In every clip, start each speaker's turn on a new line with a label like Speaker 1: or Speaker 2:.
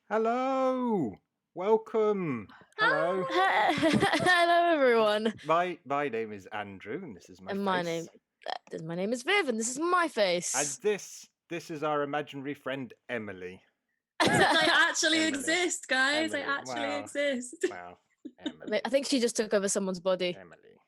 Speaker 1: Hello, welcome. Hello.
Speaker 2: Hello, everyone.
Speaker 1: My name is Andrew, and this is my
Speaker 2: And
Speaker 1: face.
Speaker 2: my name is Viv, and this is my
Speaker 1: And
Speaker 2: face.
Speaker 1: this is our imaginary friend Emily.
Speaker 3: Except I actually
Speaker 1: Emily.
Speaker 3: exist, guys. I
Speaker 1: Emily.
Speaker 3: actually
Speaker 1: Wow.
Speaker 3: exist.
Speaker 1: Wow. Emily.
Speaker 2: I think she just took over someone's body.
Speaker 1: Emily.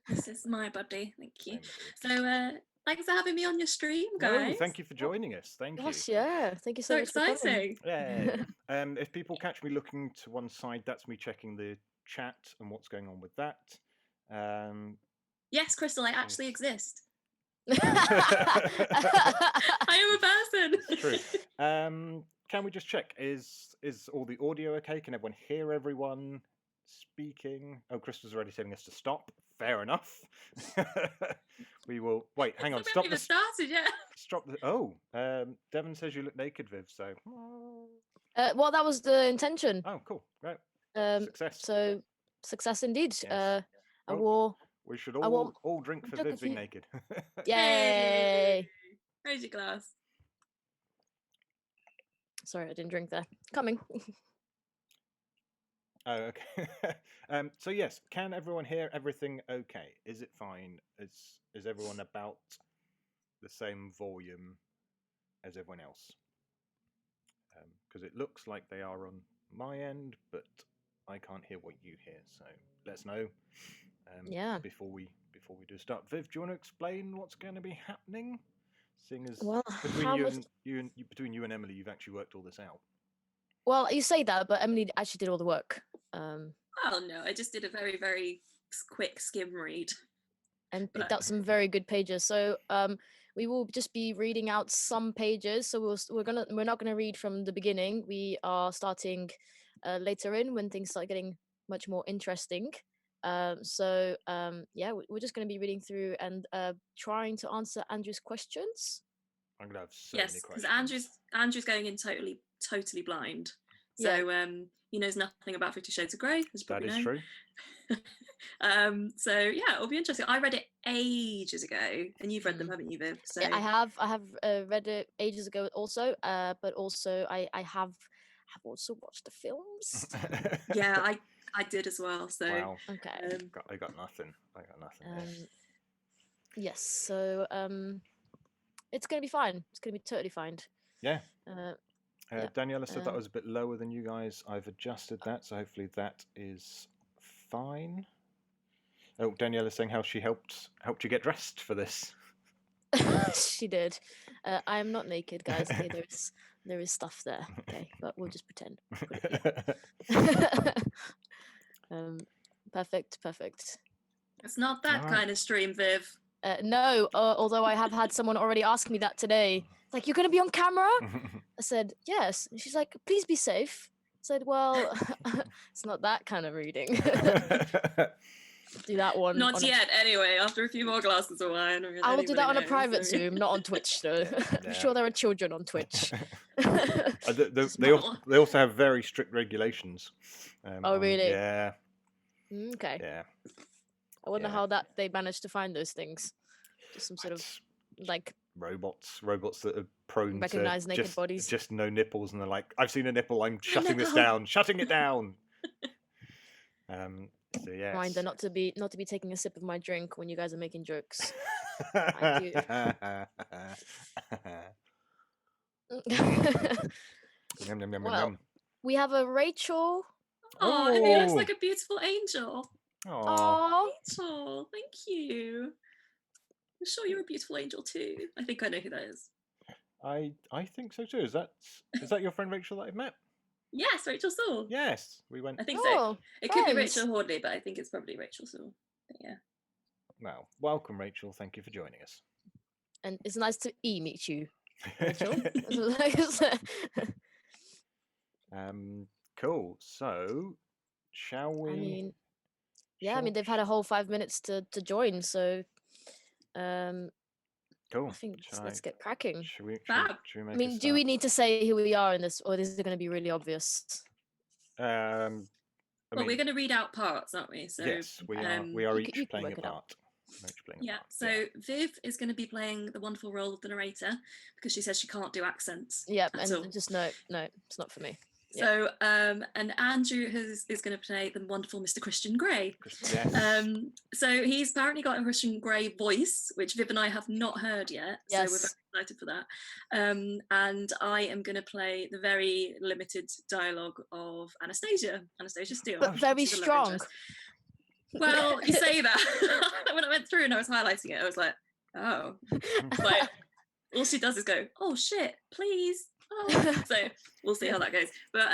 Speaker 3: This is my buddy. Thank you.
Speaker 1: Emily.
Speaker 3: So, thanks for having me on your stream, guys.
Speaker 1: No, thank you for joining us. Thank you.
Speaker 2: Gosh, yeah. Thank you so
Speaker 3: So
Speaker 2: much for coming.
Speaker 3: exciting.
Speaker 1: Yay. If people catch me looking to one side, that's me checking the chat and what's going on with that.
Speaker 3: Yes, Crystal, I actually exist.
Speaker 1: I
Speaker 3: I am a person.
Speaker 1: True. Can we just check? Is all the audio okay? Can everyone hear everyone speaking? Oh, Crystal's already telling us to stop. Fair enough. We will wait. Hang on. Stop
Speaker 3: Even
Speaker 1: this.
Speaker 3: started yet.
Speaker 1: Stop the. Oh, Devon says you look naked, Viv. So.
Speaker 2: Well, that was the intention.
Speaker 1: Oh, cool. Great. Success.
Speaker 2: So success indeed.
Speaker 1: Yes.
Speaker 2: I
Speaker 1: Well,
Speaker 2: wore.
Speaker 1: We should
Speaker 2: I want-
Speaker 1: all drink for
Speaker 2: drink
Speaker 1: Viv
Speaker 2: if
Speaker 1: being
Speaker 2: you-
Speaker 1: naked.
Speaker 2: Yay!
Speaker 3: Raise your glass.
Speaker 2: Sorry, I didn't drink there. Coming.
Speaker 1: Oh, okay. So yes, can everyone hear everything okay? Is it fine? Is everyone about the same volume as everyone else? Because it looks like they are on my end, but I can't hear what you hear. So let us know.
Speaker 2: Yeah.
Speaker 1: Before we do start, Viv, do you want to explain what's going to be happening? Seeing as
Speaker 2: Well,
Speaker 1: between
Speaker 2: how
Speaker 1: you
Speaker 2: much-
Speaker 1: and between you and Emily, you've actually worked all this out.
Speaker 2: Well, you say that, but Emily actually did all the work.
Speaker 3: Oh no, I just did a very, very quick skim read.
Speaker 2: And picked out some very good pages. So we will just be reading out some pages. So we're not gonna read from the beginning. We are starting later in when things start getting much more interesting. Yeah, we're just gonna be reading through and trying to answer Andrew's questions.
Speaker 1: I'm gonna have so many questions.
Speaker 3: Because Andrew's going in totally blind. So he knows nothing about 50 Shades of Grey, as you probably know.
Speaker 1: That is
Speaker 3: true. So yeah, it'll be interesting. I read it ages ago, and you've read them, haven't you, Viv? So
Speaker 2: Yeah, I have read it ages ago also, but also I have also watched the films.
Speaker 3: yeah, I did as well. So
Speaker 1: wow.
Speaker 2: Okay.
Speaker 1: I got nothing.
Speaker 2: Yes, so it's gonna be fine. It's gonna be totally fine.
Speaker 1: Yeah.
Speaker 2: Yeah,
Speaker 1: Daniela said that was a bit lower than you guys. I've adjusted that, so hopefully that is fine. Oh, Daniela's saying how she helped you get dressed for this.
Speaker 2: She did. I am not naked, guys. Okay, there is stuff there. Okay, but we'll just pretend. Perfect.
Speaker 3: it's not that kind of stream, Viv.
Speaker 2: No, although I have had someone already ask me that today. Like, you're gonna be on camera? I said yes. And she's like, please be safe. I said, well, it's not that kind of reading. Do that one.
Speaker 3: Not yet, anyway. After a few more glasses of wine.
Speaker 2: I will do that on a private Zoom, not on Twitch, though. I'm sure there are children on Twitch.
Speaker 1: They also have very strict regulations.
Speaker 2: Oh, really?
Speaker 1: Yeah.
Speaker 2: Okay.
Speaker 1: Yeah.
Speaker 2: I wonder how they managed to find those things. Just some sort of like
Speaker 1: robots that are prone
Speaker 2: recognize
Speaker 1: to
Speaker 2: naked bodies.
Speaker 1: Just no nipples, and they're like, I've seen a nipple, I'm shutting this down, shutting it down. So yeah.
Speaker 2: Reminder not to be taking a sip of my drink when you guys are making jokes. I do. Well, we have a Rachel.
Speaker 3: Oh, he looks like a beautiful angel.
Speaker 1: Oh,
Speaker 3: Rachel, thank you. I'm sure you're a beautiful angel too. I think I know who that is.
Speaker 1: I think so too. Is that your friend Rachel that I've met?
Speaker 3: Yes, Rachel Saul.
Speaker 1: Yes, we went.
Speaker 3: I think so. It could be Rachel Hordley, but I think it's probably Rachel Saul. But yeah.
Speaker 1: Well, welcome, Rachel. Thank you for joining us.
Speaker 2: And it's nice to meet you, Rachel.
Speaker 1: Cool. So, shall we?
Speaker 2: I mean, they've had a whole 5 minutes to join, so
Speaker 1: cool.
Speaker 2: I think let's get cracking.
Speaker 1: Should we
Speaker 2: do we need to say who we are in this, or is it going to be really obvious?
Speaker 3: We're going to read out parts, aren't we? So
Speaker 1: yes, we are. We are each playing a part.
Speaker 3: So Viv is going to be playing the wonderful role of the narrator because she says she can't do accents.
Speaker 2: Yep, and just no, it's not for me. Yeah.
Speaker 3: So, and Andrew is going to play the wonderful Mr. Christian Grey.
Speaker 1: Yes.
Speaker 3: So he's apparently got a Christian Grey voice, which Viv and I have not heard yet. So we're very
Speaker 2: Yes.
Speaker 3: excited for that. And I am going to play the very limited dialogue of Anastasia Steele.
Speaker 2: But very
Speaker 3: She's a love
Speaker 2: strong.
Speaker 3: interest. Well, you say that. When I went through and I was highlighting it, I was like, oh. Like, all she does is go, oh shit, please. Oh. So we'll see how that goes. But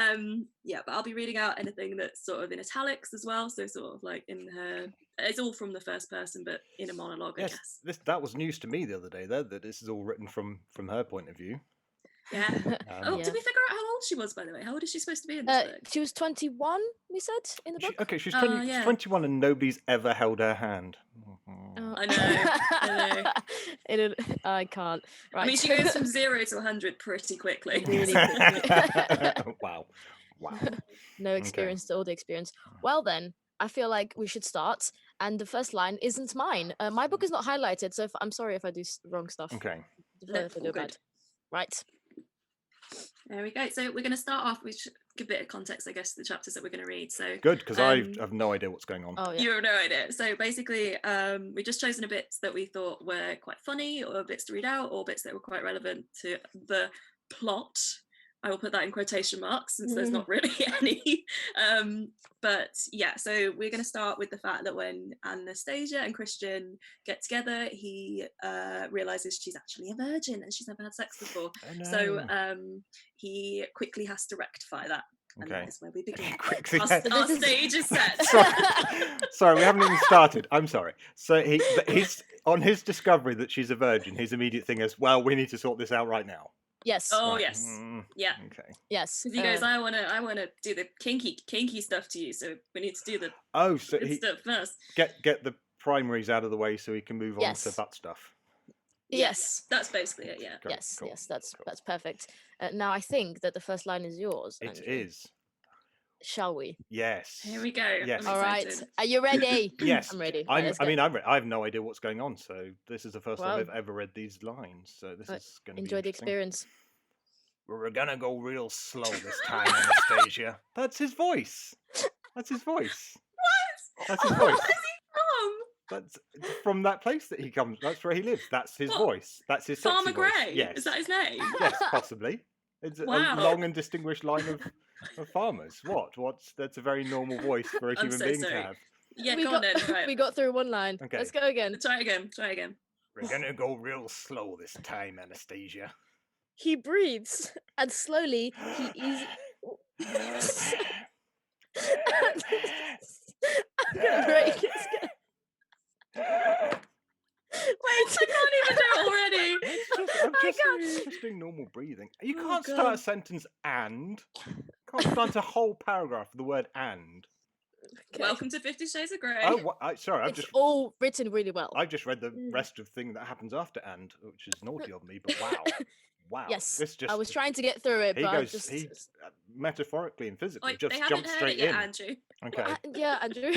Speaker 3: yeah, but I'll be reading out anything that's sort of in italics as well. So sort of like in her, it's all from the first person, but in a monologue, I guess.
Speaker 1: That was news to me the other day, though, that this is all written from her point of view.
Speaker 3: Yeah.
Speaker 2: Yeah.
Speaker 3: Did we figure out how old she was, by the way? How old is she supposed to be in this book?
Speaker 2: She was 21, we said, in the book.
Speaker 1: She's 21 and nobody's ever held her hand.
Speaker 3: I know.
Speaker 2: I can't. Right.
Speaker 3: I mean, she goes from 0 to 100 pretty quickly.
Speaker 2: Really quickly.
Speaker 1: Wow.
Speaker 2: No experience to all the experience. Well then, I feel like we should start. And the first line isn't mine. My book is not highlighted, so I'm sorry if I do wrong stuff.
Speaker 1: Okay.
Speaker 2: If I do bad. Right.
Speaker 3: There we go. So we're going to start off with give a bit of context, I guess, to the chapters that we're going to read. So
Speaker 1: good, because I have no idea what's going on.
Speaker 2: Oh, yeah.
Speaker 3: You have no idea. So basically, we've just chosen a bits that we thought were quite funny, or bits to read out, or bits that were quite relevant to the plot. I will put that in quotation marks since there's not really any. But yeah, so we're going to start with the fact that when Anastasia and Christian get together, he realizes she's actually a virgin and she's never had sex before.
Speaker 1: Oh, no.
Speaker 3: So he quickly has to rectify that. And that is where we begin. Our stage is set.
Speaker 1: Sorry, we haven't even started. I'm sorry. So he's on his discovery that she's a virgin. His immediate thing is, well, we need to sort this out right now.
Speaker 2: Yes.
Speaker 3: Oh
Speaker 1: right.
Speaker 3: Yes. Yeah.
Speaker 1: Okay.
Speaker 3: Yes. He goes, I wanna do the kinky stuff to you, so we need to do the stuff first.
Speaker 1: Get the primaries out of the way so he can move on to that stuff.
Speaker 2: Yes.
Speaker 3: That's basically it. Yeah.
Speaker 1: Cool.
Speaker 2: Yes.
Speaker 1: Cool.
Speaker 2: Yes. That's perfect. Now I think that the first line is yours.
Speaker 1: It
Speaker 2: Andrew.
Speaker 1: is.
Speaker 2: Shall we?
Speaker 1: Yes.
Speaker 3: Here we go.
Speaker 1: Yes.
Speaker 2: All right. Are you ready?
Speaker 1: Yes.
Speaker 2: I'm ready.
Speaker 1: I have no idea what's going on, so this is the first time I've ever read these lines. So this is going to be
Speaker 2: enjoy the experience.
Speaker 1: We're gonna go real slow this time, Anastasia. That's his voice. That's his voice.
Speaker 3: What?
Speaker 1: That's his voice.
Speaker 3: Where's he from?
Speaker 1: That's from that place that he comes. That's where he lives. That's his voice. That's his sexy
Speaker 3: Farmer
Speaker 1: voice.
Speaker 3: Gray.
Speaker 1: Yes.
Speaker 3: Is that his name?
Speaker 1: Yes, possibly. It's a long and distinguished line of farmers. That's a very normal voice for a human being to have.
Speaker 3: Yeah, go on then. Right.
Speaker 2: We got through one line.
Speaker 1: Okay.
Speaker 2: Let's go again.
Speaker 3: Try again.
Speaker 1: We're gonna go real slow this time, Anastasia.
Speaker 2: He breathes, and slowly he is. I'm gonna break it. Wait,
Speaker 3: I can't even do it already.
Speaker 1: I'm just doing normal breathing. You can't start a sentence and. Can't start a whole paragraph with the word and.
Speaker 2: Okay.
Speaker 3: Welcome to 50 Shades of Grey.
Speaker 1: Oh, sorry.
Speaker 2: It's all written really well.
Speaker 1: I just read the rest of the thing that happens after and, which is naughty of me. But wow. Wow.
Speaker 2: Yes, I was trying to get through it, but
Speaker 1: he metaphorically and physically
Speaker 3: Wait,
Speaker 1: just jumps straight in.
Speaker 3: Andrew.
Speaker 1: Okay.
Speaker 2: Yeah, Andrew.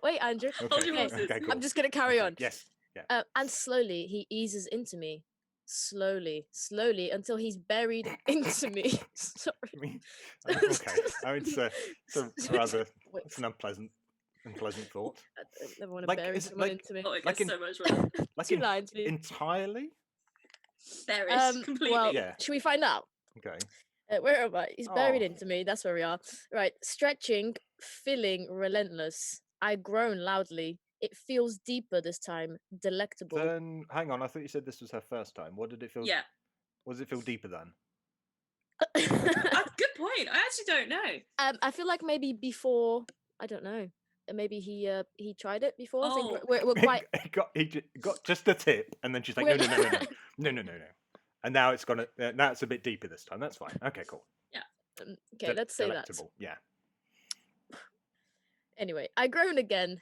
Speaker 2: Wait, Andrew.
Speaker 1: Okay, cool.
Speaker 2: I'm just gonna carry on.
Speaker 1: Yes. Yeah.
Speaker 2: And slowly he eases into me, slowly, until he's buried into me. Sorry.
Speaker 1: Okay. It's an unpleasant thought.
Speaker 2: I never want to bury someone into me.
Speaker 3: Oh, it gets so much worse.
Speaker 2: 2 lines, please.
Speaker 1: Entirely.
Speaker 3: Buried completely.
Speaker 2: Well, should we find out?
Speaker 1: Okay.
Speaker 2: Where am I? He's buried into me. That's where we are. Right. Stretching, feeling relentless. I groan loudly. It feels deeper this time. Delectable.
Speaker 1: Then hang on. I thought you said this was her first time. What did it feel?
Speaker 3: Yeah.
Speaker 1: What does it feel deeper then?
Speaker 3: Good point. I actually don't know.
Speaker 2: I feel like maybe before. I don't know. Maybe he tried it before. I think we're quite.
Speaker 1: he got just a tip, and then she's like, no. And now it's gonna. Now it's a bit deeper this time. That's fine. Okay, cool.
Speaker 3: Yeah.
Speaker 2: Okay, let's say that.
Speaker 1: Yeah.
Speaker 2: Anyway, I groan again.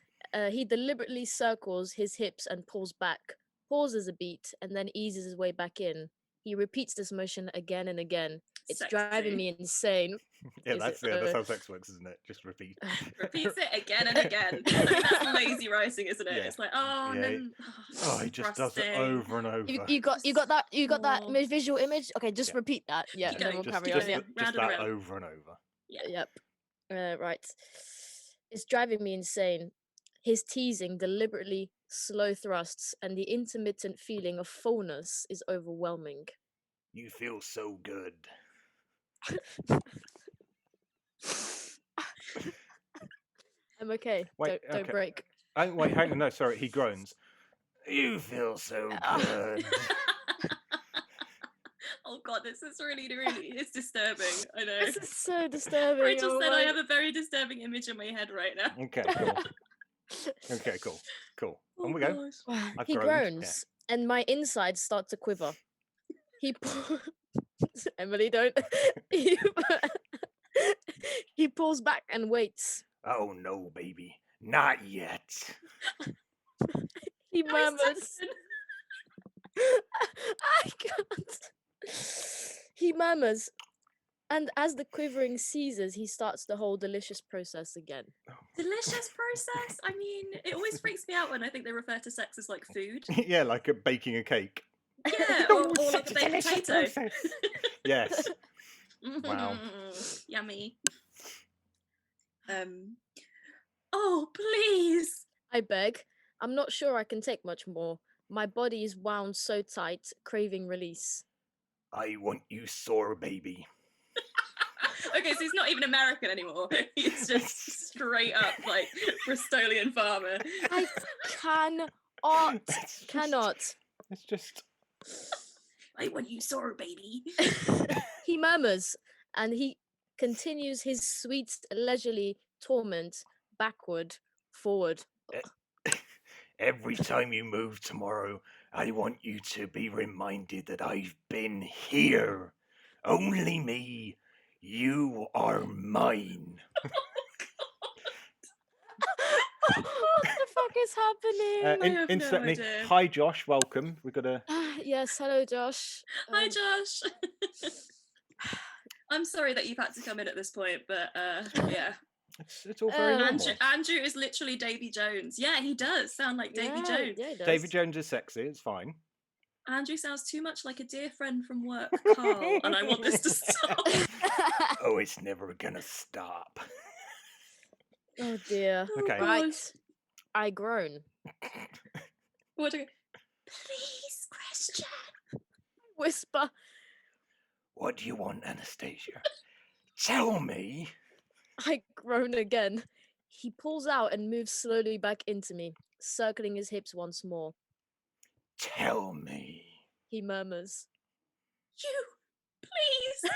Speaker 2: He deliberately circles his hips and pulls back, pauses a beat, and then eases his way back in. He repeats this motion again and again. It's
Speaker 3: Sexy.
Speaker 2: driving me insane.
Speaker 1: Yeah,
Speaker 2: Is
Speaker 1: that's
Speaker 2: it,
Speaker 1: that's how sex works, isn't it? Just repeat.
Speaker 3: Repeats it again and again. I mean, that's lazy writing, isn't it?
Speaker 1: Yeah.
Speaker 3: It's like, oh, and
Speaker 1: Yeah.
Speaker 3: then
Speaker 1: Oh, he just does it
Speaker 3: thrusting.
Speaker 1: over and over.
Speaker 2: You got that
Speaker 3: Oh.
Speaker 2: visual image. Okay, just
Speaker 1: Yeah.
Speaker 2: repeat that. Yeah,
Speaker 3: Keep
Speaker 2: and then
Speaker 3: going.
Speaker 2: we'll
Speaker 1: just,
Speaker 2: carry
Speaker 1: just,
Speaker 2: on. Yeah.
Speaker 1: just
Speaker 3: Round and
Speaker 1: that
Speaker 3: around.
Speaker 1: over and over.
Speaker 3: Yeah.
Speaker 2: Yep. Right. It's driving me insane. His teasing, deliberately slow thrusts, and the intermittent feeling of fullness is overwhelming.
Speaker 1: You feel so good.
Speaker 2: I'm okay.
Speaker 1: Wait,
Speaker 2: Don't
Speaker 1: okay.
Speaker 2: break.
Speaker 1: Wait, hang on. No, sorry. He groans. You feel so
Speaker 2: Oh.
Speaker 1: good.
Speaker 3: Oh god, this is really it's disturbing. I know.
Speaker 2: This is so disturbing.
Speaker 3: I just
Speaker 2: oh
Speaker 3: said
Speaker 2: my-
Speaker 3: I have a very disturbing image in my head right now.
Speaker 1: Okay, cool. Okay, cool.
Speaker 3: Oh
Speaker 1: On we go.
Speaker 3: gosh.
Speaker 2: Wow.
Speaker 1: I've
Speaker 2: He
Speaker 1: groaned,
Speaker 2: groans, and my insides start to quiver. He Emily, don't. he, he pulls back and waits.
Speaker 1: Oh no, baby, not yet.
Speaker 2: He
Speaker 3: Guys,
Speaker 2: murmurs.
Speaker 3: Texan.
Speaker 2: I can't. He murmurs, and as the quivering ceases, he starts the whole delicious process again.
Speaker 3: Delicious process. I mean, it always freaks me out when I think they refer to sex as like food.
Speaker 1: Yeah, like baking a cake.
Speaker 3: Yeah, or like a baked potato.
Speaker 1: Yes. Wow.
Speaker 3: Yummy. Oh, please.
Speaker 2: I beg. I'm not sure I can take much more. My body is wound so tight, craving release.
Speaker 1: I want you sore, baby.
Speaker 3: Okay, so he's not even American anymore. He's just straight up like Bristolian farmer.
Speaker 2: I cannot.
Speaker 1: It's just.
Speaker 3: I want you sore, baby.
Speaker 2: He murmurs, and he continues his sweet, leisurely torment backward, forward.
Speaker 1: Every time you move tomorrow, I want you to be reminded that I've been here. Only me. You are mine.
Speaker 2: What the fuck is happening?
Speaker 3: I have no
Speaker 1: Instantly.
Speaker 3: idea.
Speaker 1: Hi, Josh. Welcome. We've got a.
Speaker 2: Yes, hello, Josh.
Speaker 3: Hi, Josh. I'm sorry that you've had to come in at this point, but yeah.
Speaker 1: It's all very normal.
Speaker 3: Andrew is literally Davy Jones. Yeah, he does sound like Davy Jones.
Speaker 2: Yeah, he does.
Speaker 1: David Jones is sexy. It's fine.
Speaker 3: Andrew sounds too much like a dear friend from work, Carl, and I want this to stop.
Speaker 1: Oh, it's never gonna stop.
Speaker 2: Oh dear.
Speaker 1: Okay.
Speaker 2: Right.
Speaker 3: gosh.
Speaker 2: I groan.
Speaker 3: What do I go? Please, Christian.
Speaker 2: Whisper.
Speaker 1: What do you want, Anastasia? Tell me.
Speaker 2: I groan again. He pulls out and moves slowly back into me, circling his hips once more.
Speaker 1: Tell me.
Speaker 2: He murmurs.
Speaker 3: You, please.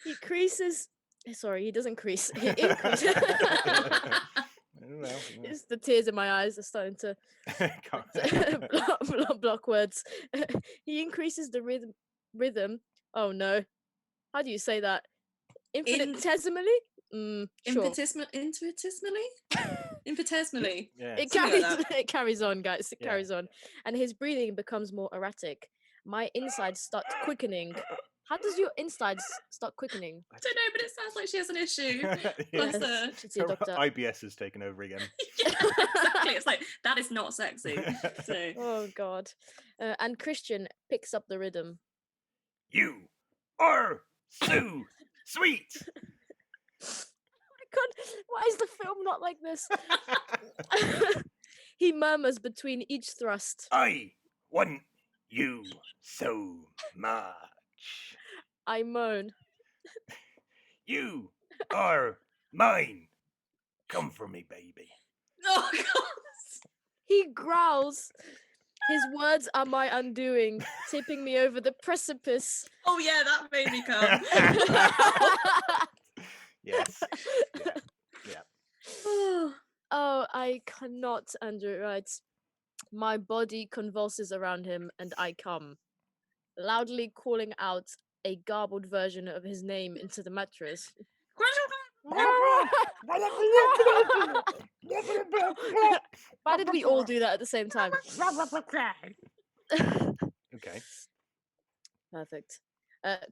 Speaker 2: He creases. Sorry, he doesn't crease. He increases.
Speaker 1: Well,
Speaker 2: It's the tears in my eyes are starting to block words. He increases the rhythm. Oh no. How do you say that? Infinitesimally? Sure.
Speaker 3: Infinitesimally? Infinitesimally.
Speaker 1: yeah.
Speaker 2: It
Speaker 3: Something
Speaker 2: carries,
Speaker 3: like that.
Speaker 2: it carries on, guys. It
Speaker 1: Yeah.
Speaker 2: carries on. And his breathing becomes more erratic. My insides start quickening. How does your insides start quickening?
Speaker 3: I don't know, but it sounds like she has an issue.
Speaker 1: Yeah.
Speaker 3: Bless her.
Speaker 2: Should see a doctor.
Speaker 1: IBS has taken over again.
Speaker 3: Yeah, exactly. It's like, that is not sexy. So,
Speaker 2: Oh god. And Christian picks up the rhythm.
Speaker 1: You are so sweet.
Speaker 2: God, why is the film not like this? He murmurs between each thrust.
Speaker 1: I want you so much.
Speaker 2: I moan.
Speaker 1: You are mine. Come for me, baby.
Speaker 3: oh god.
Speaker 2: He growls. His words are my undoing, tipping me over the precipice.
Speaker 3: Oh yeah, that made me come.
Speaker 1: Yes. Yeah.
Speaker 2: Oh, I cannot, Andrew writes. My body convulses around him and I come, loudly calling out a garbled version of his name into the mattress. Why did we all do that at the same time?
Speaker 1: Okay.
Speaker 2: Perfect.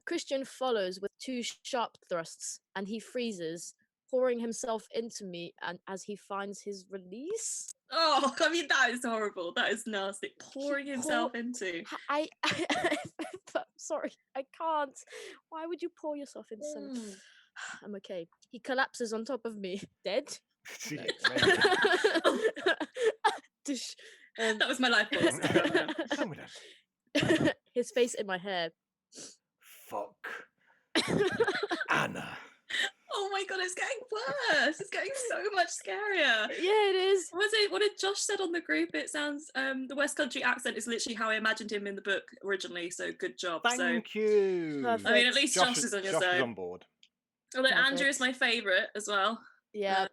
Speaker 2: Christian follows with 2 sharp thrusts, and he freezes, pouring himself into me, and as he finds his release.
Speaker 3: Oh, I mean, that is horrible. That is nasty. Pouring himself
Speaker 2: pour-
Speaker 3: into.
Speaker 2: I'm sorry, I can't. Why would you pour yourself into someone?
Speaker 3: Mm.
Speaker 2: I'm okay. He collapses on top of me, dead.
Speaker 1: See,
Speaker 2: No.
Speaker 1: maybe.
Speaker 2: Dish.
Speaker 3: That was my life force.
Speaker 1: No, we don't.
Speaker 2: His face in my hair.
Speaker 1: Fuck. Anna.
Speaker 3: Oh my god, it's getting worse. It's getting so much scarier.
Speaker 2: Yeah, it is.
Speaker 3: What did Josh said on the group? It sounds the West Country accent is literally how I imagined him in the book originally. So good job.
Speaker 1: Thank you.
Speaker 2: Perfect.
Speaker 3: I mean, at least Josh is on your
Speaker 1: Josh
Speaker 3: side.
Speaker 1: is on board.
Speaker 3: Although Andrew is
Speaker 2: Perfect.
Speaker 3: my favourite as well.
Speaker 2: Yeah,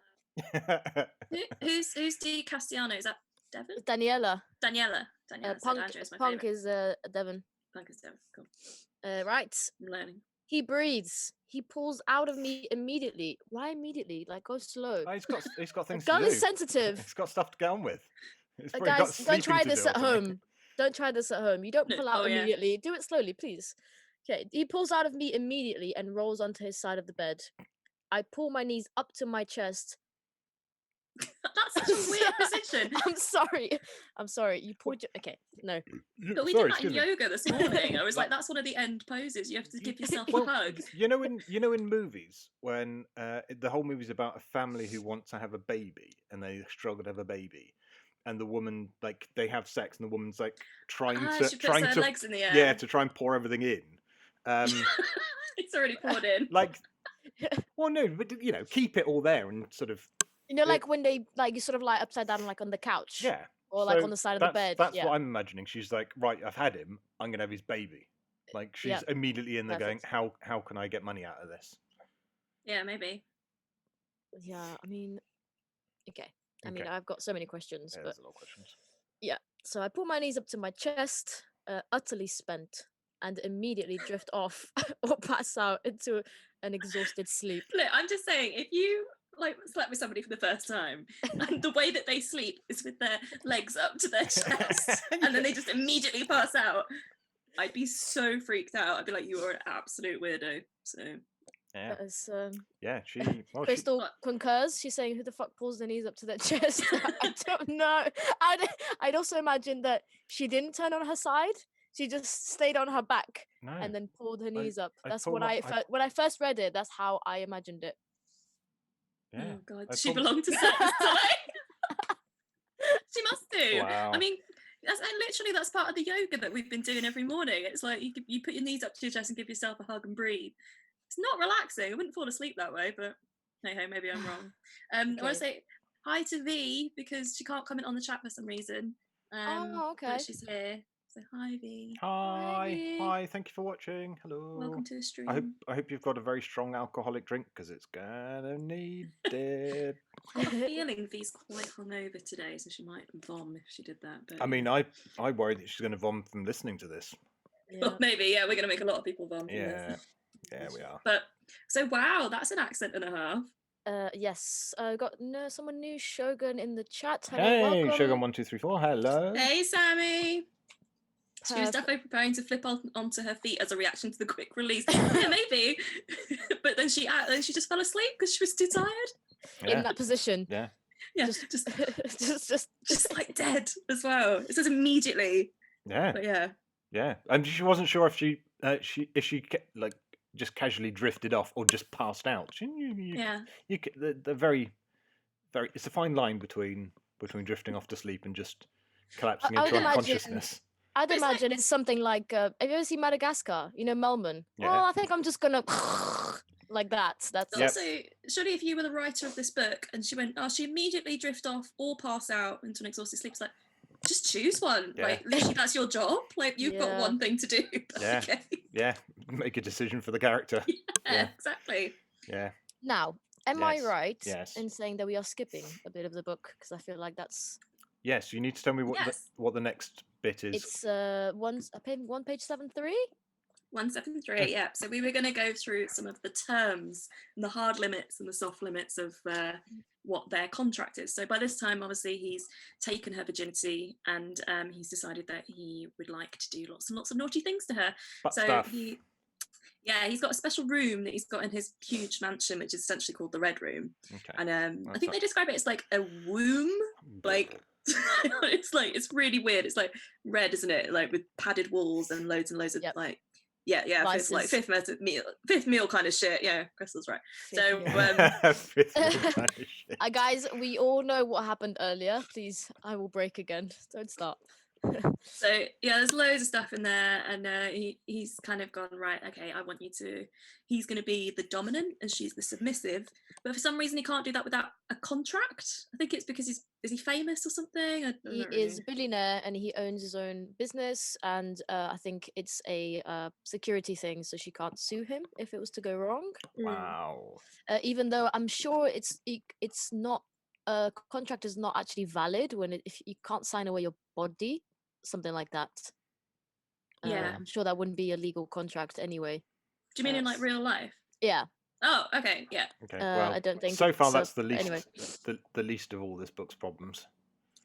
Speaker 3: Who's Di Castellano? Is that Devon?
Speaker 2: Daniela.
Speaker 3: Daniela. Daniela said
Speaker 2: Punk.
Speaker 3: Andrew is my
Speaker 2: Punk
Speaker 3: favourite.
Speaker 2: is Devon.
Speaker 3: Punk is Devon. Cool.
Speaker 2: Right.
Speaker 3: I'm learning.
Speaker 2: He breathes. He pulls out of me immediately. Why immediately? Like, go slow.
Speaker 1: Oh, he's got
Speaker 2: A
Speaker 1: things
Speaker 2: girl
Speaker 1: to do.
Speaker 2: is sensitive.
Speaker 1: He's got stuff to get on with. He's probably got
Speaker 2: Guys, don't
Speaker 1: sleeping
Speaker 2: try
Speaker 1: to
Speaker 2: this
Speaker 1: do or
Speaker 2: at
Speaker 1: something.
Speaker 2: home. Don't try this at home. You don't
Speaker 3: No,
Speaker 2: pull out
Speaker 3: oh, yeah.
Speaker 2: immediately. Do it slowly, please. Okay, he pulls out of me immediately and rolls onto his side of the bed. I pull my knees up to my chest.
Speaker 3: That's such a weird position.
Speaker 2: I'm sorry. You pulled your... Okay, no.
Speaker 3: But we did that in yoga this morning. I was like, that's one of the end poses. You have to give yourself a hug.
Speaker 1: You know, in movies when the whole movie's about a family who want to have a baby and they struggle to have a baby, and the woman they have sex and the woman's trying
Speaker 3: she puts her legs in the air.
Speaker 1: Yeah, to try and pour everything in.
Speaker 3: It's already poured in.
Speaker 1: Well, no, but keep it all there and sort of.
Speaker 2: When they you sort of lie upside down on the couch.
Speaker 1: Yeah.
Speaker 2: Or
Speaker 1: So
Speaker 2: on the side of the bed.
Speaker 1: That's
Speaker 2: Yeah.
Speaker 1: what I'm imagining. She's like, right, I've had him. I'm gonna have his baby. She's immediately in there
Speaker 2: Perfect.
Speaker 1: going, how can I get money out of this?
Speaker 3: Yeah, maybe.
Speaker 2: Yeah, I mean, okay. I mean,
Speaker 1: Okay.
Speaker 2: I've got so many questions,
Speaker 1: Yeah,
Speaker 2: but
Speaker 1: there's a lot of questions.
Speaker 2: so I pull my knees up to my chest, utterly spent, and immediately drift off or pass out into an exhausted sleep.
Speaker 3: Look, I'm just saying, if you slept with somebody for the first time, and the way that they sleep is with their legs up to their chest, and then they just immediately pass out, I'd be so freaked out. I'd be like, you are an absolute weirdo. So
Speaker 1: Yeah.
Speaker 2: That is,
Speaker 1: Yeah,
Speaker 2: Crystal concurs. She's saying, "Who the fuck pulls their knees up to their chest?" I don't know. I'd also imagine that she didn't turn on her side. She just stayed on her back
Speaker 1: no.
Speaker 2: and then pulled her knees up.
Speaker 1: I'd
Speaker 2: That's
Speaker 1: pull
Speaker 2: what
Speaker 1: my-
Speaker 2: when I first read it. That's how I imagined it.
Speaker 1: Yeah.
Speaker 3: oh god,
Speaker 1: I'd
Speaker 3: she
Speaker 1: pull-
Speaker 3: belonged to sex. She must do.
Speaker 1: Wow.
Speaker 3: I mean, that's part of the yoga that we've been doing every morning. It's like you put your knees up to your chest and give yourself a hug and breathe. It's not relaxing. I wouldn't fall asleep that way, but hey, maybe I'm wrong. I want
Speaker 2: Okay.
Speaker 3: to say hi to V because she can't comment on the chat for some reason.
Speaker 2: Oh, okay.
Speaker 3: But she's here. So hi V.
Speaker 1: Hi. Thank you for watching. Hello.
Speaker 3: Welcome to the stream.
Speaker 1: I hope you've got a very strong alcoholic drink because it's gonna need it.
Speaker 3: I have a feeling V's quite hungover today, so she might vom if she did that. But
Speaker 1: I mean, I worry that she's gonna vom from listening to this.
Speaker 2: Yeah.
Speaker 3: maybe, yeah, we're gonna make a lot of people vom from this.
Speaker 1: Yeah, we are.
Speaker 3: But so wow, that's an accent and a half.
Speaker 2: Yes. Got someone new, Shogun, in the chat. Hello,
Speaker 1: Hey,
Speaker 2: welcome.
Speaker 1: Shogun1234. Hello.
Speaker 3: Hey Sammy. She was
Speaker 2: Perfect.
Speaker 3: definitely preparing to flip onto her feet as a reaction to the quick release. Yeah, maybe. But then she just fell asleep because she was too tired.
Speaker 2: In that position.
Speaker 1: Yeah.
Speaker 3: Yeah,
Speaker 2: Just,
Speaker 3: just like dead as well. It says immediately.
Speaker 1: Yeah.
Speaker 3: But yeah.
Speaker 1: Yeah. And she wasn't sure if she just casually drifted off or just passed out.
Speaker 3: Yeah.
Speaker 1: They're very, very. It's a fine line between drifting off to sleep and just collapsing
Speaker 2: I would
Speaker 1: into
Speaker 2: imagine-
Speaker 1: unconsciousness.
Speaker 2: I'd
Speaker 3: It's like-
Speaker 2: imagine it's something like, have you ever seen Madagascar? You know, Melman?
Speaker 1: Yeah.
Speaker 2: Oh, I think I'm just gonna like that. That's
Speaker 1: Yep.
Speaker 3: Also, surely if you were the writer of this book and she immediately drift off or pass out into an exhausted sleep, it's like, just choose one.
Speaker 1: Yeah.
Speaker 3: Like, literally, that's your job. Like, you've got
Speaker 2: Yeah.
Speaker 3: one thing to do.
Speaker 1: Yeah.
Speaker 3: Okay.
Speaker 1: Yeah. Make a decision for the character.
Speaker 3: Yeah, exactly.
Speaker 1: Yeah.
Speaker 2: Now, am I
Speaker 1: Yes,
Speaker 2: right
Speaker 1: yes.
Speaker 2: in saying that we are skipping a bit of the book? Because I feel like that's
Speaker 1: Yes. You need to tell me
Speaker 3: Yes.
Speaker 1: what the next bit is.
Speaker 2: it's one page 7-3.
Speaker 3: 173, yeah. So we were going to go through some of the terms and the hard limits and the soft limits of what their contract is. So by this time, obviously, he's taken her virginity and he's decided that he would like to do lots and lots of naughty things to her.
Speaker 1: Butt
Speaker 3: So
Speaker 1: stuff.
Speaker 3: he's got a special room that he's got in his huge mansion, which is essentially called the Red Room.
Speaker 1: Okay.
Speaker 3: And I
Speaker 1: That's
Speaker 3: think they describe it as like a womb, like it's really weird. It's like red, isn't it? Like with padded walls and loads of
Speaker 2: Yep.
Speaker 3: like
Speaker 2: Vices.
Speaker 3: fifth meal kind of shit. Yeah, Crystal's right. So
Speaker 1: Fifth wheel kind of shit.
Speaker 2: Guys, we all know what happened earlier. Please, I will break again. Don't start.
Speaker 3: So yeah, there's loads of stuff in there, and he's kind of gone, right, okay, I want you to. He's going to be the dominant, and she's the submissive. But for some reason, he can't do that without a contract. I think it's because is he famous or something? I
Speaker 2: He
Speaker 3: don't
Speaker 2: is
Speaker 3: really-
Speaker 2: a billionaire and he owns his own business, and I think it's a security thing, so she can't sue him if it was to go wrong.
Speaker 1: Wow.
Speaker 2: Even though I'm sure it's not a contract is not actually valid if you can't sign away your body, something like that.
Speaker 3: Yeah.
Speaker 2: I'm sure that wouldn't be a legal contract anyway.
Speaker 3: Do you mean in like real life?
Speaker 2: Yeah.
Speaker 3: Oh, okay, yeah.
Speaker 1: Okay. Well,
Speaker 2: I don't think
Speaker 1: so far
Speaker 2: it's,
Speaker 1: that's the least.
Speaker 2: anyway.
Speaker 1: The least of all this book's problems.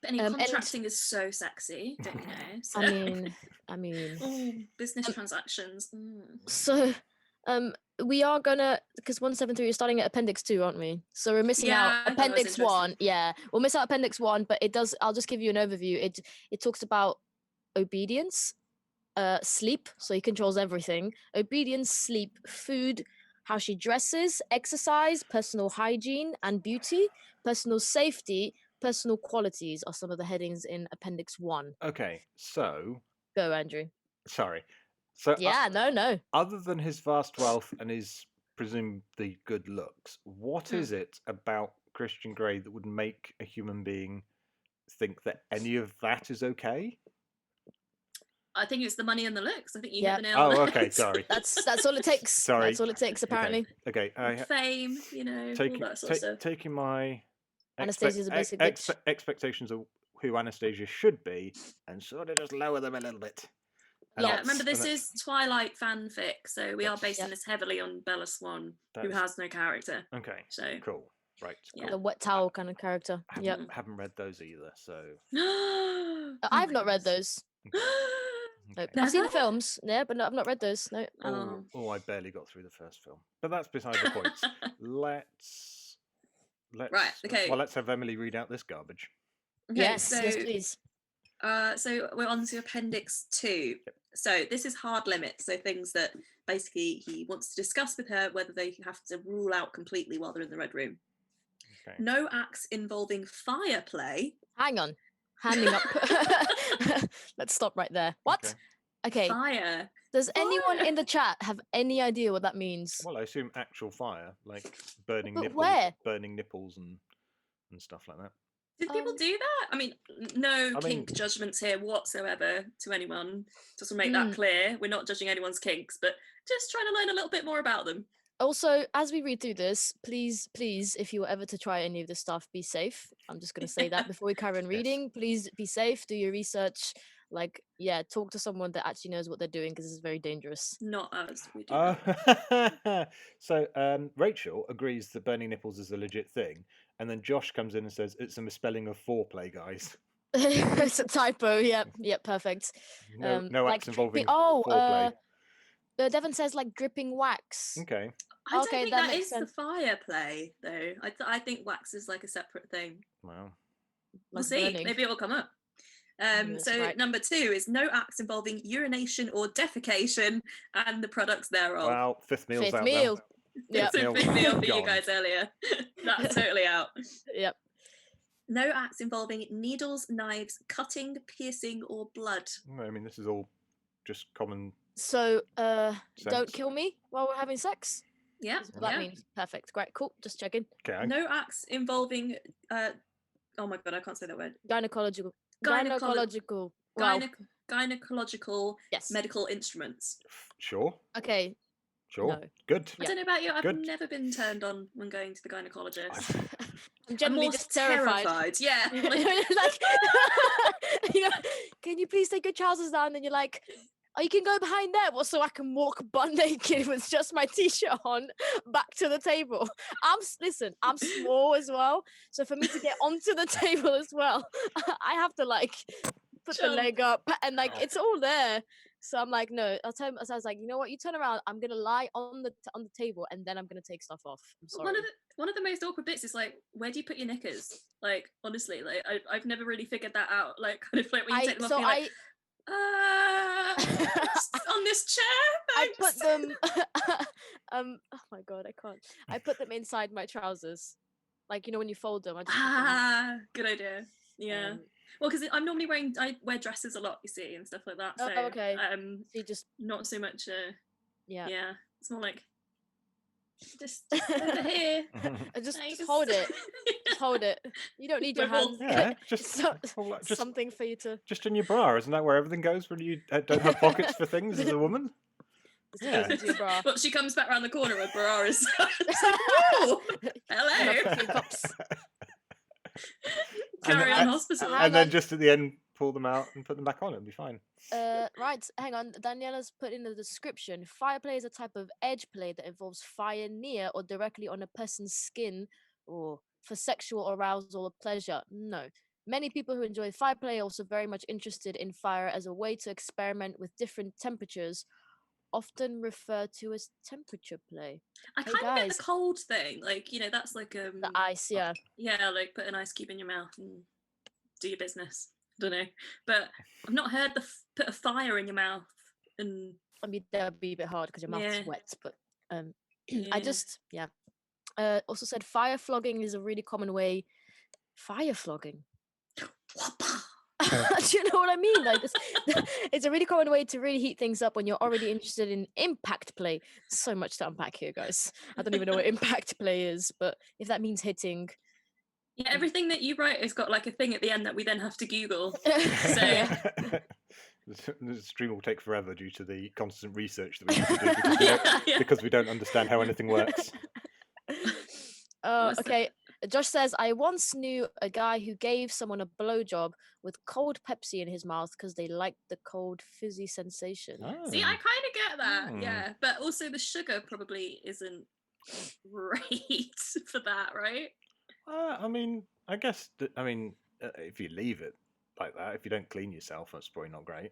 Speaker 3: But any
Speaker 2: And-
Speaker 3: contracting is so sexy, don't you know? So,
Speaker 2: I mean,
Speaker 3: ooh, business transactions.
Speaker 2: so we are gonna, because 173 is starting at appendix 2, aren't we? So we're missing
Speaker 3: Yeah,
Speaker 2: out
Speaker 3: I thought that was
Speaker 2: appendix
Speaker 3: interesting.
Speaker 2: 1. Yeah, we'll miss out appendix 1, but I'll just give you an overview. It talks about obedience, sleep, so he controls everything. Obedience, sleep, food, how she dresses, exercise, personal hygiene and beauty, personal safety, personal qualities are some of the headings in appendix 1.
Speaker 1: Okay, so
Speaker 2: Go, Andrew.
Speaker 1: sorry. So
Speaker 2: Yeah, no.
Speaker 1: other than his vast wealth and his presumably good looks, what is it about Christian Grey that would make a human being think that any of that is okay?
Speaker 3: I think it's the money and the looks. I think you
Speaker 2: Yeah.
Speaker 3: hit the nail on
Speaker 1: Oh,
Speaker 3: the
Speaker 1: okay,
Speaker 3: head.
Speaker 1: sorry.
Speaker 2: That's all it takes.
Speaker 1: Sorry.
Speaker 2: That's all it takes, apparently.
Speaker 1: Okay,
Speaker 3: Fame, you know, all that sort of stuff.
Speaker 1: taking my
Speaker 2: Anastasia's a basic bitch.
Speaker 1: expectations of who Anastasia should be and sort of just lower them a little bit. And
Speaker 3: Yeah,
Speaker 1: that's-
Speaker 3: remember this
Speaker 1: and
Speaker 3: is Twilight fanfic, so we are
Speaker 1: That's-
Speaker 3: basing
Speaker 2: Yep.
Speaker 3: this heavily on Bella Swan, who
Speaker 1: that's-
Speaker 3: has no character.
Speaker 1: Okay,
Speaker 3: So
Speaker 1: cool. Right.
Speaker 3: Yeah.
Speaker 2: The wet towel kind of character.
Speaker 1: Haven't,
Speaker 2: Yep.
Speaker 1: haven't read those either, so
Speaker 3: Oh
Speaker 2: I've
Speaker 3: my
Speaker 2: not read
Speaker 3: goodness.
Speaker 2: those. Nope.
Speaker 1: okay.
Speaker 2: I've seen the
Speaker 3: Never?
Speaker 2: films, yeah, but no, I've not read those. No.
Speaker 1: Oh, I barely got through the first film, but that's beside the point. Let's
Speaker 3: Right, okay.
Speaker 1: Well, let's have Emily read out this garbage.
Speaker 3: Okay,
Speaker 2: Yes,
Speaker 3: so,
Speaker 2: yes, please.
Speaker 3: so we're on to appendix 2. So this is hard limits, so things that basically he wants to discuss with her whether they have to rule out completely while they're in the Red Room.
Speaker 1: Okay.
Speaker 3: No acts involving fire play.
Speaker 2: Hang on. Handing up. Let's stop right there. What? Okay.
Speaker 3: Fire.
Speaker 2: Does anyone
Speaker 3: Fire.
Speaker 2: in the chat have any idea what that means?
Speaker 1: Well, I assume actual fire, like burning
Speaker 2: But
Speaker 1: nipples,
Speaker 2: where?
Speaker 1: burning nipples and stuff like that.
Speaker 3: Did people
Speaker 2: Um,
Speaker 3: do that? I mean, no
Speaker 1: I mean-
Speaker 3: kink judgments here whatsoever to anyone. Just to make
Speaker 2: Mm.
Speaker 3: that clear, we're not judging anyone's kinks, but just trying to learn a little bit more about them.
Speaker 2: Also, as we read through this, please, if you were ever to try any of this stuff, be safe. I'm just going to say that before we carry on
Speaker 1: Yes.
Speaker 2: reading. Please be safe. Do your research. Like, yeah, talk to someone that actually knows what they're doing because this is very dangerous.
Speaker 3: Not us. We do not.
Speaker 1: So Rachel agrees that burning nipples is a legit thing, and then Josh comes in and says it's a misspelling of foreplay, guys.
Speaker 2: It's a typo. Yep, perfect.
Speaker 1: No
Speaker 2: like
Speaker 1: acts involving
Speaker 2: dripping-
Speaker 1: foreplay.
Speaker 2: Devon says like dripping wax.
Speaker 1: Okay.
Speaker 3: I don't
Speaker 2: Okay,
Speaker 3: think
Speaker 2: that
Speaker 3: that
Speaker 2: makes
Speaker 3: is the
Speaker 2: sense.
Speaker 3: fire play, though. I think wax is like a separate thing.
Speaker 1: Wow.
Speaker 3: We'll
Speaker 2: Like
Speaker 3: see.
Speaker 2: burning.
Speaker 3: Maybe it will come up.
Speaker 2: That's
Speaker 3: So
Speaker 2: right.
Speaker 3: number 2 is no acts involving urination or defecation and the products thereof.
Speaker 1: Well, fifth meal's
Speaker 2: Fifth
Speaker 1: out
Speaker 2: meal.
Speaker 1: Yeah.
Speaker 2: Yep.
Speaker 3: So big meal for you
Speaker 1: Gone.
Speaker 3: guys earlier. That's totally out.
Speaker 2: Yep.
Speaker 3: No acts involving needles, knives, cutting, piercing, or blood.
Speaker 1: I mean, this is all just common
Speaker 2: So, don't
Speaker 1: sense.
Speaker 2: kill me while we're having sex.
Speaker 3: Yeah.
Speaker 2: Is what that
Speaker 3: yeah.
Speaker 2: means. Perfect. Great. Cool. Just checking.
Speaker 1: Okay.
Speaker 3: No acts involving oh my god, I can't say that word.
Speaker 2: Gynecological.
Speaker 3: Gynecolo-
Speaker 2: Gynecological. Wow.
Speaker 3: Gynecological
Speaker 2: Yes.
Speaker 3: medical instruments.
Speaker 1: Sure.
Speaker 2: Okay.
Speaker 1: Sure.
Speaker 2: No.
Speaker 1: Good.
Speaker 3: I don't know about you, I've
Speaker 1: Good.
Speaker 3: never been turned on when going to the gynecologist.
Speaker 2: I'm
Speaker 3: I'm
Speaker 2: generally
Speaker 3: more
Speaker 2: just terrified.
Speaker 3: Yeah.
Speaker 2: Like, can you please take your trousers down? And then you're like, oh, you can go behind there, so I can walk butt naked with just my t-shirt on back to the table. Listen, I'm small as well, so for me to get onto the table as well, I have to like put the leg up, and like it's all there. So I'm like, no, I'll tell him. So I was like, you know what? You turn around. I'm gonna lie on the table, and then I'm gonna take stuff off. I'm sorry.
Speaker 3: One of the most awkward bits is like, where do you put your knickers? Like, honestly, like I've never really figured that out. Like, kind of like when you take them off, you're like, on this chair.
Speaker 2: I
Speaker 3: Thanks.
Speaker 2: put them. Oh my god, I can't. I put them inside my trousers. Like, you know, when you fold them, I just.
Speaker 3: Good idea. Yeah. Well, because I wear dresses a lot, you see, and stuff like that. So,
Speaker 2: okay. So you just
Speaker 3: not so much.
Speaker 2: Yeah.
Speaker 3: It's more like just over here.
Speaker 2: Just hold it. Just hold it. You don't need your hands.
Speaker 1: Yeah, just
Speaker 2: something for you to.
Speaker 1: Just in your bra, isn't that where everything goes when you don't have pockets for things as a woman?
Speaker 2: Yeah. Into your bra.
Speaker 3: Well, she comes back around the corner with bra is. Whoa! Hello. Carry on hospital.
Speaker 1: And then just at the end, pull them out and put them back on. It'll be fine.
Speaker 2: Right, hang on. Daniela's put in the description. Fire play is a type of edge play that involves fire near or directly on a person's skin, or for sexual arousal or pleasure. No. Many people who enjoy fire play are also very much interested in fire as a way to experiment with different temperatures, often referred to as temperature play.
Speaker 3: I kind of get the cold thing, like, you know, that's like
Speaker 2: the ice, yeah.
Speaker 3: Yeah, like put an ice cube in your mouth and do your business. Don't know, but I've not heard put a fire in your mouth. And
Speaker 2: I mean, that would be a bit hard because your mouth is wet, but I just also said fire flogging is a really common way. Fire flogging. Do you know what I mean? Like, it's a really common way to really heat things up when you're already interested in impact play. So much to unpack here, guys. I don't even know what impact play is, but if that means hitting.
Speaker 3: Yeah, everything that you write has got like a thing at the end that we then have to Google. So
Speaker 1: the stream will take forever due to the constant research that we have to do because we don't understand how anything works.
Speaker 2: Okay. Josh says, I once knew a guy who gave someone a blowjob with cold Pepsi in his mouth because they liked the cold fizzy sensation.
Speaker 3: Oh. See, I kind of get that, yeah. But also the sugar probably isn't great for that, right?
Speaker 1: I mean, I guess, if you leave it like that, if you don't clean yourself, that's probably not great.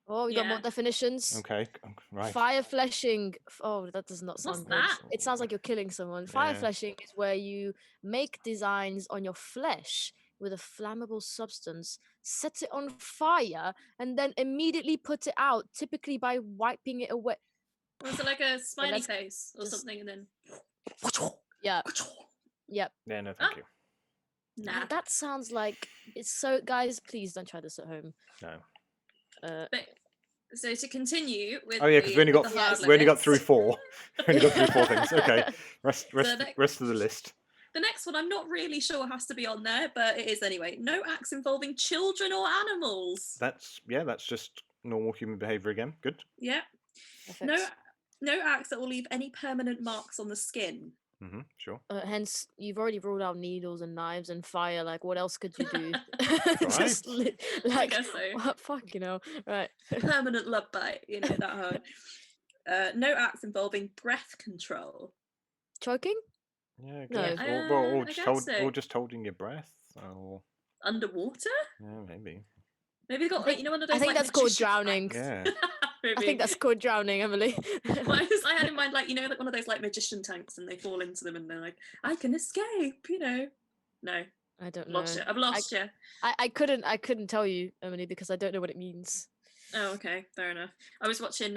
Speaker 2: Oh, we got more definitions.
Speaker 1: Okay, right.
Speaker 2: Fire fleshing. Oh, that does not sound good.
Speaker 3: That?
Speaker 2: It sounds like you're killing someone. Fire fleshing is where you make designs on your flesh with a flammable substance, set it on fire, and then immediately put it out, typically by wiping it away.
Speaker 3: Was it like a smiley face or something, and then?
Speaker 2: Yeah. Yep.
Speaker 1: Yeah, no, thank you.
Speaker 3: Nah.
Speaker 2: That sounds like it's so. Guys, please don't try this at home.
Speaker 1: No.
Speaker 3: But, so to continue with.
Speaker 1: Oh yeah, because we only got through 4. We only got through 4 things. Okay, rest of the list.
Speaker 3: The next one I'm not really sure has to be on there, but it is anyway. No acts involving children or animals.
Speaker 1: That's just normal human behaviour again. Good.
Speaker 3: Yeah. Perfect. No acts that will leave any permanent marks on the skin.
Speaker 1: Mm-hmm, sure.
Speaker 2: Hence, you've already ruled out needles and knives and fire. Like, what else could you do? Just
Speaker 3: I guess so.
Speaker 2: Fuck, you know, right?
Speaker 3: Permanent love bite, you know, that hard. No acts involving breath control.
Speaker 2: Choking?
Speaker 1: Yeah,
Speaker 2: no.
Speaker 1: Or just holding your breath. Or
Speaker 3: underwater?
Speaker 1: Yeah, maybe.
Speaker 3: Maybe they got like, you know, one of those.
Speaker 2: I think
Speaker 3: like,
Speaker 2: that's called drowning.
Speaker 1: Yeah.
Speaker 2: I think that's called drowning, Emily.
Speaker 3: Well, I had in mind, like, you know, like one of those like magician tanks, and they fall into them, and they're like, I can escape, you know. No,
Speaker 2: I don't know.
Speaker 3: I've lost you.
Speaker 2: I couldn't tell you, Emily, because I don't know what it means.
Speaker 3: Oh, okay, fair enough. I was watching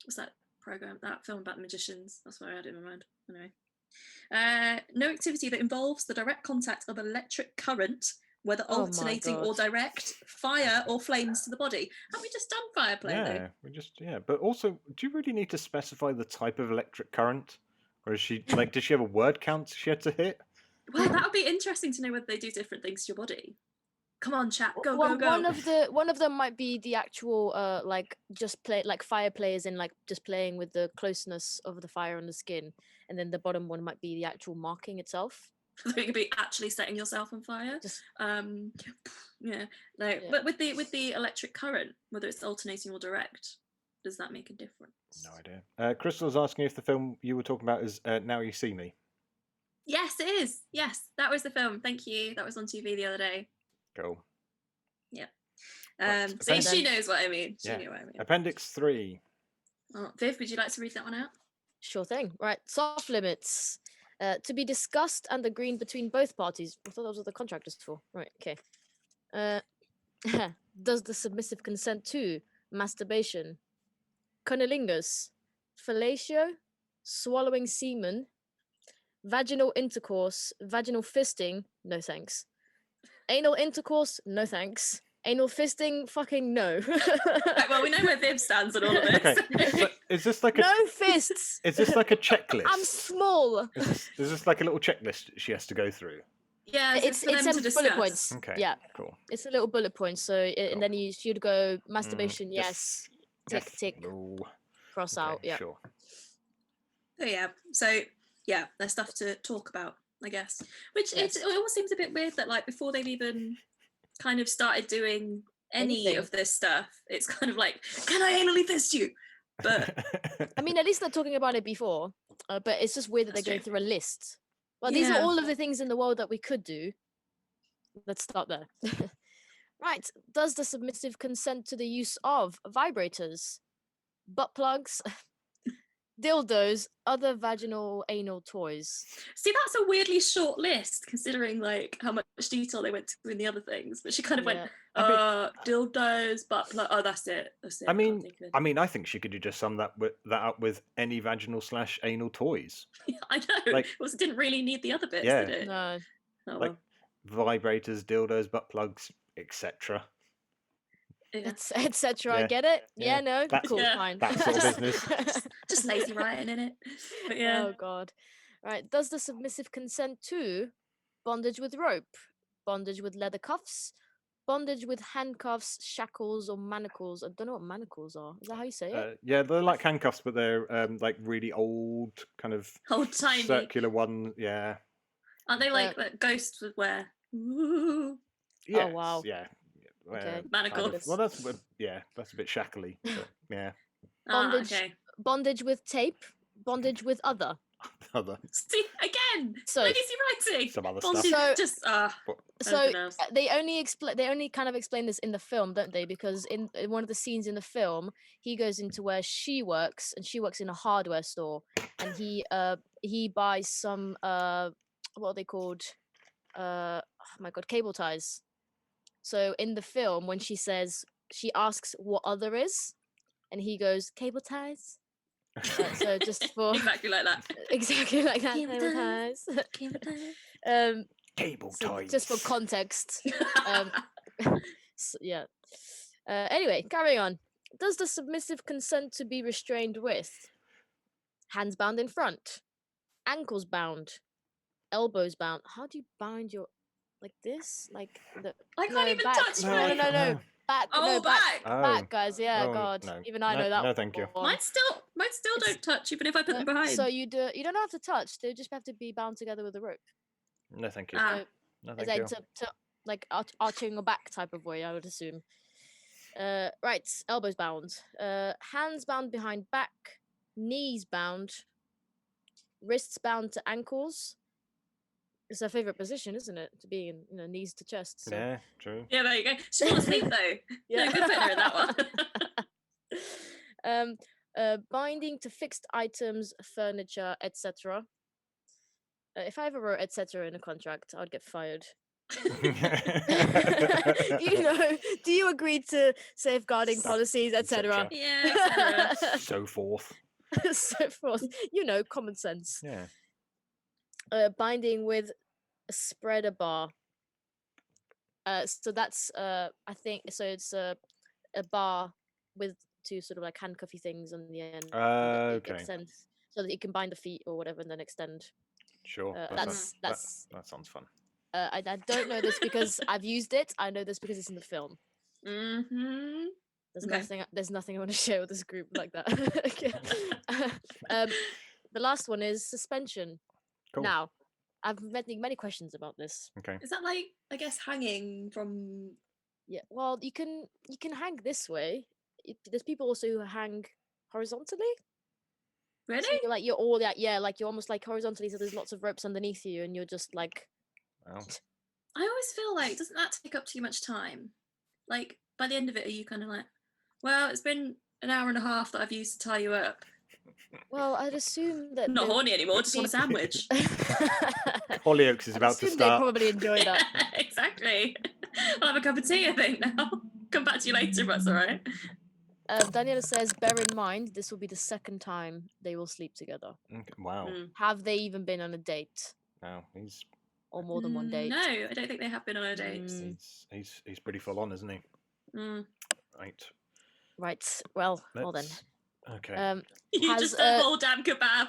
Speaker 3: what's that program? That film about the magicians. That's what I had in my mind. Anyway, no activity that involves the direct contact of electric current, whether alternating or direct, fire or flames to the body. Have we just done fire play?
Speaker 1: Yeah, but also, do you really need to specify the type of electric current, or is she like, did she have a word count she had to hit?
Speaker 3: Well, that would be interesting to know whether they do different things to your body. Come on, chat, go.
Speaker 2: One of them might be the actual just play like fire players in like just playing with the closeness of the fire on the skin, and then the bottom one might be the actual marking itself.
Speaker 3: So you could be actually setting yourself on fire.
Speaker 2: Just
Speaker 3: Yeah, no.
Speaker 2: Yeah.
Speaker 3: But with the electric current, whether it's alternating or direct, does that make a difference?
Speaker 1: No idea. Crystal's asking if the film you were talking about is Now You See Me.
Speaker 3: Yes, it is. Yes, that was the film. Thank you. That was on TV the other day.
Speaker 1: Cool.
Speaker 3: Yeah.
Speaker 1: Right,
Speaker 3: See, she
Speaker 2: appendix-
Speaker 3: knows what I mean. She
Speaker 1: Yeah.
Speaker 3: knew what I mean.
Speaker 1: Appendix 3.
Speaker 3: Oh, Viv, would you like to read that one out?
Speaker 2: Sure thing. Right. Soft limits. To be discussed and agreed between both parties. I thought that was what the contract was for. Right. Okay. Does the submissive consent to masturbation, cunnilingus, fellatio, swallowing semen, vaginal intercourse, vaginal fisting? No thanks. Anal intercourse? No thanks. Anal fisting? Fucking no.
Speaker 3: Right, well, we know where Viv stands on all of this.
Speaker 1: Okay. So is this like a
Speaker 2: No fists.
Speaker 1: is this like a checklist?
Speaker 2: I'm small.
Speaker 1: Is this like a little checklist she has to go through?
Speaker 3: Yeah,
Speaker 2: It's
Speaker 3: for them to
Speaker 2: bullet
Speaker 3: discuss.
Speaker 2: points.
Speaker 1: Okay.
Speaker 2: Yeah,
Speaker 1: Cool.
Speaker 2: it's a little bullet point. So
Speaker 1: Cool.
Speaker 2: and then you should go masturbation.
Speaker 1: yes.
Speaker 2: Yes. Tick
Speaker 1: Yes.
Speaker 2: tick.
Speaker 1: No.
Speaker 2: Cross
Speaker 1: Okay,
Speaker 2: out. Yeah.
Speaker 1: Sure.
Speaker 3: So yeah, there's stuff to talk about, I guess. Which
Speaker 2: Yes.
Speaker 3: it almost seems a bit weird that like before they've even kind of started doing any
Speaker 2: Anything.
Speaker 3: of this stuff, it's kind of like, can I anally fist you? But
Speaker 2: I mean, at least they're talking about it before. But it's just weird that
Speaker 3: That's
Speaker 2: they're going
Speaker 3: true.
Speaker 2: through a list. Well, these are
Speaker 3: Yeah.
Speaker 2: all of the things in the world that we could do. Let's start there. Right. Does the submissive consent to the use of vibrators, butt plugs, dildos, other vaginal anal toys?
Speaker 3: see, that's a weirdly short list considering like how much detail they went to in the other things. But she kind of went,
Speaker 2: Yeah.
Speaker 3: dildos, butt plug. Oh, that's it. That's it.
Speaker 1: I
Speaker 3: Can't
Speaker 1: mean,
Speaker 3: think of it.
Speaker 1: I mean, I think she could have just summed that up with any vaginal/anal toys,
Speaker 3: I know.
Speaker 1: like-
Speaker 3: Well, it didn't really need the other bits,
Speaker 1: Yeah.
Speaker 3: did it?
Speaker 2: No.
Speaker 3: Oh,
Speaker 1: like vibrators, dildos, butt plugs, etc.
Speaker 3: well. Yeah.
Speaker 2: Etc. I
Speaker 1: Yeah,
Speaker 2: get it.
Speaker 1: yeah,
Speaker 2: Yeah, no,
Speaker 1: that's-
Speaker 2: cool,
Speaker 3: Yeah.
Speaker 2: fine.
Speaker 1: that sort of business.
Speaker 3: Just lazy writing in it. But yeah.
Speaker 2: Oh god. Right. Does the submissive consent to bondage with rope, bondage with leather cuffs, bondage with handcuffs, shackles, or manacles? I don't know what manacles are. Is that how you say it?
Speaker 1: Yeah, they're like handcuffs, but they're like really old, kind of
Speaker 3: Old tiny.
Speaker 1: circular one. Yeah.
Speaker 3: Aren't they like that ghosts would wear? Ooh.
Speaker 1: Yes,
Speaker 2: wow.
Speaker 1: Yeah.
Speaker 2: Okay.
Speaker 1: kind
Speaker 3: Manacles.
Speaker 1: of. Well, that's that's a bit shackly. But yeah.
Speaker 2: Bondage.
Speaker 3: Okay.
Speaker 2: Bondage with tape, bondage with other.
Speaker 1: Other
Speaker 3: See again.
Speaker 2: So-
Speaker 3: Legacy writing.
Speaker 1: some other
Speaker 3: Bondage,
Speaker 1: stuff.
Speaker 2: So-
Speaker 3: just
Speaker 2: So
Speaker 3: anything else.
Speaker 2: they only kind of explain this in the film, don't they? Because in one of the scenes in the film, he goes into where she works, and she works in a hardware store, and he buys some what are they called? Oh my god, cable ties. So in the film, when she asks what other is, and he goes cable ties. So just for
Speaker 3: Exactly like that.
Speaker 2: exactly like that,
Speaker 3: Cable
Speaker 2: cable
Speaker 3: ties.
Speaker 2: ties.
Speaker 1: Cable
Speaker 2: So
Speaker 1: ties.
Speaker 2: just for context. Yeah. Anyway, carrying on. Does the submissive consent to be restrained with hands bound in front, ankles bound, elbows bound? How do you bind your like this? Like the
Speaker 3: I can't
Speaker 2: no,
Speaker 3: even
Speaker 2: back.
Speaker 3: touch
Speaker 1: No,
Speaker 3: mine.
Speaker 2: No. Back.
Speaker 3: Oh,
Speaker 2: no,
Speaker 3: back.
Speaker 2: Back, guys. Yeah,
Speaker 1: Oh,
Speaker 2: God.
Speaker 1: no.
Speaker 2: Even I
Speaker 1: No-
Speaker 2: know that.
Speaker 1: no, thank you.
Speaker 2: one.
Speaker 3: Mine still don't touch even if I put them behind.
Speaker 2: So you don't have to touch. They just have to be bound together with a rope.
Speaker 1: No, thank you.
Speaker 3: Ah.
Speaker 2: So
Speaker 1: No,
Speaker 2: Is
Speaker 1: thank you.
Speaker 2: like to like arching your back type of way, I would assume. Right, elbows bound. Hands bound behind back, knees bound, wrists bound to ankles. It's her favorite position, isn't it? To be in, knees to chest. So.
Speaker 1: Yeah, true.
Speaker 3: Yeah, there you go. She wants to sleep though.
Speaker 2: Yeah.
Speaker 3: No, good putting her in that one.
Speaker 2: Binding to fixed items, furniture, etc. If I ever wrote etc. in a contract, I'd get fired. Do you agree to safeguarding policies, etc.?
Speaker 3: Yeah, etc.
Speaker 1: So forth.
Speaker 2: So forth. Common sense.
Speaker 1: Yeah.
Speaker 2: Binding with a spreader bar. So that's I think so. It's a bar with two sort of like handcuffy things on the end. that it
Speaker 1: Okay.
Speaker 2: extends so that you can bind the feet or whatever and then extend.
Speaker 1: Sure.
Speaker 2: That's
Speaker 1: that sounds fun.
Speaker 2: I don't know this because I've used it. I know this because it's in the film.
Speaker 3: Mm-hmm.
Speaker 2: There's
Speaker 3: Okay.
Speaker 2: nothing I want to share with this group like that. Okay. The last one is suspension.
Speaker 1: Cool.
Speaker 2: Now, I've many questions about this.
Speaker 1: Okay.
Speaker 3: Is that like, I guess, hanging from?
Speaker 2: Yeah. Well, you can hang this way. There's people also who hang horizontally. So
Speaker 3: Really?
Speaker 2: you're all that. Yeah, like you're almost like horizontally. So there's lots of ropes underneath you, and you're just like.
Speaker 1: Wow.
Speaker 3: I always feel like, doesn't that take up too much time? Like, by the end of it, are you kind of like, well, it's been an hour and a half that I've used to tie you up.
Speaker 2: Well, I'd assume that
Speaker 3: I'm not
Speaker 2: the-
Speaker 3: horny anymore, just want a sandwich.
Speaker 1: Hollyoaks is
Speaker 2: I'd
Speaker 1: about to
Speaker 2: assume they
Speaker 1: start.
Speaker 2: probably enjoy that.
Speaker 3: Exactly. I'll have a cup of tea, I think, now. Come back to you later, if that's all right.
Speaker 2: Daniela says, bear in mind, this will be the second time they will sleep together.
Speaker 1: Okay. Wow.
Speaker 3: Mm.
Speaker 2: Have they even been on a date?
Speaker 1: Wow. He's
Speaker 2: Or more than one date?
Speaker 3: No, I don't think they have been on a date.
Speaker 2: Mm.
Speaker 1: he's pretty full on, isn't he?
Speaker 3: Mm.
Speaker 1: Right.
Speaker 2: Right. Well, well then.
Speaker 1: Let's- Okay.
Speaker 3: You
Speaker 2: Has,
Speaker 3: just a whole damn kebab.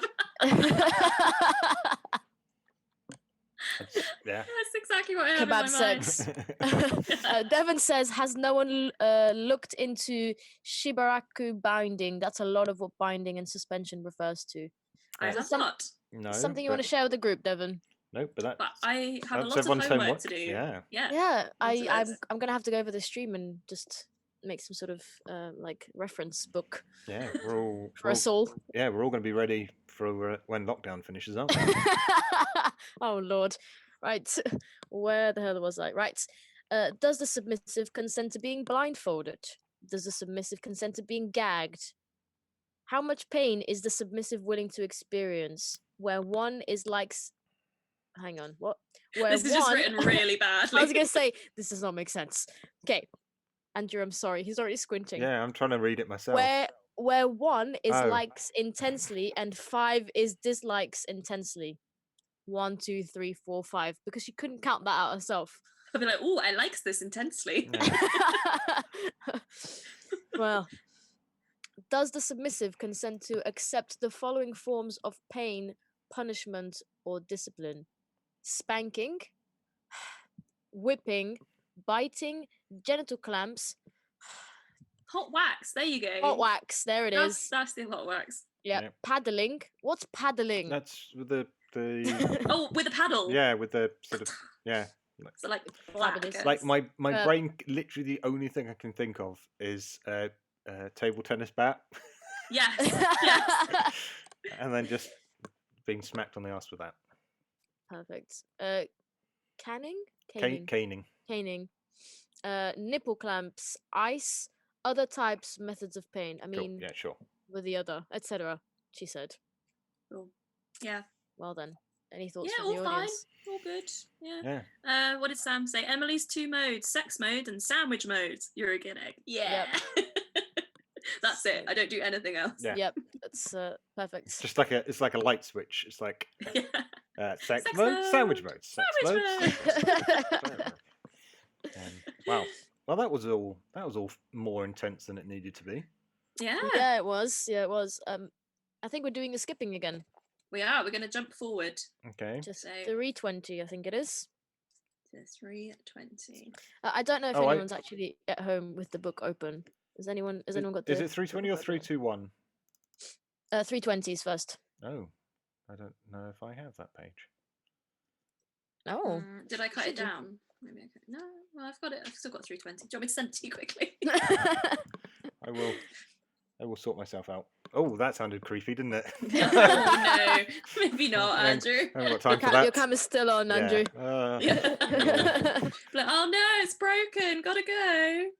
Speaker 1: Yeah.
Speaker 3: That's exactly what I have
Speaker 2: Kebab
Speaker 3: in my mind.
Speaker 2: sex. Devon says, has no one looked into shibaraku binding? That's a lot of what binding and suspension refers to.
Speaker 3: I
Speaker 1: Yeah.
Speaker 3: have
Speaker 2: Some-
Speaker 3: not,
Speaker 1: No.
Speaker 2: Something you want to share with the group, Devon?
Speaker 1: No, but that's
Speaker 3: but I have a
Speaker 1: that's
Speaker 3: lot of
Speaker 1: everyone's
Speaker 3: homework
Speaker 1: homework.
Speaker 3: to do.
Speaker 1: Yeah.
Speaker 3: Yeah.
Speaker 2: Yeah,
Speaker 3: Lots of
Speaker 2: I'm
Speaker 3: it.
Speaker 2: gonna have to go over the stream and just make some sort of like reference book
Speaker 1: Yeah. We're all.
Speaker 2: for us all.
Speaker 1: Yeah, we're all going to be ready for when lockdown finishes, aren't we?
Speaker 2: Oh Lord. Right. Where the hell was I? Right. Does the submissive consent to being blindfolded? Does the submissive consent to being gagged? How much pain is the submissive willing to experience? Where one is like hang on, what? Where
Speaker 3: This is just
Speaker 2: one
Speaker 3: written really badly.
Speaker 2: I was gonna say this does not make sense. Okay. Andrew, I'm sorry, he's already squinting.
Speaker 1: Yeah, I'm trying to read it myself.
Speaker 2: Where one is
Speaker 1: Oh.
Speaker 2: likes intensely and 5 is dislikes intensely. 1, 2, 3, 4, 5. Because she couldn't count that out herself.
Speaker 3: I'll be like, oh, I likes this intensely.
Speaker 1: Yeah.
Speaker 2: Well, does the submissive consent to accept the following forms of pain, punishment, or discipline? Spanking, whipping, biting, genital clamps,
Speaker 3: Hot wax. There you go.
Speaker 2: hot wax. There it is.
Speaker 3: That's the hot wax.
Speaker 2: Yeah.
Speaker 1: Yeah.
Speaker 2: Paddling. What's paddling?
Speaker 1: That's with the
Speaker 3: Oh, with a paddle.
Speaker 1: yeah, with the sort of yeah.
Speaker 3: So like flat, I
Speaker 2: Fabulous.
Speaker 3: guess.
Speaker 1: Like my
Speaker 2: Uh,
Speaker 1: brain, literally the only thing I can think of is a table tennis bat,
Speaker 3: Yes. Yes.
Speaker 1: and then just being smacked on the ass with that.
Speaker 2: Perfect. Canning?
Speaker 1: Caning.
Speaker 2: Caning. Nipple clamps, ice, other types, methods of pain. I
Speaker 1: Cool.
Speaker 2: mean,
Speaker 1: Yeah, sure.
Speaker 2: with the other, etc. She said.
Speaker 3: Cool. Yeah.
Speaker 2: Well then, any thoughts
Speaker 3: Yeah,
Speaker 2: from
Speaker 3: all
Speaker 2: the
Speaker 3: fine.
Speaker 2: audience?
Speaker 3: All good. Yeah.
Speaker 1: Yeah.
Speaker 3: What did Sam say? Emily's 2 modes: sex mode and sandwich mode. You're a good egg. Yeah. That's it. I don't do anything else.
Speaker 1: Yeah.
Speaker 2: Yep, that's perfect.
Speaker 1: It's just like it's like a light switch. It's like
Speaker 3: Yeah.
Speaker 1: sex
Speaker 3: Sex
Speaker 1: mode, sandwich
Speaker 3: mode,
Speaker 1: mode, sex
Speaker 3: sandwich
Speaker 1: mode. Sex
Speaker 3: mode.
Speaker 1: mode. Wow. Well, that was all more intense than it needed to be.
Speaker 3: Yeah.
Speaker 2: Yeah, it was. Yeah, it was. I think we're doing the skipping again.
Speaker 3: We are. We're going to jump forward
Speaker 1: Okay.
Speaker 2: Just
Speaker 3: So-
Speaker 2: 3:20, I think it is.
Speaker 3: to 3:20.
Speaker 2: I don't know if
Speaker 1: Oh,
Speaker 2: anyone's actually at home with the book open. Has anyone got the?
Speaker 1: Is it 320 or 321?
Speaker 2: 3:20s first.
Speaker 1: Oh, I don't know if I have that page.
Speaker 2: Oh.
Speaker 3: Did I cut
Speaker 2: should
Speaker 3: it
Speaker 2: do.
Speaker 3: down? Maybe I could. No, well, I've got it. I've still got 3:20. Do you want me to send it to you quickly?
Speaker 1: I will sort myself out. Oh, that sounded creepy, didn't it?
Speaker 3: Oh no, maybe not,
Speaker 1: I
Speaker 3: Andrew.
Speaker 1: haven't got time for that.
Speaker 2: Your camera's still on, Andrew.
Speaker 1: Yeah.
Speaker 3: Yeah. Like, oh no, it's broken. Gotta go.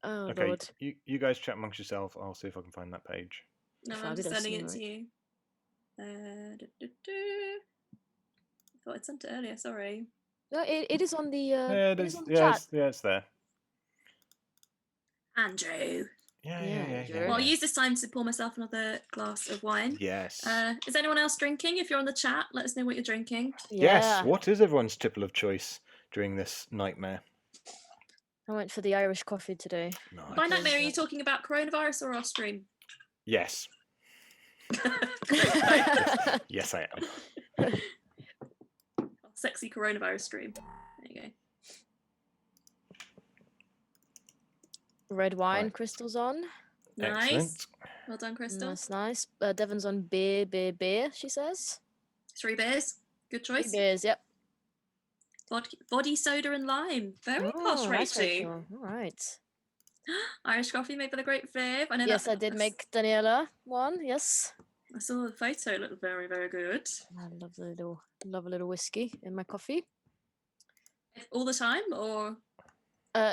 Speaker 2: Oh
Speaker 1: Okay,
Speaker 2: Lord.
Speaker 1: you guys chat amongst yourself. I'll see if I can find that page.
Speaker 3: No, I'm just
Speaker 2: Fabulous,
Speaker 3: sending it
Speaker 2: alright.
Speaker 3: to you. I thought I'd sent it earlier. Sorry.
Speaker 2: No, it is on the.
Speaker 1: Yeah,
Speaker 2: it is on the
Speaker 1: yeah,
Speaker 2: chat.
Speaker 1: it's there.
Speaker 3: Andrew.
Speaker 1: Yeah.
Speaker 2: Sure.
Speaker 3: Well, I'll use this time to pour myself another glass of wine.
Speaker 1: Yes.
Speaker 3: Is anyone else drinking? If you're on the chat, let us know what you're drinking.
Speaker 1: Yes.
Speaker 2: Yeah.
Speaker 1: What is everyone's tipple of choice during this nightmare?
Speaker 2: I went for the Irish coffee today.
Speaker 1: Nice.
Speaker 3: By nightmare, are you talking about coronavirus or our stream?
Speaker 1: Yes. Yes, I am.
Speaker 3: Sexy coronavirus stream. There you go.
Speaker 2: Red wine,
Speaker 1: Right.
Speaker 2: crystals on.
Speaker 3: Nice.
Speaker 1: Excellent.
Speaker 3: Well done, Crystal.
Speaker 2: That's nice. Devon's on beer, she says.
Speaker 3: 3 beers. Good
Speaker 2: 3
Speaker 3: choice.
Speaker 2: beers, yep.
Speaker 3: Body soda and lime. Very posh,
Speaker 2: Nice
Speaker 3: Rachel.
Speaker 2: Rachel. All right.
Speaker 3: Irish coffee made by the great Viv. I know
Speaker 2: Yes,
Speaker 3: that.
Speaker 2: I did make Daniela one. Yes.
Speaker 3: I saw the photo. It looked very, very good.
Speaker 2: I love a little whiskey in my coffee.
Speaker 3: All the time, or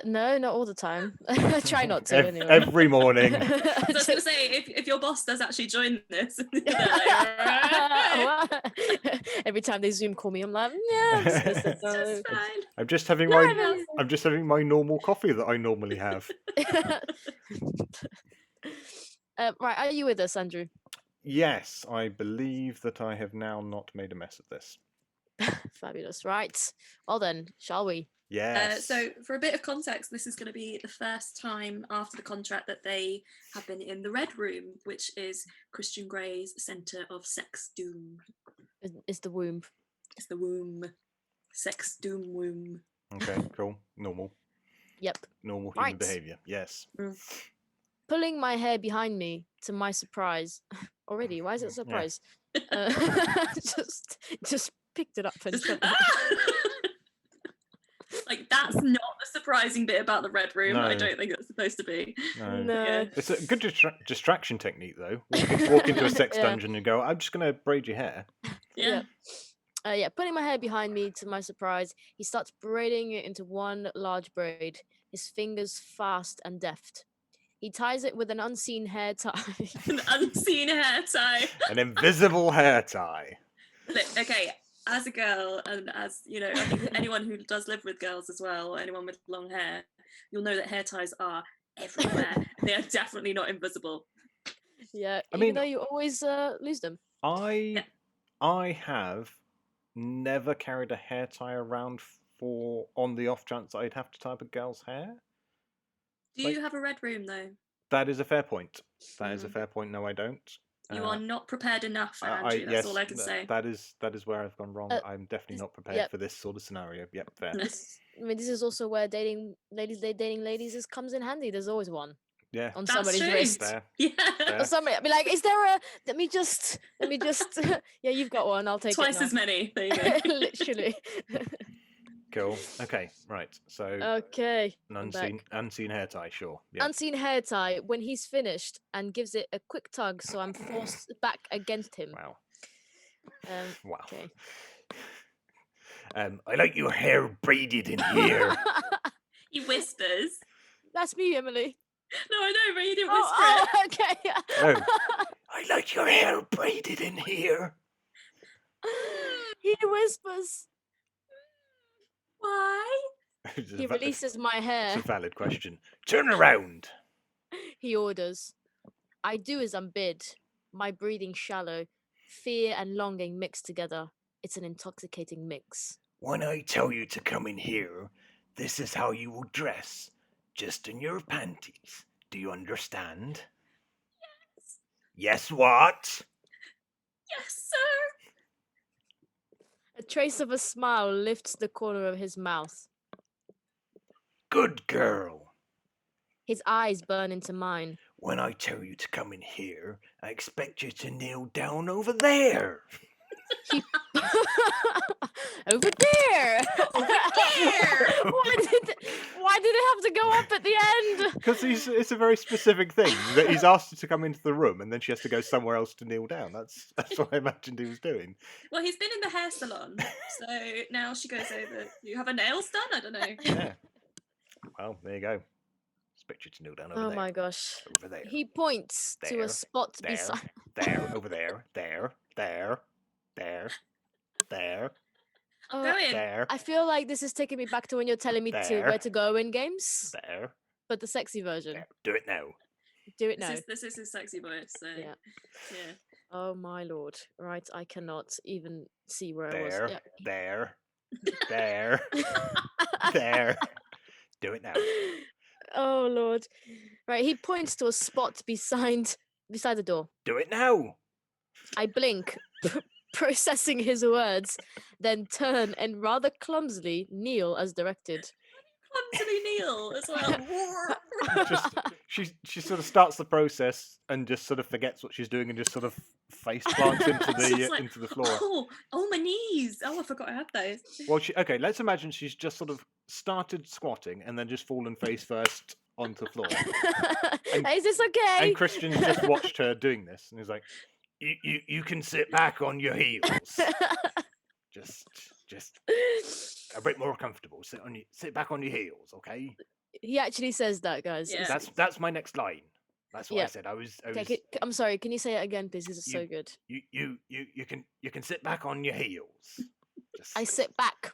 Speaker 2: No, not all the time. I try not to anyway.
Speaker 1: Every morning.
Speaker 3: so I was going to say, if your boss does actually join this, they're like,
Speaker 2: What? Every time they Zoom call me, I'm like, yeah, I'm just gonna sit down.
Speaker 3: it's fine.
Speaker 1: I'm just having my normal coffee that I normally have.
Speaker 2: Right, are you with us, Andrew?
Speaker 1: Yes, I believe that I have now not made a mess of this.
Speaker 2: Fabulous. Right. Well then, shall we?
Speaker 1: Yes.
Speaker 3: So, for a bit of context, this is going to be the first time after the contract that they have been in the Red Room, which is Christian Grey's centre of sex doom.
Speaker 2: Is the womb.
Speaker 3: It's the womb. Sex doom womb.
Speaker 1: Okay, cool. Normal.
Speaker 2: Yep.
Speaker 1: Normal human
Speaker 2: Right.
Speaker 1: behaviour. Yes.
Speaker 2: Pulling my hair behind me, to my surprise. Already, why is it a surprise? Just picked it up and shut it.
Speaker 3: Like, that's not the surprising bit about the Red Room.
Speaker 1: No.
Speaker 3: I don't think it's supposed to be.
Speaker 1: No.
Speaker 2: No.
Speaker 1: It's a good distraction technique, though. Walk into a sex
Speaker 2: Yeah.
Speaker 1: dungeon and go, I'm just going to braid your hair.
Speaker 3: Yeah.
Speaker 2: Putting my hair behind me, to my surprise, he starts braiding it into one large braid, his fingers fast and deft. He ties it with an unseen hair tie.
Speaker 3: An unseen hair tie.
Speaker 1: An invisible hair tie.
Speaker 3: Look, okay, as a girl, and as you know, I think anyone who does live with girls as well, or anyone with long hair, you'll know that hair ties are everywhere. They are definitely not invisible.
Speaker 2: Yeah,
Speaker 1: I
Speaker 2: even
Speaker 1: mean-
Speaker 2: though you always lose them.
Speaker 1: I have never carried a hair tie around on the off chance that I'd have to tie up a girl's hair.
Speaker 3: Do
Speaker 1: Like-
Speaker 3: you have a Red Room though?
Speaker 1: That is a fair point. That is a fair point. No, I don't.
Speaker 3: You are not prepared enough, Andrew. That's
Speaker 1: yes,
Speaker 3: all I can say.
Speaker 1: That is where I've gone wrong. I'm definitely not prepared
Speaker 2: yep.
Speaker 1: for this sort of scenario. Yep, fair.
Speaker 2: This is also where dating ladies comes in handy. There's always one
Speaker 1: Yeah,
Speaker 2: on
Speaker 3: That's
Speaker 2: somebody's
Speaker 3: true.
Speaker 2: wrist.
Speaker 1: fair.
Speaker 3: Yeah.
Speaker 1: fair.
Speaker 2: Or somebody, I'd be like, is there a? Let me just. Yeah, you've got one. I'll take
Speaker 3: Twice
Speaker 2: it.
Speaker 3: as many. There you go.
Speaker 2: Literally.
Speaker 1: Cool. Okay, right. So
Speaker 2: Okay.
Speaker 1: an
Speaker 2: I'm back.
Speaker 1: unseen hair tie, sure. Yeah.
Speaker 2: Unseen hair tie when he's finished and gives it a quick tug, so I'm forced back against him.
Speaker 1: Wow.
Speaker 2: Um,
Speaker 1: Wow.
Speaker 2: okay.
Speaker 1: I like your hair braided in here.
Speaker 3: He whispers.
Speaker 2: That's me, Emily.
Speaker 3: No, I know, but he didn't whisper it.
Speaker 2: Okay.
Speaker 1: Oh. I like your hair braided in here.
Speaker 2: He whispers.
Speaker 3: Why?
Speaker 2: He releases my hair.
Speaker 1: It's a valid question. Turn around.
Speaker 2: He orders. I do as I'm bid. My breathing shallow. Fear and longing mixed together. It's an intoxicating mix.
Speaker 1: When I tell you to come in here, this is how you will dress. Just in your panties. Do you understand? Yes, what?
Speaker 3: Yes, sir.
Speaker 2: A trace of a smile lifts the corner of his mouth.
Speaker 1: Good girl.
Speaker 2: His eyes burn into mine.
Speaker 1: When I tell you to come in here, I expect you to kneel down over there.
Speaker 2: He over there.
Speaker 3: Over there.
Speaker 2: Why did it have to go up at the end?
Speaker 1: Because it's a very specific thing that he's asked her to come into the room and then she has to go somewhere else to kneel down. That's what I imagined he was doing.
Speaker 3: Well, he's been in the hair salon, so now she goes over. Do you have her nails done? I don't know.
Speaker 1: Yeah. Well, there you go. Expect you to kneel down over
Speaker 2: Oh
Speaker 1: there.
Speaker 2: my gosh.
Speaker 1: Over there.
Speaker 2: He points to
Speaker 1: There,
Speaker 2: a spot
Speaker 1: there,
Speaker 2: beside.
Speaker 1: there, over there, there, there, there,
Speaker 2: Oh,
Speaker 3: Go in.
Speaker 1: there,
Speaker 2: I feel like this is taking me back to when you're telling me to
Speaker 1: There.
Speaker 2: where to go in games,
Speaker 1: there,
Speaker 2: but the sexy version.
Speaker 1: there. Do it now.
Speaker 2: Do it now.
Speaker 3: This is his sexy voice. So
Speaker 2: Yeah.
Speaker 3: yeah.
Speaker 2: Oh my lord. Right, I cannot even see where I was.
Speaker 1: There,
Speaker 2: Yeah.
Speaker 1: there, there, there. Do it now.
Speaker 2: Oh lord. Right, he points to a spot beside the door.
Speaker 1: Do it now.
Speaker 2: I blink, processing his words, then turn and rather clumsily kneel as directed.
Speaker 3: clumsily kneel as well.
Speaker 1: Just she sort of starts the process and just sort of forgets what she's doing and just sort of face plants into
Speaker 3: It's just like,
Speaker 1: the floor.
Speaker 3: Oh, my knees. Oh, I forgot I had those.
Speaker 1: Well, okay, let's imagine she's just sort of started squatting and then just fallen face first onto the floor.
Speaker 2: Is this okay?
Speaker 1: And Christian's just watched her doing this, and he's like, "You can sit back on your heels, just a bit more comfortable. Sit back on your heels, okay?"
Speaker 2: He actually says that, guys.
Speaker 3: Yeah.
Speaker 1: That's my next line. That's what I
Speaker 2: Yeah.
Speaker 1: said. I was.
Speaker 2: Okay, I'm sorry. Can you say it again, please? This is so good.
Speaker 1: You can sit back on your heels. Just
Speaker 2: I sit back.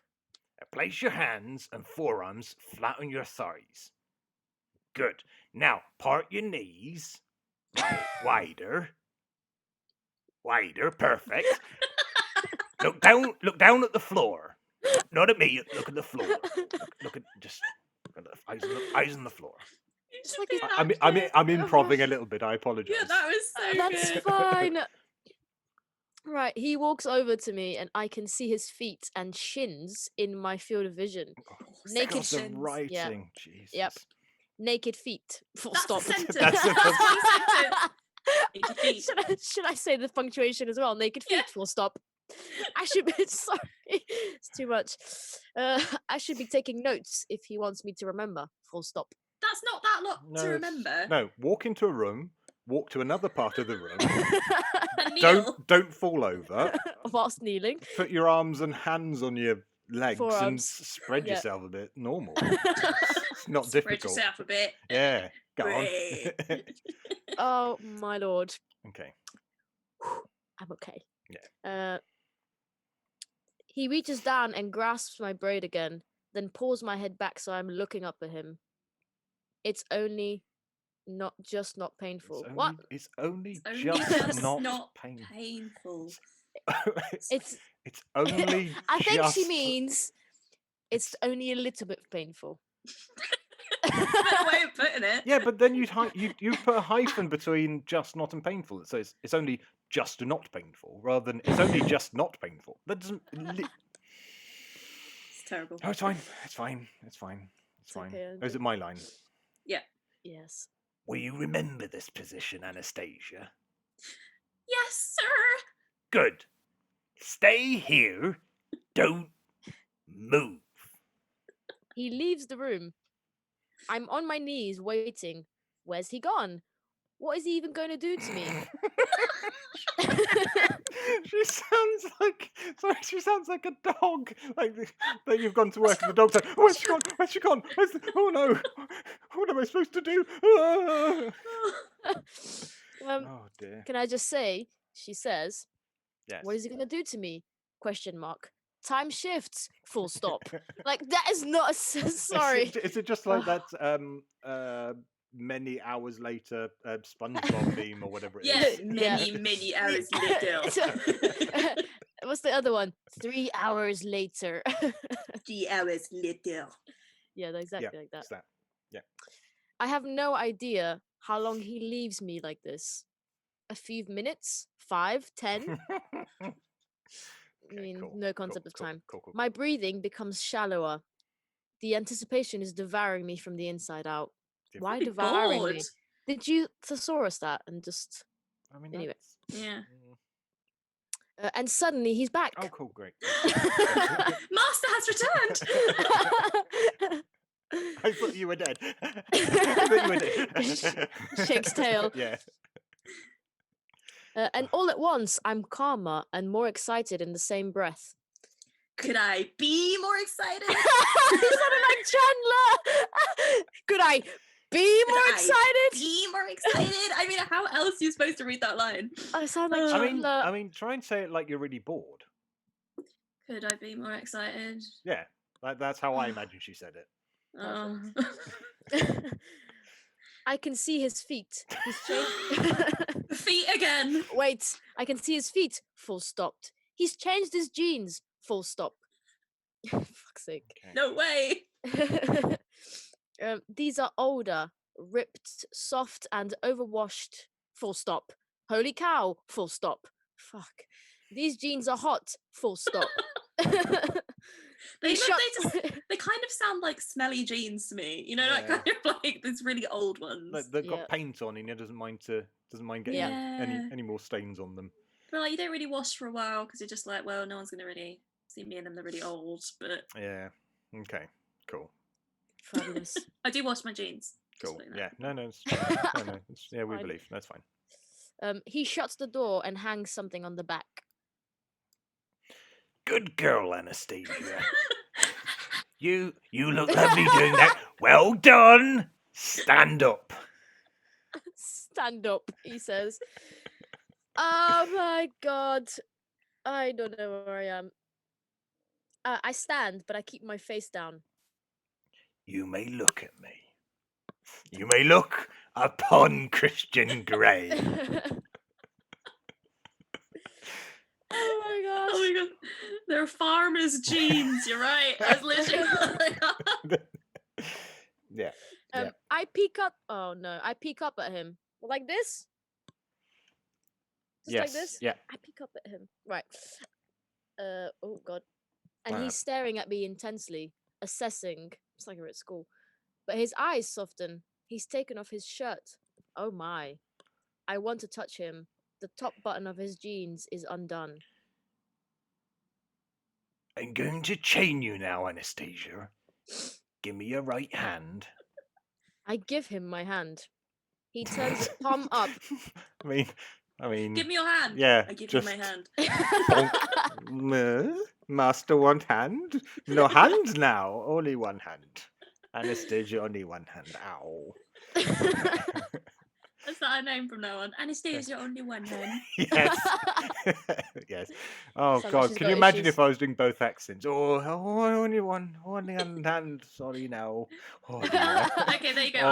Speaker 1: place your hands and forearms flat on your thighs. Good. Now part your knees wider. Wider. Perfect. Look down at the floor. Not at me. Look at the floor. Look at just look at the eyes on the floor.
Speaker 2: It's like he's
Speaker 1: I'm improving a little bit. I apologize.
Speaker 3: Yeah, that was so
Speaker 2: That's
Speaker 3: good.
Speaker 2: fine. Right, he walks over to me and I can see his feet and shins in my field of vision. Naked
Speaker 1: God, the
Speaker 3: shins.
Speaker 1: writing. Jesus.
Speaker 2: Yep. Naked feet. Full
Speaker 3: That's
Speaker 2: stop.
Speaker 3: a sentence.
Speaker 1: That's
Speaker 3: That's
Speaker 1: a-
Speaker 3: one sentence. Naked feet.
Speaker 2: Should I say the punctuation as well? Naked feet.
Speaker 3: Yeah.
Speaker 2: Full stop. I should be sorry. It's too much. I should be taking notes if he wants me to remember. Full stop.
Speaker 3: That's not that lot
Speaker 1: No,
Speaker 3: to
Speaker 1: it's-
Speaker 3: remember.
Speaker 1: No, walk into a room. Walk to another part of the room.
Speaker 3: And kneel.
Speaker 1: Don't fall over.
Speaker 2: Whilst kneeling.
Speaker 1: Put your arms and hands on your legs and
Speaker 2: Forearms.
Speaker 1: spread
Speaker 2: Yeah.
Speaker 1: yourself a bit. Normal. It's not
Speaker 3: Spread
Speaker 1: difficult.
Speaker 3: yourself a bit.
Speaker 1: Yeah. Go on.
Speaker 3: Great.
Speaker 2: Oh my lord.
Speaker 1: Okay.
Speaker 2: I'm okay.
Speaker 1: Yeah.
Speaker 2: He reaches down and grasps my braid again, then pulls my head back so I'm looking up at him. It's only not painful. What?
Speaker 1: It's only
Speaker 3: Only
Speaker 1: just not painful.
Speaker 3: painful.
Speaker 2: It's
Speaker 1: It's only
Speaker 2: I think she
Speaker 1: just-
Speaker 2: means it's only a little bit painful.
Speaker 3: Better way of putting it.
Speaker 1: Yeah, but then you put a hyphen between just not and painful. So it's only just not painful rather than it's only just not painful. That doesn't.
Speaker 3: It's terrible.
Speaker 1: Oh, it's fine. It's fine. It's fine. It's
Speaker 2: It's
Speaker 1: fine.
Speaker 2: okay,
Speaker 1: Oh, is it my line?
Speaker 2: Yes.
Speaker 1: Will you remember this position, Anastasia?
Speaker 3: Yes, sir.
Speaker 1: Good. Stay here. Don't move.
Speaker 2: He leaves the room. I'm on my knees waiting. Where's he gone? What is he even going to do to me?
Speaker 1: She sounds like a dog. Like that you've gone to work and the dog's like, where's she gone? Where's she gone? Oh no! What am I supposed to do?
Speaker 2: um,
Speaker 1: Oh dear.
Speaker 2: can I just say, she says,
Speaker 1: Yes.
Speaker 2: what is he going to do to me? Question mark. Time shifts. Full stop. Like that is not sorry.
Speaker 1: Is it just like that? Many hours later, SpongeBob meme or whatever it is.
Speaker 3: Yes,
Speaker 2: Yeah.
Speaker 3: many hours later.
Speaker 2: What's the other one? 3 hours later.
Speaker 3: 3 hours later.
Speaker 2: Yeah, exactly like that.
Speaker 1: It's that.
Speaker 2: I have no idea how long he leaves me like this. A few minutes? 5? 10? I mean,
Speaker 1: cool,
Speaker 2: no concept of
Speaker 1: cool,
Speaker 2: time.
Speaker 1: cool.
Speaker 2: My breathing becomes shallower. The anticipation is devouring me from the inside out. Why
Speaker 3: Probably
Speaker 2: devouring
Speaker 3: bored.
Speaker 2: me? Did you thesaurus that and just
Speaker 1: I mean,
Speaker 2: Anyway.
Speaker 3: Yeah.
Speaker 2: and suddenly he's back.
Speaker 1: Oh, cool, great.
Speaker 3: Master has returned.
Speaker 1: I thought you were dead. I thought you were dead.
Speaker 2: Shakes tail.
Speaker 1: Yeah.
Speaker 2: And all at once, I'm calmer and more excited in the same breath.
Speaker 3: Could I be more excited?
Speaker 2: He sounded like Chandler. Could I be more
Speaker 3: I
Speaker 2: excited?
Speaker 3: Be more excited. I mean, how else are you supposed to read that line?
Speaker 2: I sound like
Speaker 3: I
Speaker 2: Chandler.
Speaker 1: I mean, try and say it like you're really bored.
Speaker 3: Could I be more excited?
Speaker 1: Yeah, that's how I imagine she said it.
Speaker 3: Oh.
Speaker 2: I can see his feet. He's changed.
Speaker 3: Feet again.
Speaker 2: Wait, I can see his feet. Full stop. He's changed his jeans. Full stop. Fuck's sake.
Speaker 1: Okay.
Speaker 3: No way.
Speaker 2: These are older, ripped, soft, and overwashed. Full stop. Holy cow. Full stop. Fuck. These jeans are hot. Full stop.
Speaker 3: They
Speaker 2: He shot.
Speaker 3: they kind of sound like smelly jeans to me. You know, like
Speaker 1: Yeah.
Speaker 3: kind of like these really old ones.
Speaker 1: Like, they've
Speaker 2: Yeah.
Speaker 1: got paint on, and he doesn't mind getting
Speaker 3: Yeah.
Speaker 1: any more stains on them.
Speaker 3: But like, you don't really wash for a while because you're just like, well, no one's gonna really see me in them. They're really old. But
Speaker 1: Yeah. Okay. Cool.
Speaker 2: Fabulous.
Speaker 3: I do wash my jeans. just
Speaker 1: Cool.
Speaker 3: so you know.
Speaker 1: Yeah. No. It's fine. No. Yeah. We
Speaker 2: Fine.
Speaker 1: believe. That's fine.
Speaker 2: He shuts the door and hangs something on the back.
Speaker 1: Good girl, Anastasia. You look lovely doing that. Well done. Stand up.
Speaker 2: Stand up, he says. Oh my god. I don't know where I am. I stand, but I keep my face down.
Speaker 1: You may look at me. You may look upon Christian Grey.
Speaker 2: Oh my gosh.
Speaker 3: Oh my god, they're farmers' jeans. You're right. I was literally.
Speaker 1: Yeah. Yeah.
Speaker 2: I peek up. Oh no, I peek up at him like this. Just like this.
Speaker 1: Yeah.
Speaker 2: I peek up at him. Right. Oh god. And
Speaker 1: Wow.
Speaker 2: he's staring at me intensely, assessing. It's like we're at school. But his eyes soften. He's taken off his shirt. Oh my. I want to touch him. The top button of his jeans is undone.
Speaker 1: I'm going to chain you now, Anastasia. Give me your right hand.
Speaker 2: I give him my hand. He turns it palm up.
Speaker 1: I mean.
Speaker 3: Give me your hand.
Speaker 1: Yeah.
Speaker 3: I give
Speaker 1: just
Speaker 3: you my hand.
Speaker 1: bonk. Master one hand. No hands now. Only one hand. Anastasia, only one hand. Ow.
Speaker 3: That's not our name from now on. Anastasia, only one hand.
Speaker 1: Yes. Yes. Oh
Speaker 2: Sounds like
Speaker 1: God!
Speaker 2: she's
Speaker 1: Can
Speaker 2: got
Speaker 1: you imagine
Speaker 2: issues.
Speaker 1: if I was doing both accents? Oh, only one hand. Sorry now. Oh dear.
Speaker 3: Okay, there you go.
Speaker 1: Oh.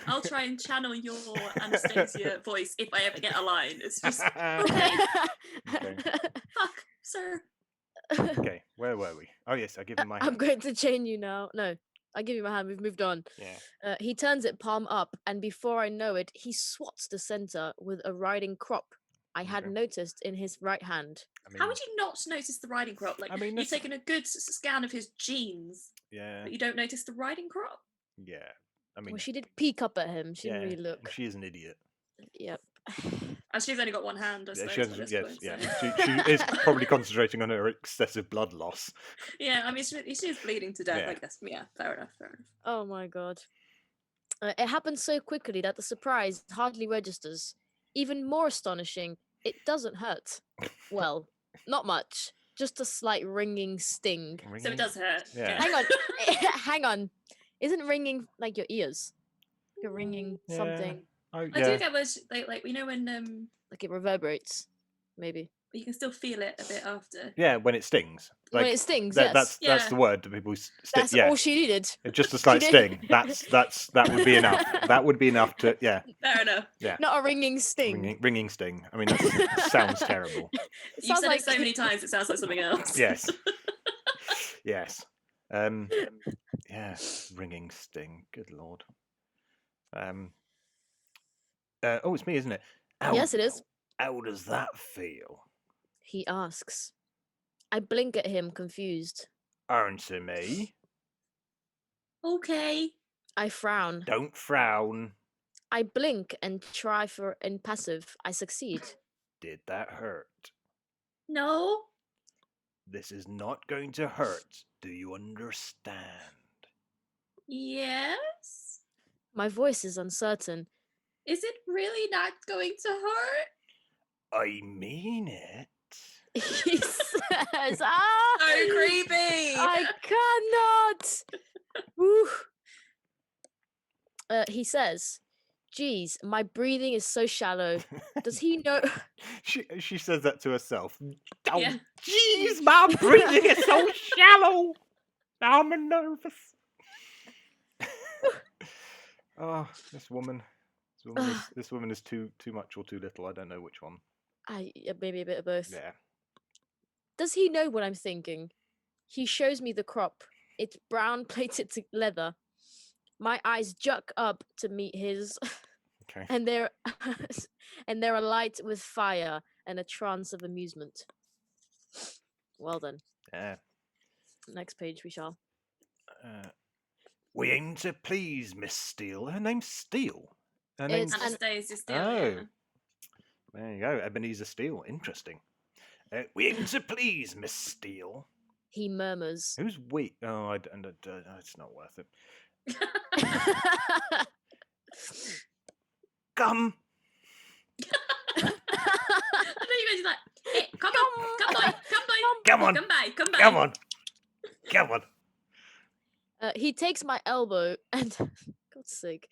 Speaker 3: I'll try and channel your Anastasia voice if I ever get a line. It's just okay.
Speaker 1: Okay.
Speaker 3: Fuck, sir.
Speaker 1: Okay. Where were we? Oh yes, I give him my hand.
Speaker 2: I'm going to chain you now. No, I give you my hand. We've moved on.
Speaker 1: Yeah.
Speaker 2: He turns it palm up, and before I know it, he swats the center with a riding crop I had
Speaker 1: Okay.
Speaker 2: noticed in his right hand.
Speaker 1: I mean,
Speaker 3: How would you not notice the riding crop? Like,
Speaker 1: I mean,
Speaker 3: you've
Speaker 1: that's-
Speaker 3: taken a good scan of his jeans,
Speaker 1: yeah.
Speaker 3: but you don't notice the riding crop?
Speaker 1: Yeah. I mean,
Speaker 2: Well, she did peek up at him. She
Speaker 1: yeah.
Speaker 2: didn't really look.
Speaker 1: She is an idiot.
Speaker 2: Yep.
Speaker 3: And she's only got one hand, I
Speaker 1: Yeah,
Speaker 3: suppose,
Speaker 1: she has.
Speaker 3: by this
Speaker 1: Yes.
Speaker 3: point,
Speaker 1: Yeah.
Speaker 3: so-
Speaker 1: She is probably concentrating on her excessive blood loss.
Speaker 3: Yeah, I mean, she is bleeding to death,
Speaker 1: Yeah.
Speaker 3: I guess. Yeah, fair enough.
Speaker 2: Oh my god. It happened so quickly that the surprise hardly registers. Even more astonishing, it doesn't hurt. Well, not much. Just a slight ringing sting.
Speaker 3: So it does hurt.
Speaker 1: Yeah.
Speaker 2: Hang on. Hang on. Isn't ringing like your ears? Like a ringing
Speaker 1: Yeah.
Speaker 2: something.
Speaker 3: I do get those, like, you know, when
Speaker 2: Like it reverberates, maybe.
Speaker 3: you can still feel it a bit after.
Speaker 1: Yeah, when it stings. Like,
Speaker 2: When it stings, yes.
Speaker 1: That's
Speaker 3: Yeah.
Speaker 1: the word that people stick.
Speaker 2: That's
Speaker 1: Yeah,
Speaker 2: all she needed.
Speaker 1: just a slight
Speaker 2: did.
Speaker 1: sting. That would be enough. That would be enough to
Speaker 3: Fair enough.
Speaker 2: Not a ringing sting.
Speaker 1: ringing sting. I mean, that sounds terrible.
Speaker 2: It
Speaker 3: You've
Speaker 2: sounds
Speaker 3: said
Speaker 2: like
Speaker 3: it so many times, it sounds like something else.
Speaker 1: Yes. Yes. Yeah, ringing sting. Good lord. Oh, it's me, isn't it?
Speaker 2: Yes, it is.
Speaker 1: How does that feel?
Speaker 2: He asks. I blink at him, confused.
Speaker 1: Answer me.
Speaker 3: Okay.
Speaker 2: I frown.
Speaker 1: Don't frown.
Speaker 2: I blink and try for impassive. I succeed.
Speaker 1: Did that hurt?
Speaker 3: No.
Speaker 1: This is not going to hurt. Do you understand?
Speaker 3: Yes.
Speaker 2: My voice is uncertain.
Speaker 3: Is it really not going to hurt?
Speaker 1: I mean it.
Speaker 2: He says, "Ah,
Speaker 3: So creepy.
Speaker 2: I cannot." Woo. He says, "Geez, my breathing is so shallow. Does he know?"
Speaker 1: She says that to herself. Oh,
Speaker 3: Yeah.
Speaker 1: jeez, my breathing is so shallow. I'm nervous. Oh, this woman. This woman is too much or too little. I don't know which one.
Speaker 2: Maybe a bit of both.
Speaker 1: Yeah.
Speaker 2: Does he know what I'm thinking? He shows me the crop. It's brown plated to leather. My eyes juck up to meet his,
Speaker 1: Okay.
Speaker 2: and they're and they're alight with fire and a trance of amusement. Well done. Next page, we shall.
Speaker 1: We aim to please Miss Steele. Her name's Steele. Her
Speaker 2: It's
Speaker 1: name's...
Speaker 3: Anastasia Steele.
Speaker 1: Oh.
Speaker 3: Yeah.
Speaker 1: There you go, Ebenezer Steele. Interesting. We aim to please Miss Steele.
Speaker 2: He murmurs.
Speaker 1: Who's we? Oh, it's not worth it. Come.
Speaker 3: I know you guys are like, hey, come on, come by,
Speaker 1: Come on.
Speaker 3: come by, come by.
Speaker 1: Come on. Come on.
Speaker 2: He takes my elbow and, God's sake,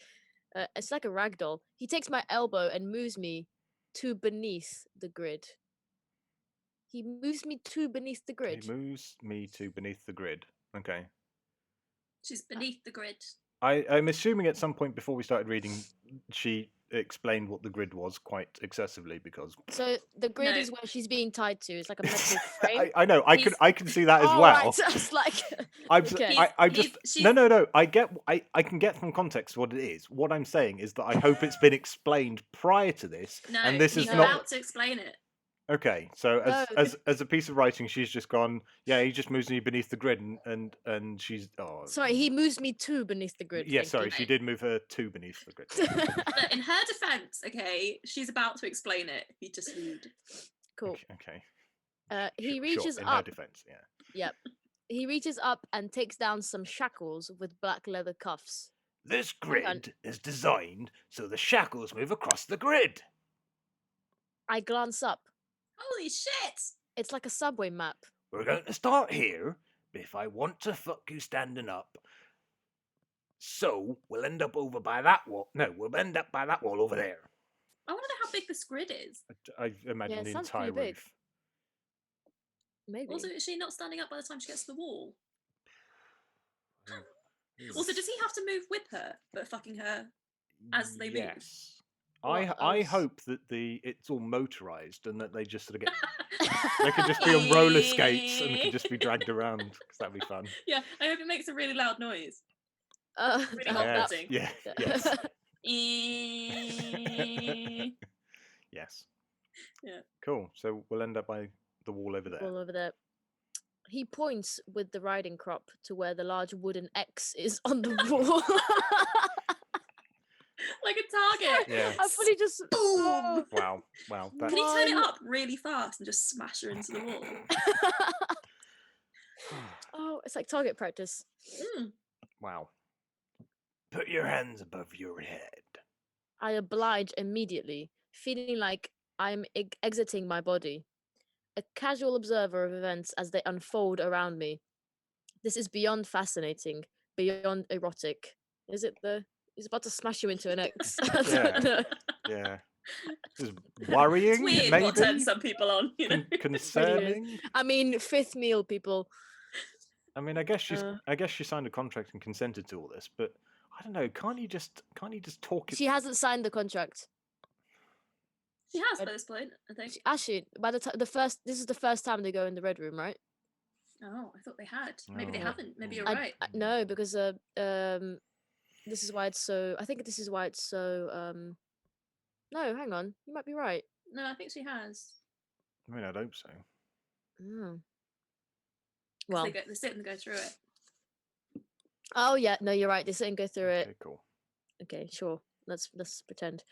Speaker 2: it's like a rag doll. He takes my elbow and moves me to beneath the grid. He moves me to beneath the grid.
Speaker 1: He moves me to beneath the grid. Okay.
Speaker 3: She's beneath the grid.
Speaker 1: I'm assuming at some point before we started reading, she explained what the grid was quite excessively because.
Speaker 2: So the grid
Speaker 3: No.
Speaker 2: is where she's being tied to. It's like a metal frame.
Speaker 1: I know. I can see that as
Speaker 2: Oh,
Speaker 1: well.
Speaker 2: right. So it's like.
Speaker 1: I'm
Speaker 2: Okay.
Speaker 1: no. I can get from context what it is. What I'm saying is that I hope it's been explained prior to this,
Speaker 3: No,
Speaker 1: and this
Speaker 3: he's
Speaker 1: is not
Speaker 3: about to explain it.
Speaker 1: okay. So
Speaker 2: No.
Speaker 1: as a piece of writing, she's just gone. Yeah, he just moves me beneath the grid, and she's
Speaker 2: Sorry, he moves me to beneath the grid.
Speaker 1: Yeah,
Speaker 2: thank
Speaker 1: sorry,
Speaker 2: you.
Speaker 1: she did move her to beneath the grid.
Speaker 3: But in her defense, okay, she's about to explain it. He just rude.
Speaker 2: Cool.
Speaker 1: Okay.
Speaker 2: He
Speaker 1: Sure,
Speaker 2: reaches
Speaker 1: in her
Speaker 2: up.
Speaker 1: defense, yeah.
Speaker 2: Yep. He reaches up and takes down some shackles with black leather cuffs.
Speaker 1: This
Speaker 2: Hang on.
Speaker 1: grid is designed so the shackles move across the grid.
Speaker 2: I glance up.
Speaker 3: Holy shit!
Speaker 2: It's like a subway map.
Speaker 1: We're going to start here, but if I want to fuck you standing up, so we'll end up over by that wall. No, we'll end up by that wall over there.
Speaker 3: I want to know how big this grid is.
Speaker 1: I imagine
Speaker 2: it
Speaker 1: the
Speaker 2: sounds
Speaker 1: entire
Speaker 2: pretty big.
Speaker 1: roof.
Speaker 2: Maybe.
Speaker 3: Also, is she not standing up by the time she gets to the wall?
Speaker 1: Mm.
Speaker 3: Also, does he have to move with her, but fucking her as they move?
Speaker 1: Yes.
Speaker 2: Well,
Speaker 1: I
Speaker 2: was-
Speaker 1: hope that it's all motorized and that they just sort of get they can just be on roller skates and can just be dragged around because that'd be fun.
Speaker 3: Yeah, I hope it makes a really loud noise. Really
Speaker 2: oh,
Speaker 3: hot
Speaker 1: Yes.
Speaker 3: melting.
Speaker 1: Yeah.
Speaker 2: that-
Speaker 1: Yes. Yes.
Speaker 3: Yeah.
Speaker 1: Cool. So we'll end up by the wall over there.
Speaker 2: All over there. He points with the riding crop to where the large wooden X is on the wall.
Speaker 3: Like a target.
Speaker 1: Yeah.
Speaker 2: I fully just.
Speaker 3: Boom!
Speaker 1: Wow. Wow. That,
Speaker 3: Can he turn it
Speaker 2: One-
Speaker 3: up really fast and just smash her into the wall?
Speaker 2: Oh, it's like target practice.
Speaker 3: Mm.
Speaker 1: wow. Put your hands above your head.
Speaker 2: I oblige immediately, feeling like I'm exiting my body. A casual observer of events as they unfold around me. This is beyond fascinating, beyond erotic. Is it the? He's about to smash you into an X. I don't
Speaker 1: Yeah.
Speaker 2: know.
Speaker 1: Yeah. This is worrying,
Speaker 3: It's weird
Speaker 1: maybe
Speaker 3: what turns some people on, you know.
Speaker 1: concerning.
Speaker 2: I mean, fifth meal, people.
Speaker 1: I mean, I guess she
Speaker 2: Uh,
Speaker 1: signed a contract and consented to all this, but I don't know. Can't you just talk it?
Speaker 2: She hasn't signed the contract.
Speaker 3: She has by this point, I think.
Speaker 2: Actually, by the time this is the first time they go in the red room, right?
Speaker 3: Oh, I thought they had. Maybe they
Speaker 1: Oh.
Speaker 3: haven't. Maybe you're
Speaker 2: I-
Speaker 3: right.
Speaker 2: No, because this is why it's so. I think this is why it's so. No, hang on. You might be right.
Speaker 3: No, I think she has.
Speaker 1: I mean, I'd hope so.
Speaker 2: Oh.
Speaker 3: 'Cause
Speaker 2: Well,
Speaker 3: they sit and go through it.
Speaker 2: oh yeah, no, you're right. They didn't go through it.
Speaker 1: Okay, cool.
Speaker 2: Okay, sure. Let's pretend.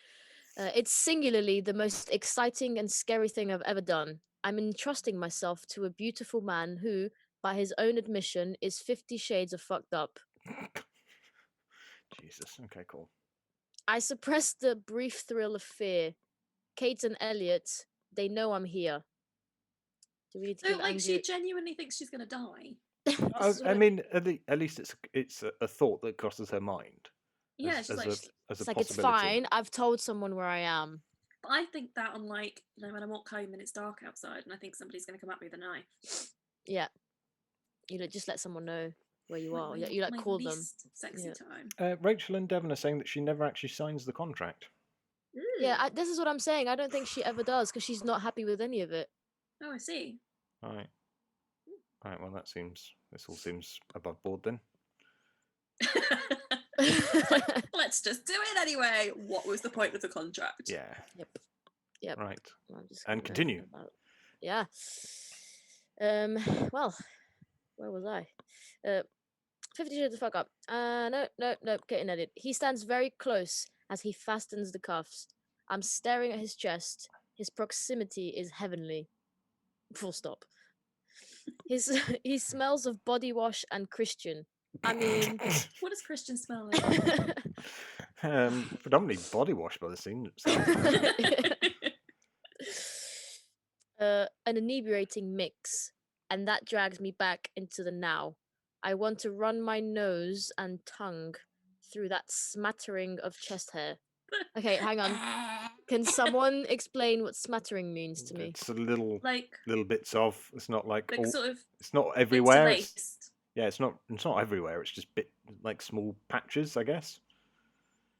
Speaker 2: It's singularly the most exciting and scary thing I've ever done. I'm entrusting myself to a beautiful man who, by his own admission, is 50 shades of fucked up.
Speaker 1: Jesus. Okay, cool.
Speaker 2: I suppress the brief thrill of fear. Kate and Elliot, they know I'm here. Do we need to
Speaker 3: So,
Speaker 2: give
Speaker 3: like,
Speaker 2: Andrew...
Speaker 3: she genuinely thinks she's going to die.
Speaker 2: This is
Speaker 1: I
Speaker 2: what
Speaker 1: mean, at least it's a thought that crosses her mind.
Speaker 3: Yeah,
Speaker 1: as,
Speaker 3: she's like,
Speaker 1: a,
Speaker 3: "Sh-"
Speaker 1: as
Speaker 2: it's
Speaker 1: a
Speaker 2: like, it's
Speaker 1: possibility.
Speaker 2: fine. I've told someone where I am.
Speaker 3: But I think that on, like, you know, when I walk home and it's dark outside and I think somebody's going to come at me with a knife.
Speaker 2: Yeah. just let someone know where you
Speaker 3: My-
Speaker 2: are.
Speaker 3: my-
Speaker 2: You like
Speaker 3: my
Speaker 2: call them.
Speaker 3: least Sexy
Speaker 2: Yeah.
Speaker 3: time.
Speaker 1: Rachel and Devon are saying that she never actually signs the contract.
Speaker 2: Yeah,
Speaker 3: Mm.
Speaker 2: this is what I'm saying. I don't think she ever does because she's not happy with any of it.
Speaker 3: Oh, I see.
Speaker 1: All right. All right. Well, this all seems above board then.
Speaker 3: Let's just do it anyway. What was the point of the contract?
Speaker 1: Yeah.
Speaker 2: Yep.
Speaker 1: Right.
Speaker 2: I'm just
Speaker 1: And
Speaker 2: gonna-
Speaker 1: continue.
Speaker 2: Yeah. Well, Where was I? 50 Shades of Fuck Up. No, getting at it. He stands very close as he fastens the cuffs. I'm staring at his chest. His proximity is heavenly. Full stop. He smells of body wash and Christian. I mean,
Speaker 3: What does Christian smell like?
Speaker 1: Predominantly body wash by the scene.
Speaker 2: An inebriating mix, and that drags me back into the now. I want to run my nose and tongue through that smattering of chest hair. Okay, hang on. Can someone explain what smattering means to me?
Speaker 1: It's a little
Speaker 3: Like
Speaker 1: bits of. It's not like all,
Speaker 3: sort of
Speaker 1: it's not everywhere. It's,
Speaker 3: interlaced.
Speaker 1: yeah, it's not everywhere. It's just like small patches, I guess.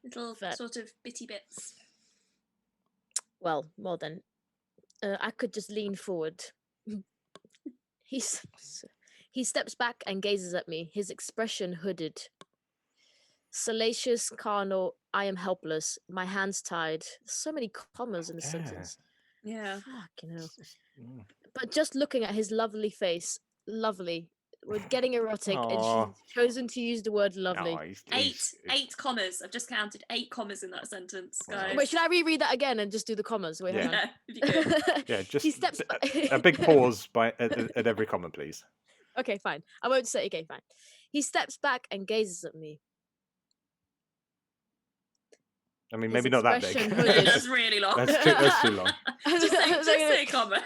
Speaker 3: Little
Speaker 2: Fair.
Speaker 3: sort of bitty bits.
Speaker 2: Well then. I could just lean forward. He steps back and gazes at me, his expression hooded. Salacious, carnal, I am helpless, my hands tied. So many commas in the sentence.
Speaker 3: Yeah.
Speaker 2: Fucking hell. But just looking at his lovely face, lovely. We're getting erotic, and
Speaker 1: Aw.
Speaker 2: she's chosen to use the word lovely.
Speaker 1: No,
Speaker 3: Eight commas. I've just counted 8 commas in that sentence, guys.
Speaker 2: Wait, should I reread that again and just do the commas? Wait, hang on.
Speaker 3: Yeah, if you could.
Speaker 1: Yeah, just
Speaker 2: He steps
Speaker 1: a big pause at every comma, please.
Speaker 2: Okay, fine. I won't say. Okay, fine. He steps back and gazes at me.
Speaker 1: I mean,
Speaker 2: His
Speaker 1: maybe not that big.
Speaker 2: expression
Speaker 3: Yeah,
Speaker 2: hooded.
Speaker 3: that's really long.
Speaker 1: That's too long.
Speaker 3: just say comma.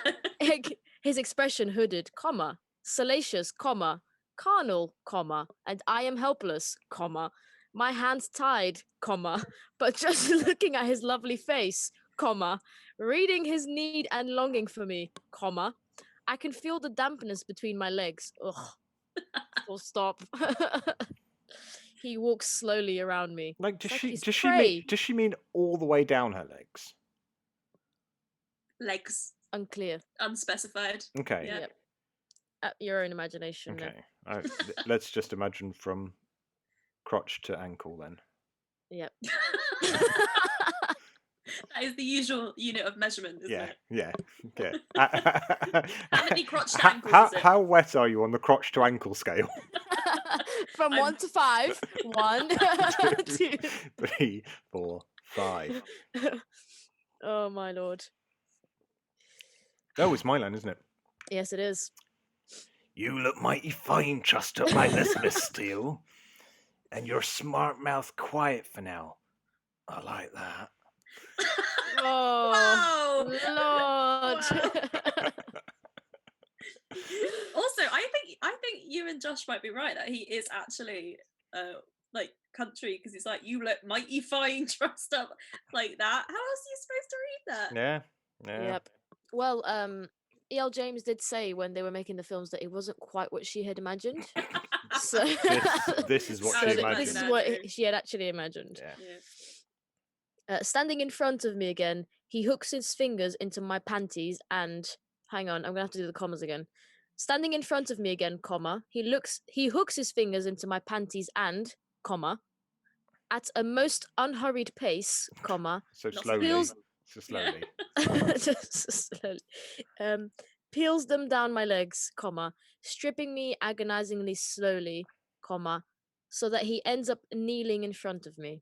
Speaker 2: His expression hooded, comma, salacious, comma, carnal, comma, and I am helpless, comma, my hands tied, comma, but just looking at his lovely face, comma, reading his need and longing for me, comma, I can feel the dampness between my legs. Ugh. Full stop. He walks slowly around me.
Speaker 1: Like, does
Speaker 2: It's
Speaker 1: she mean all the way down her legs?
Speaker 3: Legs.
Speaker 2: Unclear.
Speaker 3: Unspecified.
Speaker 1: Okay.
Speaker 3: Yeah.
Speaker 2: Yep. At your own imagination. then.
Speaker 1: Okay. Let's just imagine from crotch to ankle then.
Speaker 2: Yep.
Speaker 3: That is the usual unit of measurement, isn't it?
Speaker 1: Yeah.
Speaker 3: How many crotch to ankles is it?
Speaker 1: How wet are you on the crotch to ankle scale?
Speaker 2: From 1 to 5. 1, 2.
Speaker 1: 3, 4, 5.
Speaker 2: Oh my lord.
Speaker 1: Oh, it's my line, isn't it?
Speaker 2: Yes, it is.
Speaker 1: You look mighty fine, trussed up like this, Miss Steele. And your smart mouth quiet for now. I like that.
Speaker 2: Oh,
Speaker 3: Wow.
Speaker 2: Lord.
Speaker 3: Wow. Also, I think you and Josh might be right that he is actually like country, because he's like, you look mighty fine dressed up like that. How else are you supposed to read that?
Speaker 1: Yeah.
Speaker 2: Yep. Well, E.L. James did say when they were making the films that it wasn't quite what she had imagined. So
Speaker 1: This is what
Speaker 2: so
Speaker 1: she
Speaker 2: that
Speaker 1: imagined.
Speaker 2: this is what she had actually imagined.
Speaker 1: Yeah.
Speaker 2: Standing in front of me again, he hooks his fingers into my panties and hang on, I'm gonna have to do the commas again. Standing in front of me again, comma, he hooks his fingers into my panties and, comma, at a most unhurried pace, comma,
Speaker 1: So
Speaker 3: Not
Speaker 1: slowly.
Speaker 2: peels-
Speaker 1: So slowly.
Speaker 2: just slowly, peels them down my legs, comma, stripping me agonizingly slowly, comma, so that he ends up kneeling in front of me.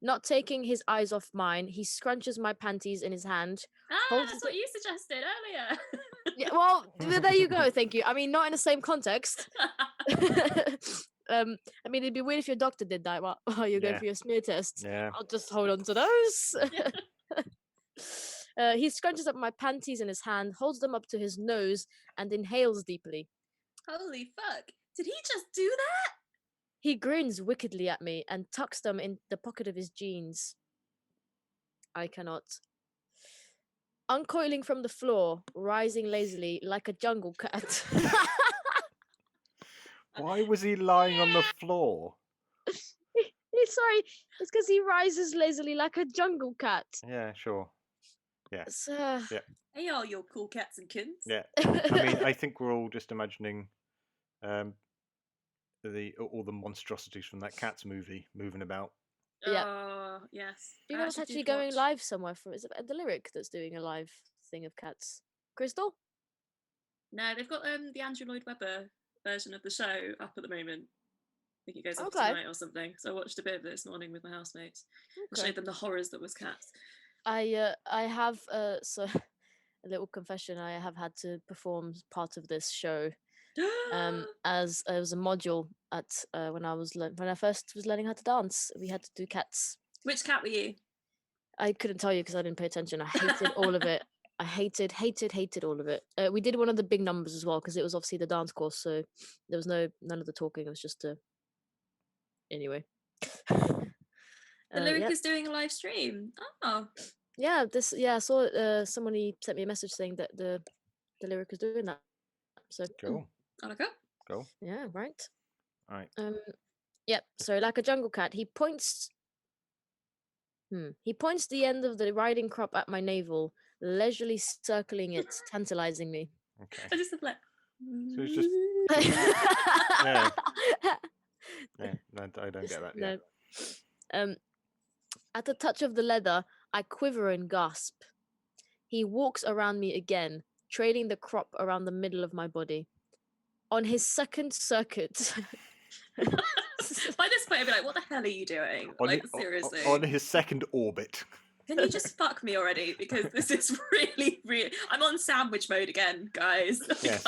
Speaker 2: Not taking his eyes off mine, he scrunches my panties in his hand. holds
Speaker 3: That's
Speaker 2: the-
Speaker 3: what you suggested earlier.
Speaker 2: Yeah, well, there you go. Thank you. I mean, not in the same context. I mean, it'd be weird if your doctor did that while you're going
Speaker 1: Yeah.
Speaker 2: for your smear tests.
Speaker 1: Yeah.
Speaker 2: I'll just hold on to those. He scrunches up my panties in his hand, holds them up to his nose, and inhales deeply.
Speaker 3: Holy fuck. Did he just do that?
Speaker 2: He grins wickedly at me and tucks them in the pocket of his jeans. I cannot. Uncoiling from the floor, rising lazily like a jungle cat.
Speaker 1: Why was he lying on the floor?
Speaker 2: Sorry, it's because he rises lazily like a jungle cat.
Speaker 1: Yeah, sure.
Speaker 2: So,
Speaker 3: Hey, all your cool cats and kittens.
Speaker 1: Yeah. I mean, I think we're all just imagining all the monstrosities from that Cats movie moving about.
Speaker 2: Yeah.
Speaker 3: Oh, yes.
Speaker 2: Do you
Speaker 3: I
Speaker 2: know what's actually
Speaker 3: did
Speaker 2: going
Speaker 3: watch-
Speaker 2: live somewhere? Is it the Lyric that's doing a live thing of cats? Crystal?
Speaker 3: No, they've got the Andrew Lloyd Webber version of the show up at the moment. I think it goes off
Speaker 2: Okay.
Speaker 3: tonight or something. So I watched a bit of it this morning with my housemates. And
Speaker 2: Okay.
Speaker 3: showed them the horrors that was Cats.
Speaker 2: I have so a little confession. I have had to perform part of this show as it was a module at when I first was learning how to dance. We had to do Cats.
Speaker 3: Which cat were you?
Speaker 2: I couldn't tell you because I didn't pay attention. I hated all of it. I hated all of it. We did one of the big numbers as well because it was obviously the dance course, so there was none of the talking. It was just anyway.
Speaker 3: The Lyric
Speaker 2: yeah.
Speaker 3: is doing a live stream. Oh,
Speaker 2: Yeah, I saw somebody sent me a message saying that the Lyric is doing that. So
Speaker 1: Cool.
Speaker 3: I'll look up.
Speaker 1: Cool.
Speaker 2: yeah, right.
Speaker 1: All right.
Speaker 2: Yep. So like a jungle cat, he points. He points the end of the riding crop at my navel, leisurely circling it, tantalizing me.
Speaker 1: Okay.
Speaker 3: I just have like.
Speaker 1: So it's just yeah. Yeah. No, I don't get that. Yeah.
Speaker 2: No. At the touch of the leather, I quiver and gasp. He walks around me again, trailing the crop around the middle of my body. On his second circuit.
Speaker 3: By this point, I'd be like, "What the hell are you doing?" Like seriously.
Speaker 1: On his second orbit.
Speaker 3: Can you just fuck me already? Because this is really, really. I'm on sandwich mode again, guys.
Speaker 1: Yes.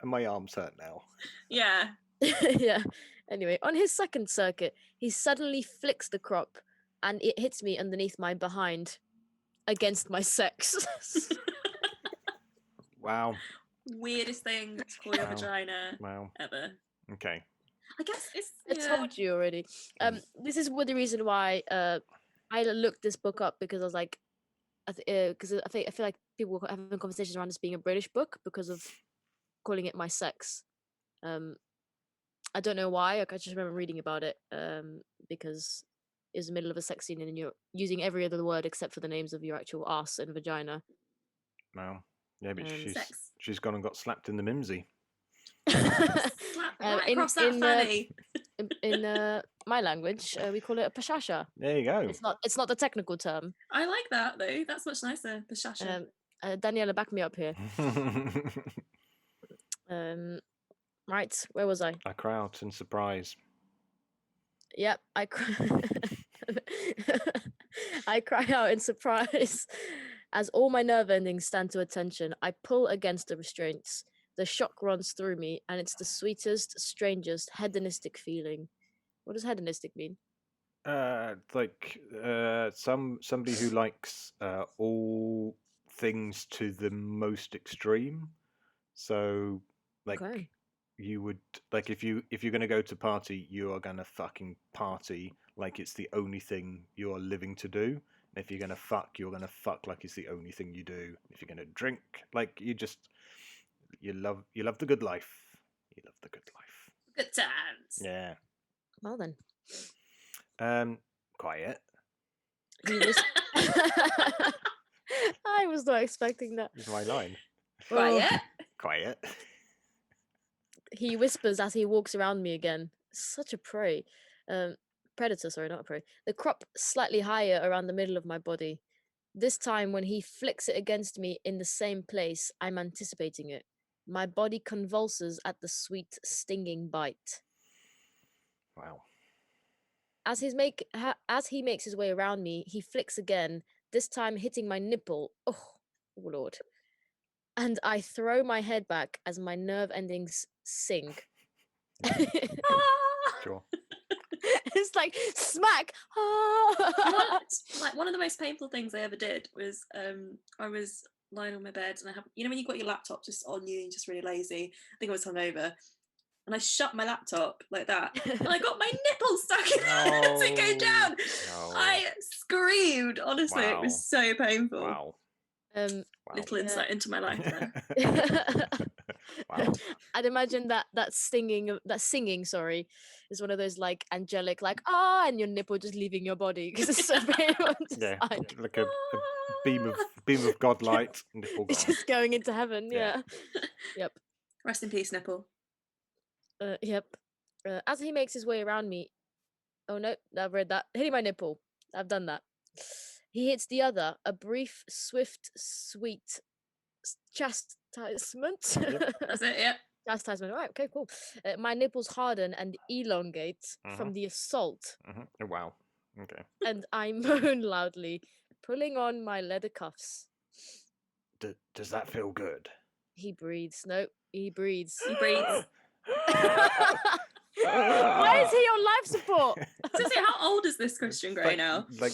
Speaker 1: And my arms hurt now.
Speaker 3: Yeah.
Speaker 2: Yeah. Anyway, on his second circuit, he suddenly flicks the crop and it hits me underneath my behind against my sex.
Speaker 1: Wow.
Speaker 3: Weirdest thing to call your vagina ever.
Speaker 1: Okay.
Speaker 3: I guess it's.
Speaker 2: I told you already. This is the reason why I looked this book up because I was like, because I feel like people were having conversations around this being a British book because of calling it My Sex. I don't know why. I just remember reading about it because it's the middle of a sex scene and you're using every other word except for the names of your actual ass and vagina.
Speaker 1: Wow. Yeah, but
Speaker 3: sex.
Speaker 1: she's gone and got slapped in the mimsy.
Speaker 3: Slap right across that fanny.
Speaker 2: In my language, we call it a pashasha.
Speaker 1: There you go.
Speaker 2: It's not the technical term.
Speaker 3: I like that though. That's much nicer. Pashasha.
Speaker 2: Daniela, back me up here. Right, where was I?
Speaker 1: I cry out in surprise.
Speaker 2: Yep, I cry. I cry out in surprise as all my nerve endings stand to attention. I pull against the restraints. The shock runs through me, and it's the sweetest, strangest, hedonistic feeling. What does hedonistic mean?
Speaker 1: Somebody who likes all things to the most extreme. So like you would like if you're gonna go to party, you are gonna fucking party like it's the only thing you are living to do. And if you're gonna fuck, you're gonna fuck like it's the only thing you do. If you're gonna drink, like you love the good life. You love the good life.
Speaker 3: Good times.
Speaker 2: Yeah. Well then.
Speaker 1: Quiet.
Speaker 2: I was not expecting that.
Speaker 1: Is my line.
Speaker 3: Quiet.
Speaker 1: Quiet.
Speaker 2: He whispers as he walks around me again. Such a prey. Predator, sorry, not a prey. The crop slightly higher around the middle of my body. This time when he flicks it against me in the same place, I'm anticipating it. My body convulses at the sweet, stinging bite.
Speaker 1: Wow.
Speaker 2: As he makes his way around me, he flicks again, this time hitting my nipple. Oh Lord. And I throw my head back as my nerve endings sing.
Speaker 1: Sure.
Speaker 2: It's like smack.
Speaker 3: Like one of the most painful things I ever did was I was lying on my bed and I have when you've got your laptop just on you and you're just really lazy. I think I was hungover. And I shut my laptop like that, and I got my nipple stuck in it as it came down. No. I screamed. Honestly, It was so painful.
Speaker 1: Wow.
Speaker 3: Little insight into my life there.
Speaker 1: Wow.
Speaker 2: I'd imagine that singing, is one of those like angelic, like and your nipple just leaving your body because it's so painful.
Speaker 1: Yeah, like a beam of godlight. Nipple
Speaker 2: it's just going into heaven. Yeah. Yep.
Speaker 3: Rest in peace, nipple.
Speaker 2: Yep. As he makes his way around me, oh no, I've read that. Hitting my nipple. I've done that. He hits the other, a brief, swift, sweet chastisement.
Speaker 3: That's it. Yep.
Speaker 2: Chastisement. Right. Okay. Cool. My nipples harden and elongate from the assault,
Speaker 1: Oh, wow. Okay.
Speaker 2: and I moan loudly, pulling on my leather cuffs.
Speaker 1: Does that feel good?
Speaker 2: He breathes. No, he breathes.
Speaker 3: He breathes.
Speaker 2: Why is he on life support?
Speaker 3: So say, how old is this Christian Grey now?
Speaker 1: Like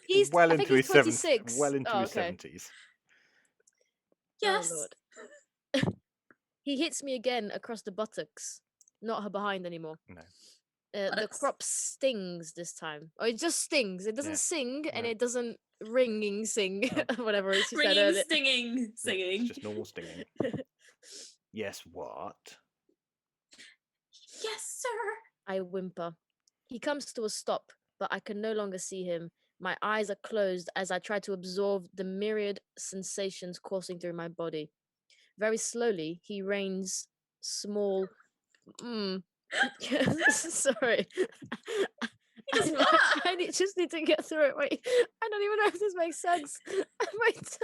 Speaker 2: He's.
Speaker 1: well
Speaker 2: I think
Speaker 1: into
Speaker 2: he's
Speaker 1: his 70s.
Speaker 2: 26.
Speaker 1: Well into
Speaker 2: Oh,
Speaker 1: his
Speaker 2: okay.
Speaker 1: 70s.
Speaker 3: Yes.
Speaker 2: Oh Lord. He hits me again across the buttocks, not her behind anymore.
Speaker 1: No.
Speaker 2: The
Speaker 3: Buttocks.
Speaker 2: crop stings this time. Oh, it just stings. It doesn't
Speaker 1: Yeah.
Speaker 2: sing and
Speaker 1: No.
Speaker 2: it doesn't ringing sing. Whatever she said
Speaker 3: Ringing,
Speaker 2: earlier.
Speaker 3: stinging,
Speaker 1: Yeah,
Speaker 3: singing.
Speaker 1: it's just normal stinging. Yes, what?
Speaker 3: Yes, sir.
Speaker 2: I whimper. He comes to a stop, but I can no longer see him. My eyes are closed as I try to absorb the myriad sensations coursing through my body. Very slowly, he rains small. Sorry.
Speaker 3: does what?
Speaker 2: Just need to get through it. Wait, I don't even know if this makes sense. Wait.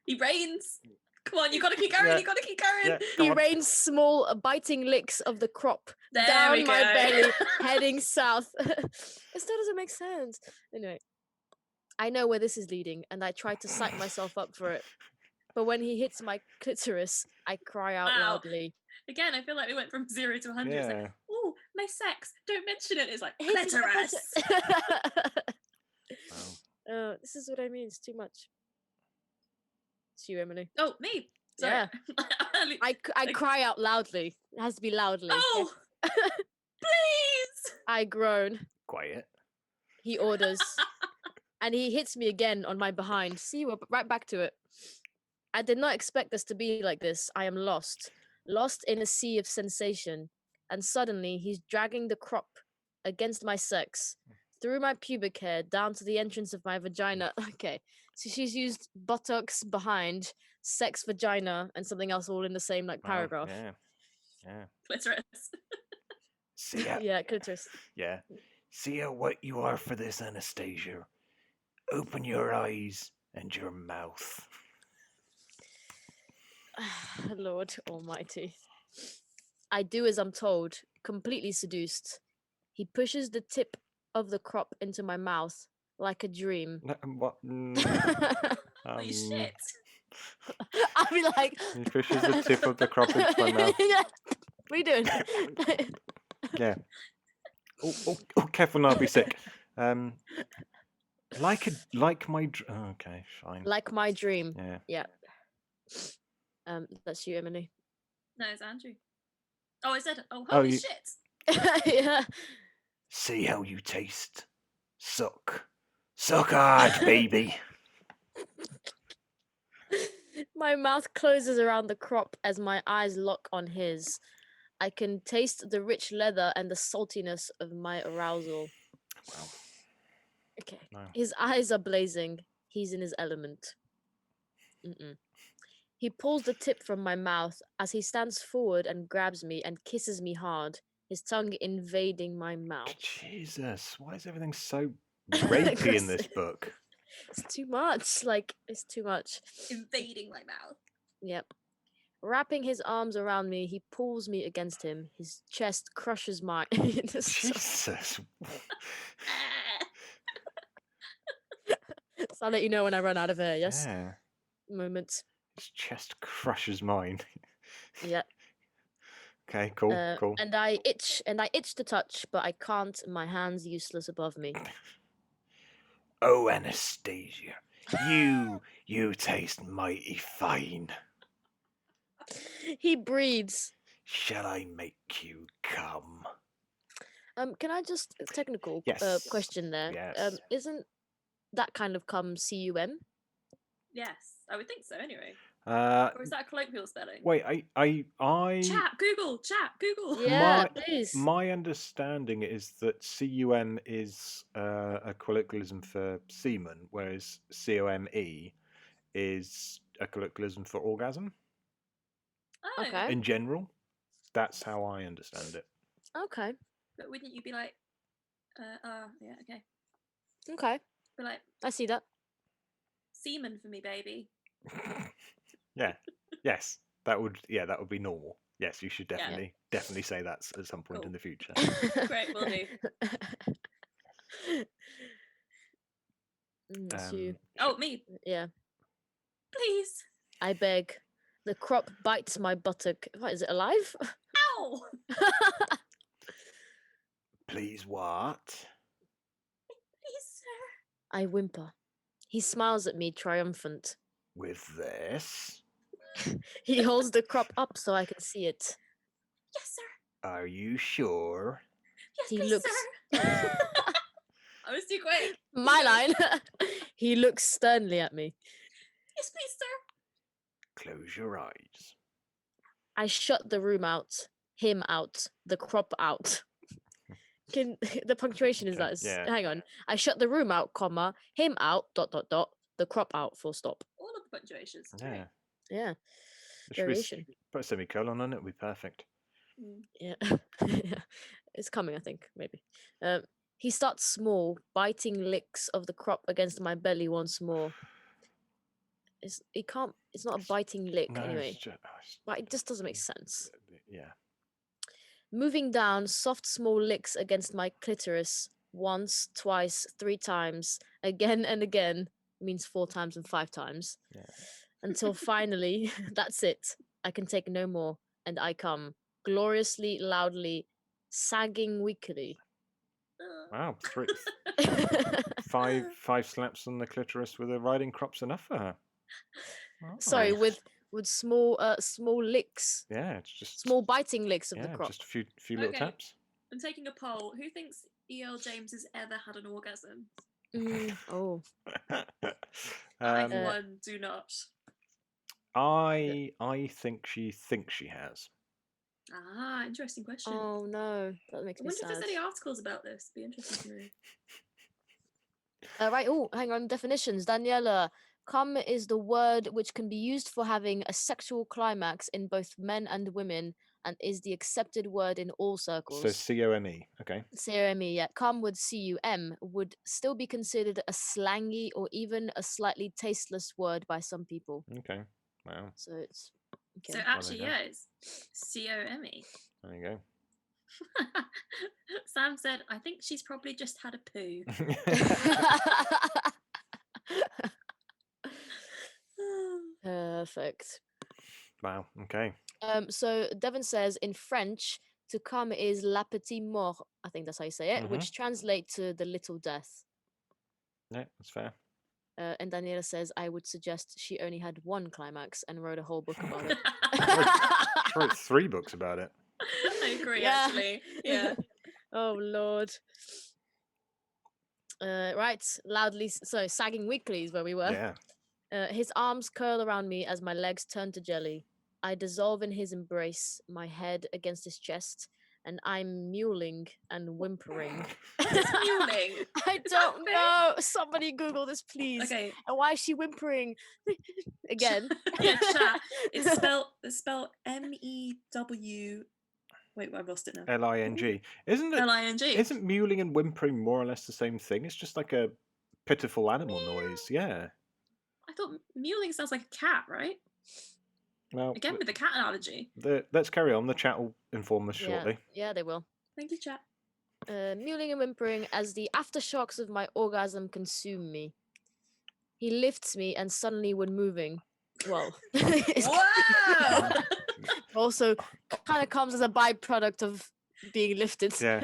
Speaker 3: He rains. Come on, you gotta keep going.
Speaker 1: Yeah.
Speaker 3: You gotta keep going.
Speaker 1: Yeah,
Speaker 2: He
Speaker 1: come on.
Speaker 2: rains small, biting licks of the crop
Speaker 3: There
Speaker 2: down
Speaker 3: we
Speaker 2: my
Speaker 3: go.
Speaker 2: belly, heading south. It still doesn't make sense. Anyway, I know where this is leading, and I try to psych myself up for it. But when he hits my clitoris, I cry out
Speaker 3: Wow.
Speaker 2: loudly.
Speaker 3: Again, I feel like we went from 0 to 100. It's like,
Speaker 1: Yeah.
Speaker 3: oh, my sex. Don't mention it. It's like
Speaker 2: It hits my
Speaker 3: clitoris.
Speaker 1: Wow.
Speaker 2: This is what I mean. It's too much. It's you, Emily.
Speaker 3: Oh, me. Sorry.
Speaker 2: Yeah. I cry out loudly. It has to be loudly.
Speaker 3: Oh, please.
Speaker 2: I groan.
Speaker 1: Quiet.
Speaker 2: He orders. And he hits me again on my behind. See, we're right back to it. I did not expect this to be like this. I am lost. Lost in a sea of sensation. And suddenly, he's dragging the crop against my sex, through my pubic hair, down to the entrance of my vagina. Okay, so she's used buttocks behind, sex vagina, and something else all in the same like
Speaker 1: Wow,
Speaker 2: paragraph.
Speaker 1: Yeah.
Speaker 3: Clitoris.
Speaker 1: See ya.
Speaker 2: Yeah, clitoris.
Speaker 1: Yeah. See how what you are for this Anastasia. Open your eyes and your mouth.
Speaker 2: Lord Almighty. I do as I'm told, completely seduced. He pushes the tip of the crop into my mouth like a dream.
Speaker 1: No, what?
Speaker 3: Holy shit.
Speaker 2: I'll be like,
Speaker 1: He pushes the tip of the crop into my mouth.
Speaker 2: Yeah. What are you doing?
Speaker 1: Yeah. Oh, careful, now I'll be sick. Like my. Okay, fine.
Speaker 2: Like my dream.
Speaker 1: Yeah.
Speaker 2: Yeah. That's you, Emily.
Speaker 3: No, it's Andrew. Oh, I said, oh, holy shit.
Speaker 2: Yeah.
Speaker 1: See how you taste. Suck hard, baby.
Speaker 2: My mouth closes around the crop as my eyes lock on his. I can taste the rich leather and the saltiness of my arousal.
Speaker 1: Wow.
Speaker 2: Okay.
Speaker 1: No.
Speaker 2: His eyes are blazing. He's in his element. He pulls the tip from my mouth as he stands forward and grabs me and kisses me hard, his tongue invading my mouth.
Speaker 1: Jesus, why is everything so rapey in this book?
Speaker 2: It's too much. Like, it's too much.
Speaker 3: Invading my mouth.
Speaker 2: Yep. Wrapping his arms around me, he pulls me against him. His chest crushes mine.
Speaker 1: Jesus.
Speaker 2: So I'll let you know when I run out of air, yes?
Speaker 1: Yeah.
Speaker 2: Moment.
Speaker 1: His chest crushes mine.
Speaker 2: Yeah.
Speaker 1: Okay, cool.
Speaker 2: And I itch to touch, but I can't. My hand's useless above me.
Speaker 1: Oh, Anastasia, you taste mighty fine.
Speaker 2: He breathes.
Speaker 1: Shall I make you come?
Speaker 2: Can I just technical
Speaker 1: Yes.
Speaker 2: question there?
Speaker 1: Yes.
Speaker 2: Isn't that kind of cum cum?
Speaker 3: Yes, I would think so anyway.
Speaker 1: Or
Speaker 3: is that a colloquial spelling?
Speaker 1: Wait, I
Speaker 3: Chat, Google.
Speaker 2: Yeah, please.
Speaker 1: My understanding is that CUN is a colloquialism for semen, whereas COME is a colloquialism for orgasm.
Speaker 3: Oh.
Speaker 2: Okay.
Speaker 1: In general, that's how I understand it.
Speaker 2: Okay.
Speaker 3: But wouldn't you be like, yeah, okay.
Speaker 2: Okay.
Speaker 3: Be like,
Speaker 2: I see that.
Speaker 3: semen for me, baby.
Speaker 1: Yeah. Yes. That would be normal. Yes, you should definitely say that at some point in
Speaker 3: Cool.
Speaker 1: the future.
Speaker 3: Great, will do.
Speaker 2: It's you.
Speaker 3: Oh, me,
Speaker 2: Yeah.
Speaker 3: please.
Speaker 2: I beg. The crop bites my buttock. What, is it alive?
Speaker 3: Ow!
Speaker 1: Please what?
Speaker 3: Please, sir.
Speaker 2: I whimper. He smiles at me, triumphant.
Speaker 1: With this?
Speaker 2: He holds the crop up so I can see it.
Speaker 3: Yes, sir.
Speaker 1: Are you sure?
Speaker 3: Yes,
Speaker 2: He
Speaker 3: please,
Speaker 2: looks.
Speaker 3: sir. I was too quick.
Speaker 2: My line. He looks sternly at me.
Speaker 3: Yes, please, sir.
Speaker 1: Close your eyes.
Speaker 2: I shut the room out. Him out. The crop out. The punctuation is
Speaker 1: Okay,
Speaker 2: that?
Speaker 1: yeah.
Speaker 2: Hang on. I shut the room out, comma. Him out. ... The crop out. Full stop.
Speaker 3: All of the punctuations.
Speaker 1: Yeah.
Speaker 3: Great.
Speaker 2: Yeah.
Speaker 1: Should we
Speaker 2: Variation.
Speaker 1: put a semicolon on it? Would be perfect.
Speaker 3: Mm.
Speaker 2: Yeah. Yeah. It's coming, I think, maybe. He starts small, biting licks of the crop against my belly once more. It's not a biting lick
Speaker 1: No,
Speaker 2: anyway.
Speaker 1: it's just,
Speaker 2: But it just doesn't make sense.
Speaker 1: yeah.
Speaker 2: Moving down, soft small licks against my clitoris. Once, twice, 3 times, again and again. Means 4 times and 5 times.
Speaker 1: Yeah.
Speaker 2: Until finally, that's it. I can take no more, and I come gloriously, loudly, sagging weakly.
Speaker 1: Wow, five slaps on the clitoris with a riding crop's enough for her.
Speaker 2: Sorry,
Speaker 1: Nice.
Speaker 2: with small licks,
Speaker 1: Yeah, it's just
Speaker 2: small biting licks of the
Speaker 1: yeah,
Speaker 2: crop.
Speaker 1: just a few little
Speaker 3: Okay.
Speaker 1: taps.
Speaker 3: I'm taking a poll. Who thinks E.L. James has ever had an orgasm?
Speaker 2: Oh,
Speaker 3: I,
Speaker 1: Um,
Speaker 3: for one, do not.
Speaker 1: I think she has.
Speaker 3: Ah, interesting question.
Speaker 2: oh no, that makes
Speaker 3: I
Speaker 2: me
Speaker 3: wonder if
Speaker 2: sad.
Speaker 3: there's any articles about this. Be interesting to know.
Speaker 2: Right. Oh, hang on. Definitions. Daniela. Come is the word which can be used for having a sexual climax in both men and women and is the accepted word in all
Speaker 1: So
Speaker 2: circles.
Speaker 1: COME. Okay.
Speaker 2: COME, yeah. Come with CUM would still be considered a slangy or even a slightly tasteless word by some people.
Speaker 1: Okay. Wow.
Speaker 2: So it's okay.
Speaker 3: So actually, yeah, it's C-O-M-E.
Speaker 1: There you go.
Speaker 3: Sam said, I think she's probably just had a poo.
Speaker 2: Perfect.
Speaker 1: Wow. Okay.
Speaker 2: So Devon says in French, to come is la petite mort. I think that's how you say it, which translates to the little death.
Speaker 1: Yeah, that's fair.
Speaker 2: And Daniela says, I would suggest she only had one climax and wrote a whole book about it.
Speaker 1: She wrote 3 books about it.
Speaker 3: I agree,
Speaker 2: Yeah.
Speaker 3: actually. Yeah.
Speaker 2: Oh, Lord. Right, loudly. So, sagging weekly is where we were.
Speaker 1: Yeah.
Speaker 2: His arms curl around me as my legs turn to jelly. I dissolve in his embrace, my head against his chest, and I'm mewling and whimpering.
Speaker 3: Mewling.
Speaker 2: I
Speaker 3: Is that
Speaker 2: don't
Speaker 3: a thing?
Speaker 2: know. Somebody Google this, please.
Speaker 3: Okay.
Speaker 2: And why is she whimpering? Again.
Speaker 3: Yeah, chat. It's spelled M-E-W. Wait, I've lost it now.
Speaker 1: LING. Isn't it?
Speaker 3: L-I-N-G.
Speaker 1: Isn't mewling and whimpering more or less the same thing? It's just like a pitiful animal noise. Yeah.
Speaker 3: I thought mewling sounds like a cat, right?
Speaker 1: Well,
Speaker 3: Again with the cat analogy.
Speaker 1: let's carry on. The chat will inform us shortly.
Speaker 2: Yeah, they will.
Speaker 3: Thank you, chat.
Speaker 2: Mewling and whimpering as the aftershocks of my orgasm consume me. He lifts me and suddenly when moving, well,
Speaker 3: Wow!
Speaker 2: also kind of comes as a byproduct of being lifted.
Speaker 1: Yeah.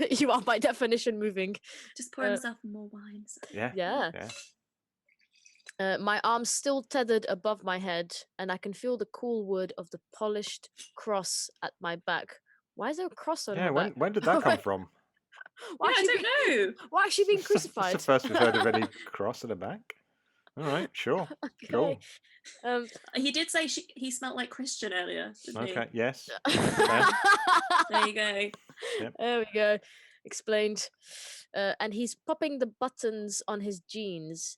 Speaker 2: You are by definition moving.
Speaker 3: Just pour himself more wine.
Speaker 1: Yeah.
Speaker 2: Yeah. My arms still tethered above my head, and I can feel the cool wood of the polished cross at my back. Why is there a cross on her back?
Speaker 1: When did that come from?
Speaker 2: Why
Speaker 3: I don't know.
Speaker 2: Why is she being
Speaker 1: That's
Speaker 2: crucified?
Speaker 1: the first we've heard of any cross at the back. All right, sure.
Speaker 2: Okay.
Speaker 1: Cool.
Speaker 3: He did say he smelled like Christian earlier, didn't
Speaker 1: Okay,
Speaker 3: he?
Speaker 1: yes.
Speaker 3: There you go.
Speaker 1: Yep.
Speaker 2: There we go. Explained. And he's popping the buttons on his jeans.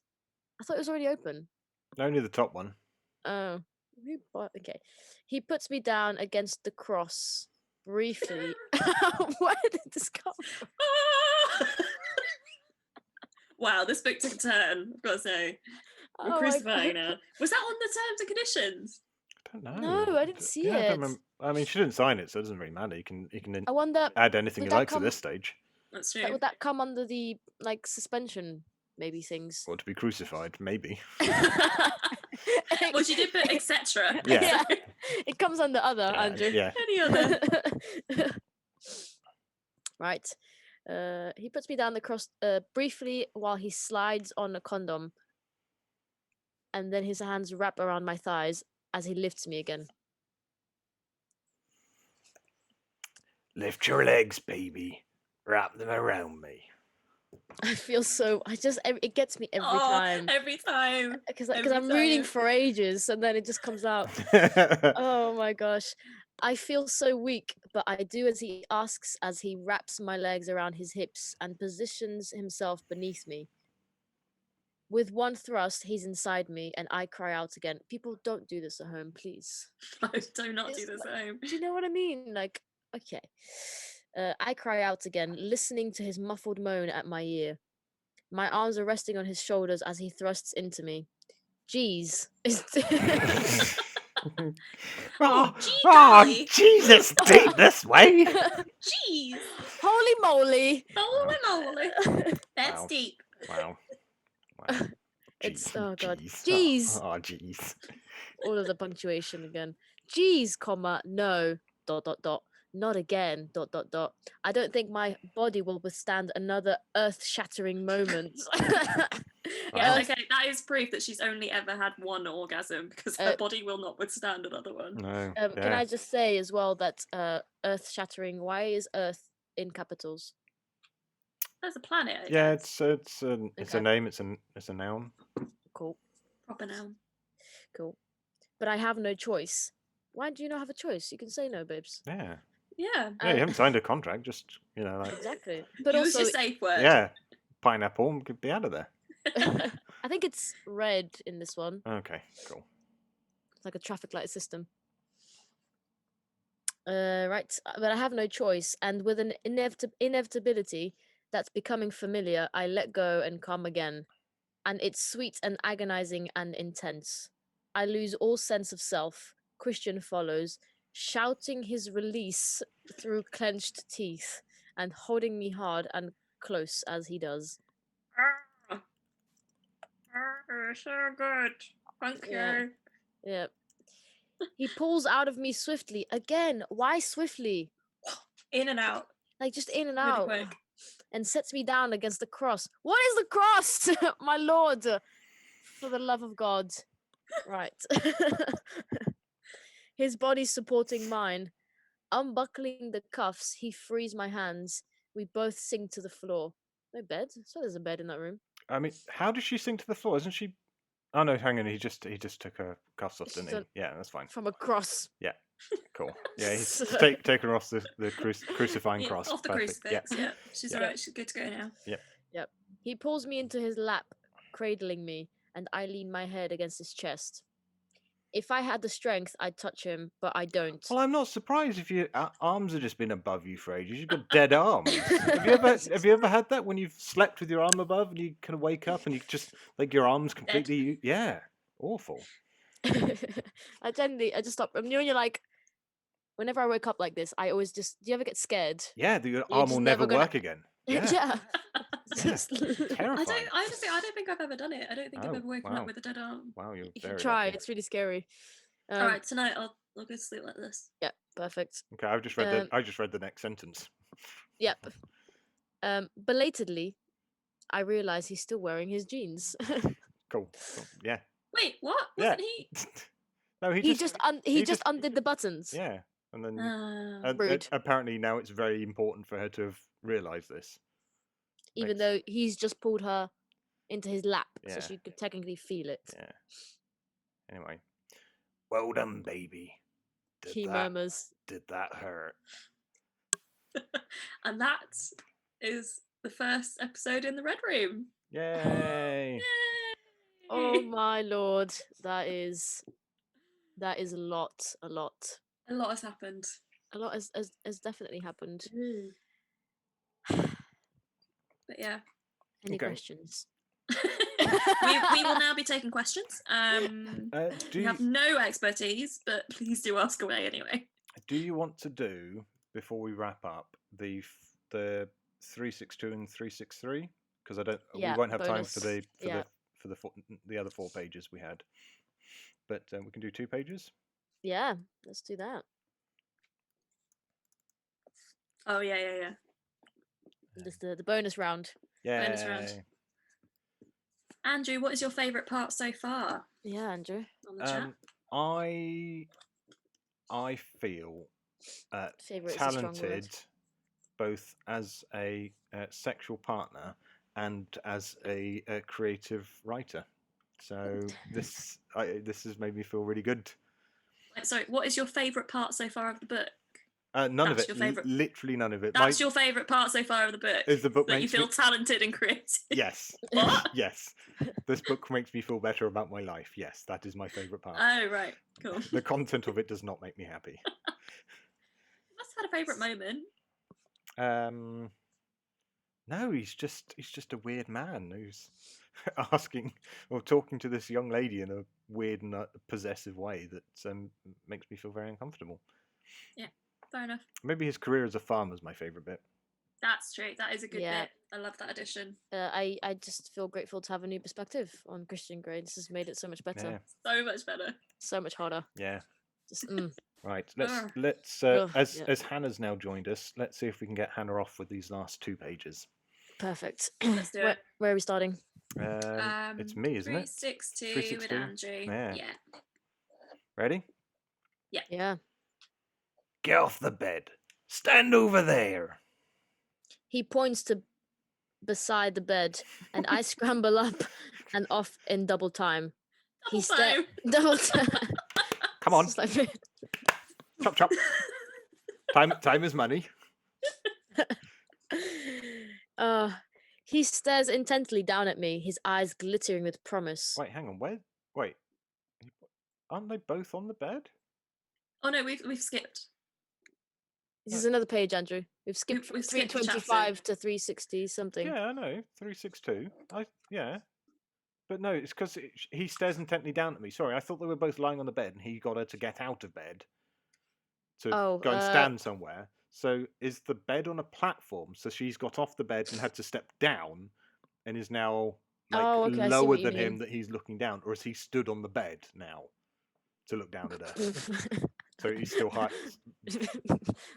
Speaker 2: I thought it was already open.
Speaker 1: Only the top one.
Speaker 2: Oh. Okay. He puts me down against the cross briefly. Where did this come from?
Speaker 3: Wow, this book took a turn, I've got to say. We're
Speaker 2: Oh my
Speaker 3: crucifying
Speaker 2: God.
Speaker 3: her. Was that on the terms and conditions?
Speaker 1: I don't know.
Speaker 2: No, I didn't see
Speaker 1: Yeah, I
Speaker 2: it.
Speaker 1: don't remember. I mean, she didn't sign it, so it doesn't really matter. You can
Speaker 2: I wonder,
Speaker 1: add anything
Speaker 2: would
Speaker 1: you
Speaker 2: that
Speaker 1: like at
Speaker 2: come?
Speaker 1: this stage.
Speaker 3: That's
Speaker 2: Like,
Speaker 3: true.
Speaker 2: would that come under the like suspension maybe things?
Speaker 1: Or to be crucified, maybe.
Speaker 3: Well, she did put etc.
Speaker 1: Yeah.
Speaker 3: so
Speaker 2: It comes under other,
Speaker 1: Yeah,
Speaker 2: Andrew.
Speaker 1: yeah.
Speaker 3: any other.
Speaker 2: Right. He puts me down the cross briefly while he slides on a condom, and then his hands wrap around my thighs as he lifts me again.
Speaker 1: Lift your legs, baby. Wrap them around me.
Speaker 2: I feel so. It gets me every
Speaker 3: Oh,
Speaker 2: time
Speaker 3: every time.
Speaker 2: because
Speaker 3: every
Speaker 2: I'm reading
Speaker 3: time.
Speaker 2: for ages and then it just comes out. Oh my gosh. I feel so weak, but I do as he asks as he wraps my legs around his hips and positions himself beneath me. With one thrust, he's inside me and I cry out again. People, don't do this at home, please.
Speaker 3: Do not do
Speaker 2: It's
Speaker 3: this
Speaker 2: like-
Speaker 3: at home.
Speaker 2: Do you know what I mean? Like, okay. I cry out again, listening to his muffled moan at my ear. My arms are resting on his shoulders as he thrusts into me. Jeez.
Speaker 3: Oh, gee golly.
Speaker 1: Jesus, deep this way.
Speaker 3: Jeez.
Speaker 2: Holy moly.
Speaker 3: Holy moly. That's
Speaker 1: Wow.
Speaker 3: deep.
Speaker 1: Wow. Wow.
Speaker 2: It's,
Speaker 1: Jeez,
Speaker 2: oh God.
Speaker 1: jeez.
Speaker 2: Jeez.
Speaker 1: Oh, jeez.
Speaker 2: All of the punctuation again. Jeez, comma, no, dot, dot, dot. Not again, dot, dot, dot. I don't think my body will withstand another earth-shattering moment.
Speaker 3: Yeah,
Speaker 1: Wow.
Speaker 3: okay, that is proof that she's only ever had one orgasm because her
Speaker 2: Uh,
Speaker 3: body will not withstand another one.
Speaker 1: No.
Speaker 2: Can
Speaker 1: yeah.
Speaker 2: I just say as well that earth-shattering, why is earth in capitals?
Speaker 3: There's a planet. I
Speaker 1: Yeah,
Speaker 3: guess.
Speaker 1: it's a
Speaker 2: Okay.
Speaker 1: name. It's a noun.
Speaker 2: Cool,
Speaker 3: Proper noun.
Speaker 2: cool. But I have no choice. Why do you not have a choice? You can say no, babes.
Speaker 1: Yeah.
Speaker 3: Yeah.
Speaker 1: Yeah, you haven't signed a contract. Just like
Speaker 2: Exactly. But
Speaker 3: Use
Speaker 2: also,
Speaker 3: your safe word.
Speaker 1: yeah, pineapple and could be out of there.
Speaker 2: I think it's red in this one.
Speaker 1: Okay, cool.
Speaker 2: It's like a traffic light system. Right, but I have no choice, and with an inevitability that's becoming familiar, I let go and come again, and it's sweet and agonizing and intense. I lose all sense of self. Christian follows, shouting his release through clenched teeth, and holding me hard and close as he does.
Speaker 3: Ah. So good. Thank
Speaker 2: Yeah.
Speaker 3: you.
Speaker 2: Yeah. He pulls out of me swiftly. Again, why swiftly?
Speaker 3: In and out.
Speaker 2: Like just in and
Speaker 3: Really
Speaker 2: out.
Speaker 3: quick.
Speaker 2: And sets me down against the cross. What is the cross? My lord. For the love of God. Right. His body supporting mine. Unbuckling the cuffs, he frees my hands. We both sink to the floor. No bed? So there's a bed in that room.
Speaker 1: I mean, how does she sink to the floor? Isn't she? Oh no, hang on. He just took her cuffs off,
Speaker 2: She's
Speaker 1: didn't he?
Speaker 2: done-
Speaker 1: Yeah, that's fine.
Speaker 2: From a cross.
Speaker 1: Cool. Yeah, he's
Speaker 2: So-
Speaker 1: taken her off the crucifying
Speaker 3: Yeah,
Speaker 1: cross.
Speaker 3: off the
Speaker 1: Perfect. Yeah.
Speaker 3: crucifix. Yeah. She's
Speaker 1: Yeah.
Speaker 3: alright. She's good to go now.
Speaker 2: He pulls me into his lap, cradling me, and I lean my head against his chest. If I had the strength, I'd touch him, but I don't.
Speaker 1: Well, I'm not surprised if your arms have just been above you for ages. You've got dead arms. Have you ever had that when you've slept with your arm above and you kind of wake up and you just like your arms completely? Yeah, awful.
Speaker 2: I just stop. I mean, when you're like, whenever I wake up like this, I always just. Do you ever get scared?
Speaker 1: Yeah, your
Speaker 2: You're
Speaker 1: arm
Speaker 2: just
Speaker 1: will
Speaker 2: never
Speaker 1: never
Speaker 2: gonna-
Speaker 1: work again. Yeah,
Speaker 2: Yeah.
Speaker 1: Yeah.
Speaker 2: Just-
Speaker 1: terrifying.
Speaker 3: I don't think I've ever done it. I don't think I've
Speaker 1: Oh,
Speaker 3: ever woken
Speaker 1: wow.
Speaker 3: up with a dead arm.
Speaker 1: Wow, you're
Speaker 2: you
Speaker 1: very
Speaker 2: should try.
Speaker 1: lucky.
Speaker 2: It's really scary.
Speaker 3: Alright, tonight I'll go to sleep like this.
Speaker 2: Yeah. Perfect.
Speaker 1: Okay, I just read the next sentence.
Speaker 2: Yep. Belatedly, I realize he's still wearing his jeans.
Speaker 1: Cool. Yeah.
Speaker 3: Wait, what?
Speaker 1: Yeah.
Speaker 3: Wasn't he?
Speaker 1: No,
Speaker 2: he just undid the buttons.
Speaker 1: Yeah, and then
Speaker 2: Rude.
Speaker 1: apparently now it's very important for her to have realised this.
Speaker 2: Even
Speaker 1: Makes-
Speaker 2: though he's just pulled her into his lap, so
Speaker 1: Yeah.
Speaker 2: she could technically feel it.
Speaker 1: Yeah. Anyway, well done, baby.
Speaker 2: He murmurs.
Speaker 1: Did that hurt?
Speaker 3: And that is the first episode in the Red Room.
Speaker 1: Yay!
Speaker 3: Yay!
Speaker 2: Oh my lord, that is a lot.
Speaker 3: A lot has happened.
Speaker 2: A lot has definitely happened.
Speaker 3: But yeah.
Speaker 2: Any
Speaker 1: Okay.
Speaker 2: questions?
Speaker 3: we will now be taking questions.
Speaker 1: Do
Speaker 3: We have no expertise, but please do ask away anyway.
Speaker 1: Do you want to do, before we wrap up, the 362 and 363? Because we won't have time for
Speaker 2: bonus.
Speaker 1: the other 4 pages we had. But we can do 2 pages.
Speaker 2: Yeah, let's do that.
Speaker 3: Oh yeah.
Speaker 2: Just the bonus round.
Speaker 1: Yeah.
Speaker 3: Bonus round. Andrew, what is your favourite part so far?
Speaker 2: Yeah, Andrew.
Speaker 3: On the chat.
Speaker 1: I feel
Speaker 2: Favorite is a strong word.
Speaker 1: talented, both as a sexual partner and as a creative writer. So this has made me feel really good.
Speaker 3: Sorry, what is your favourite part so far of the book?
Speaker 1: None of
Speaker 3: That's
Speaker 1: it.
Speaker 3: your favourite.
Speaker 1: Literally none of it.
Speaker 3: That's your favourite part so far of the book.
Speaker 1: Is the book
Speaker 3: that you
Speaker 1: makes
Speaker 3: feel
Speaker 1: me...
Speaker 3: talented and creative?
Speaker 1: Yes.
Speaker 3: What?
Speaker 1: Yes. This book makes me feel better about my life. Yes, that is my favourite part.
Speaker 3: Oh right, cool.
Speaker 1: The content of it does not make me happy.
Speaker 3: Must have had a favourite moment.
Speaker 1: No, he's just a weird man who's asking or talking to this young lady in a weird and possessive way that makes me feel very uncomfortable.
Speaker 3: Yeah, fair enough.
Speaker 1: Maybe his career as a farmer is my favourite bit.
Speaker 3: That's true. That is a good bit. I love that addition.
Speaker 2: I just feel grateful to have a new perspective on Christian Grey. This has made it so much better.
Speaker 1: Yeah.
Speaker 3: So much better.
Speaker 2: So much harder.
Speaker 1: Yeah.
Speaker 2: Just,
Speaker 1: Right. Let's as Hannah's now joined us, let's see if we can get Hannah off with these last 2 pages.
Speaker 2: Perfect.
Speaker 3: Let's do it.
Speaker 2: Where are we starting?
Speaker 1: It's me, isn't it?
Speaker 3: 362 with Andrew. Yeah.
Speaker 1: Ready?
Speaker 3: Yeah.
Speaker 2: Yeah.
Speaker 1: Get off the bed. Stand over there.
Speaker 2: He points to beside the bed, and I scramble up and off in double time. Double time.
Speaker 1: Come on.
Speaker 2: Like...
Speaker 1: Chop chop. Time is money.
Speaker 2: He stares intently down at me, his eyes glittering with promise.
Speaker 1: Wait, hang on. Wait. Aren't they both on the bed?
Speaker 3: Oh no, we've skipped.
Speaker 2: This is another page, Andrew. We've skipped
Speaker 3: we've
Speaker 2: 325 to 360 something.
Speaker 1: Yeah, I know. 362. But no, it's because he stares intently down at me. Sorry, I thought they were both lying on the bed and he got her to get out of bed to go and stand somewhere. So is the bed on a platform? So she's got off the bed and had to step down and is now lower than him that he's looking down? Or is he stood on the bed now to look down at her? So he's still high,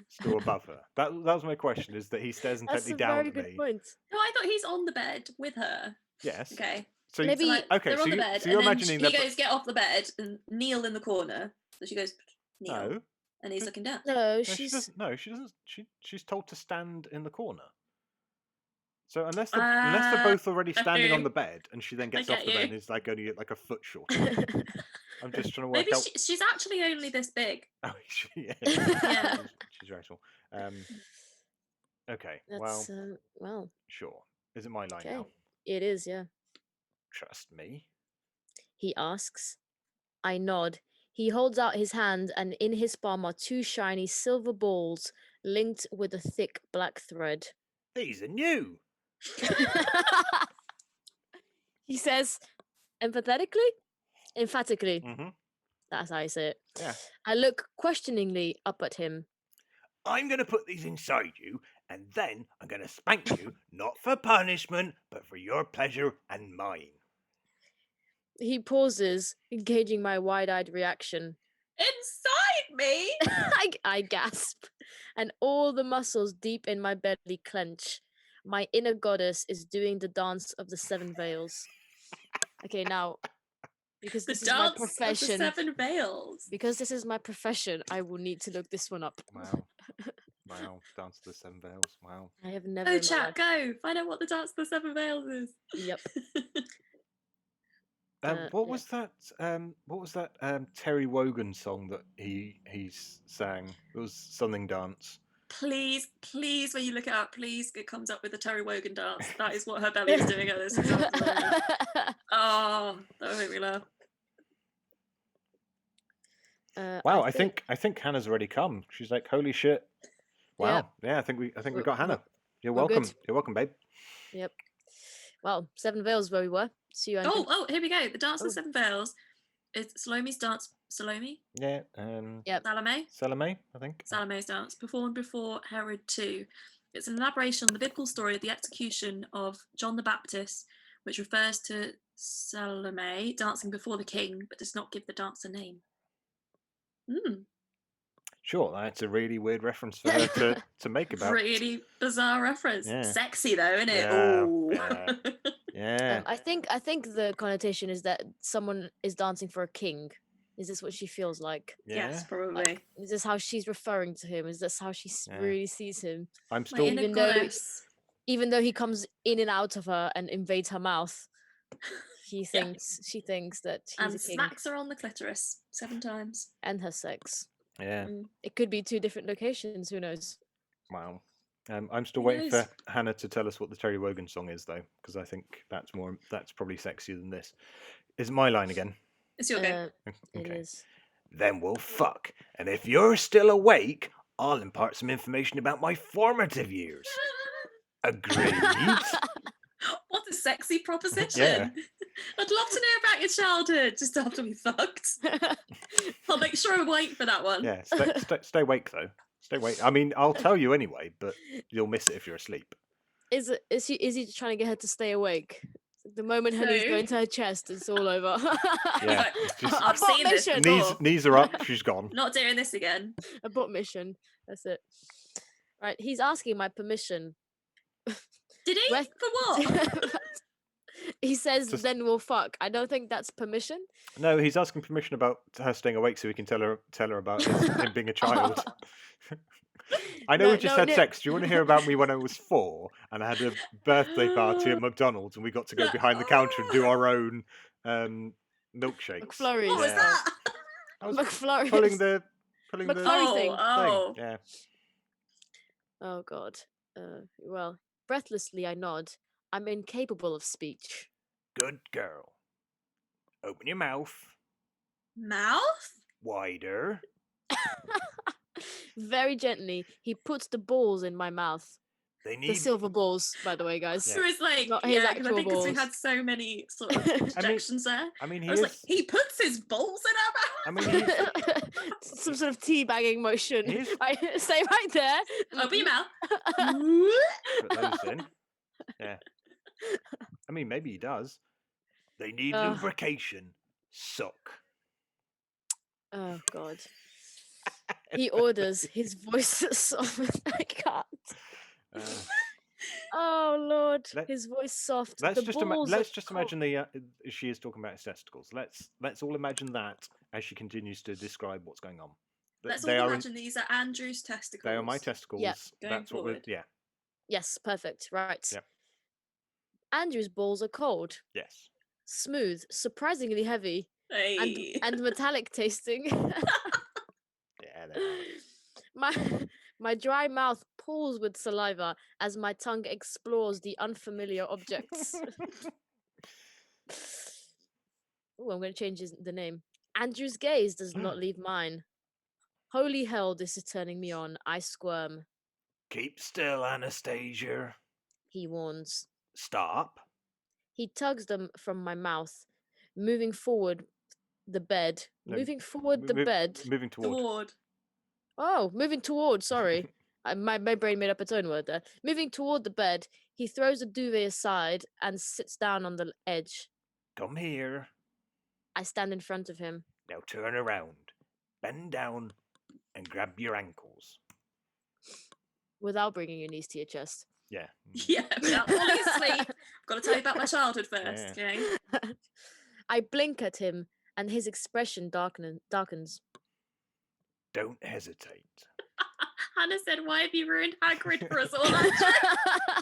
Speaker 1: still above her. That was my question, is that he stares intently down at me.
Speaker 2: That's a very good point.
Speaker 3: No, I thought he's on the bed with her.
Speaker 1: Yes.
Speaker 3: Okay.
Speaker 1: So
Speaker 2: maybe
Speaker 3: they're on the bed,
Speaker 1: so you're
Speaker 3: and then
Speaker 1: imagining
Speaker 3: he goes, get off the bed and kneel in the corner. So she goes, kneel.
Speaker 1: No.
Speaker 3: And he's looking down.
Speaker 2: No,
Speaker 1: she doesn't. She's told to stand in the corner. So unless they're both already standing on the bed, and she then gets off the bed and is like only like a foot short. I'm just trying to work
Speaker 3: out.
Speaker 1: Maybe
Speaker 3: she's actually only this big.
Speaker 1: Oh, she is.
Speaker 3: Yeah.
Speaker 1: She's very small. Okay.
Speaker 2: That's,
Speaker 1: well. Sure. Is it my line now?
Speaker 2: It is, yeah.
Speaker 1: Trust me.
Speaker 2: He asks. I nod. He holds out his hand, and in his palm are 2 shiny silver balls linked with a thick black thread.
Speaker 1: These are new.
Speaker 2: He says, emphatically.
Speaker 1: Mm-hmm.
Speaker 2: That's how I say it.
Speaker 1: Yeah.
Speaker 2: I look questioningly up at him.
Speaker 1: I'm going to put these inside you, and then I'm going to spank you, not for punishment, but for your pleasure and mine.
Speaker 2: He pauses, gauging my wide-eyed reaction.
Speaker 3: Inside me?
Speaker 2: I gasp, and all the muscles deep in my belly clench. My inner goddess is doing the dance of the 7 veils. Okay, now, because this is my profession.
Speaker 3: The 7 veils.
Speaker 2: Because this is my profession, I will need to look this one up.
Speaker 1: Wow, dance of the 7 veils. Wow.
Speaker 2: I have never.
Speaker 3: Oh, chat, go find out what the dance of the 7 veils is.
Speaker 2: Yep.
Speaker 1: What was that? What was that Terry Wogan song that he sang? It was something dance.
Speaker 3: Please, when you look it up, please, it comes up with the Terry Wogan dance. That is what her belly is doing at this exact moment. Oh, that would make me laugh.
Speaker 1: Wow, I think Hannah's already come. She's like, holy shit! Wow, yeah, I think we got Hannah. You're welcome.
Speaker 2: Good.
Speaker 1: You're welcome, babe.
Speaker 2: Yep. Well, Seven Veils where we were. See you, Andrew.
Speaker 3: Oh, here we go. The Dance of
Speaker 2: Oh.
Speaker 3: the Seven Veils. It's Salome's dance. Salome?
Speaker 1: Yeah.
Speaker 2: Yep.
Speaker 3: Salome?
Speaker 1: Salome, I think.
Speaker 3: Salome's dance, performed before Herod II. It's an elaboration on the biblical story of the execution of John the Baptist, which refers to Salome dancing before the king, but does not give the dance a name.
Speaker 1: Sure, that's a really weird reference for her to make about.
Speaker 3: Really bizarre reference.
Speaker 1: Yeah.
Speaker 3: Sexy though, isn't it?
Speaker 1: Yeah,
Speaker 3: Ooh.
Speaker 1: yeah. Yeah.
Speaker 2: I think the connotation is that someone is dancing for a king. Is this what she feels like?
Speaker 1: Yeah.
Speaker 3: Yes, probably.
Speaker 2: Like, is this how she's referring to him? Is this how she
Speaker 1: Yeah.
Speaker 2: really sees him?
Speaker 1: I'm
Speaker 3: My
Speaker 1: still
Speaker 3: inner
Speaker 2: Even though-
Speaker 3: goddess.
Speaker 2: Even though he comes in and out of her and invades her mouth, she thinks that he's
Speaker 3: And
Speaker 2: a king
Speaker 3: smacks her on the clitoris 7 times.
Speaker 2: and has sex.
Speaker 1: yeah.
Speaker 2: It could be 2 different locations. Who knows?
Speaker 1: Wow. I'm still
Speaker 3: Who
Speaker 1: waiting for
Speaker 3: knows?
Speaker 1: Hannah to tell us what the Terry Wogan song is, though, because I think that's probably sexier than this. Is it my line again?
Speaker 3: It's your go.
Speaker 2: It
Speaker 1: Okay.
Speaker 2: is.
Speaker 1: Then we'll fuck, and if you're still awake, I'll impart some information about my formative years. Agreed.
Speaker 3: What a sexy proposition.
Speaker 1: Yeah.
Speaker 3: I'd love to know about your childhood just after we fucked. I'll make sure I wait for that one.
Speaker 1: Yeah. Stay awake though. Stay awake. I mean, I'll tell you anyway, but you'll miss it if you're asleep.
Speaker 2: Is he trying to get her to stay awake? The moment Honey's
Speaker 3: No.
Speaker 2: going to her chest, it's all over.
Speaker 1: Yeah.
Speaker 3: Like,
Speaker 1: it's just-
Speaker 3: I've
Speaker 2: Abort
Speaker 3: seen this
Speaker 2: mission.
Speaker 3: before.
Speaker 1: Knees are up. She's gone.
Speaker 3: Not doing this again.
Speaker 2: Abort mission. That's it. Right, he's asking my permission.
Speaker 3: Did he?
Speaker 2: Where-
Speaker 3: For what?
Speaker 2: He says,
Speaker 1: Just-
Speaker 2: "Then we'll fuck." I don't think that's permission.
Speaker 1: No, he's asking permission about her staying awake so he can tell her about him being a child. I know
Speaker 2: No,
Speaker 1: we just
Speaker 2: no,
Speaker 1: had
Speaker 2: no.
Speaker 1: sex. Do you want to hear about me when I was 4 and I had a birthday party at McDonald's and we got to go behind the counter and do our own milkshakes?
Speaker 2: McFlurries.
Speaker 3: What was
Speaker 1: Yeah.
Speaker 3: that?
Speaker 1: I was
Speaker 2: McFlurries.
Speaker 1: pulling the
Speaker 2: McFlurry thing.
Speaker 3: Oh.
Speaker 1: Yeah.
Speaker 2: Oh God. Well, breathlessly I nod. I'm incapable of speech.
Speaker 1: Good girl. Open your mouth
Speaker 3: Mouth?
Speaker 1: wider.
Speaker 2: Very gently, he puts the balls in my mouth.
Speaker 1: They
Speaker 2: The
Speaker 1: need.
Speaker 2: silver balls, by the way, guys.
Speaker 3: So it's like,
Speaker 2: Not his
Speaker 3: yeah, because I
Speaker 2: actual
Speaker 3: think because we
Speaker 2: balls.
Speaker 3: had so many sort of injections there.
Speaker 1: I mean, he
Speaker 3: I was
Speaker 1: is.
Speaker 3: like, he puts his balls in her
Speaker 1: I
Speaker 3: mouth.
Speaker 1: mean,
Speaker 2: Some sort of teabagging motion.
Speaker 1: He is-
Speaker 2: Right, stay right there.
Speaker 3: Open your mouth.
Speaker 1: put those in. Yeah. I mean, maybe he does. They need
Speaker 2: Ugh.
Speaker 1: lubrication. Suck.
Speaker 2: Oh God. He orders. His voice is soft. I can't.
Speaker 1: Uh,
Speaker 2: Oh Lord,
Speaker 1: Let-
Speaker 2: his voice soft.
Speaker 1: let's
Speaker 2: The
Speaker 1: just
Speaker 2: balls
Speaker 1: let's
Speaker 2: are
Speaker 1: just
Speaker 2: cold.
Speaker 1: imagine the she is talking about his testicles. Let's all imagine that as she continues to describe what's going on. That
Speaker 3: Let's
Speaker 1: they
Speaker 3: all
Speaker 1: are
Speaker 3: imagine these are Andrew's testicles.
Speaker 1: they are my testicles.
Speaker 3: Going
Speaker 1: That's what we're
Speaker 3: forward.
Speaker 1: yeah.
Speaker 2: Yes, perfect. Right.
Speaker 1: Yep.
Speaker 2: Andrew's balls are cold,
Speaker 1: Yes.
Speaker 2: smooth, surprisingly heavy,
Speaker 3: Hey.
Speaker 2: and metallic tasting.
Speaker 1: Yeah. They are.
Speaker 2: My dry mouth pools with saliva as my tongue explores the unfamiliar objects. Oh, I'm going to change the name. Andrew's gaze does not leave mine. Holy hell, this is turning me on. I squirm.
Speaker 1: Keep still, Anastasia.
Speaker 2: He warns.
Speaker 1: Stop.
Speaker 2: He tugs them from my mouth, moving forward the bed.
Speaker 1: No,
Speaker 2: Moving forward the
Speaker 1: Move-
Speaker 2: bed.
Speaker 1: Moving toward.
Speaker 3: Toward.
Speaker 2: Oh, moving toward. Sorry. My brain made up its own word there. Moving toward the bed, he throws the duvet aside and sits down on the edge.
Speaker 1: Come here.
Speaker 2: I stand in front of him.
Speaker 1: Now turn around. Bend down and grab your ankles.
Speaker 2: Without bringing your knees to your chest.
Speaker 1: Yeah.
Speaker 3: Yeah, without falling asleep. I've got to tell you about my childhood first,
Speaker 1: Yeah.
Speaker 3: okay?
Speaker 2: I blink at him, and his expression darkens.
Speaker 1: Don't hesitate.
Speaker 3: Hannah said, why have you ruined Hagrid for us all, Andrew?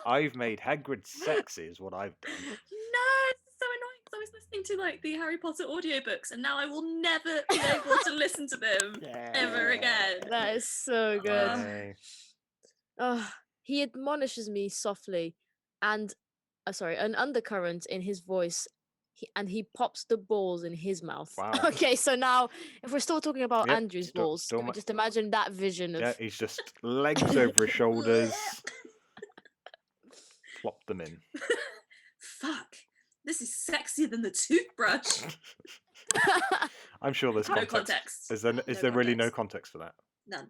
Speaker 1: I've made Hagrid sexy is what I've done.
Speaker 3: No, this is so annoying because I was listening to like the Harry Potter audiobooks and now I will never be able to listen to them ever again.
Speaker 2: That is so good.
Speaker 1: Yay.
Speaker 2: He admonishes me softly, and an undercurrent in his voice. He pops the balls in his mouth.
Speaker 1: Wow.
Speaker 2: Okay, so now if we're still talking about
Speaker 1: Yep,
Speaker 2: Andrew's
Speaker 1: still-
Speaker 2: balls,
Speaker 1: still
Speaker 2: can we
Speaker 1: my-
Speaker 2: just imagine that vision of
Speaker 1: Yeah, he's just legs over his shoulders. Plop them in.
Speaker 3: fuck, this is sexier than the toothbrush.
Speaker 1: I'm sure there's
Speaker 3: No
Speaker 1: context.
Speaker 3: context.
Speaker 1: Is there
Speaker 3: No
Speaker 1: really no
Speaker 3: context.
Speaker 1: context for that?
Speaker 3: None.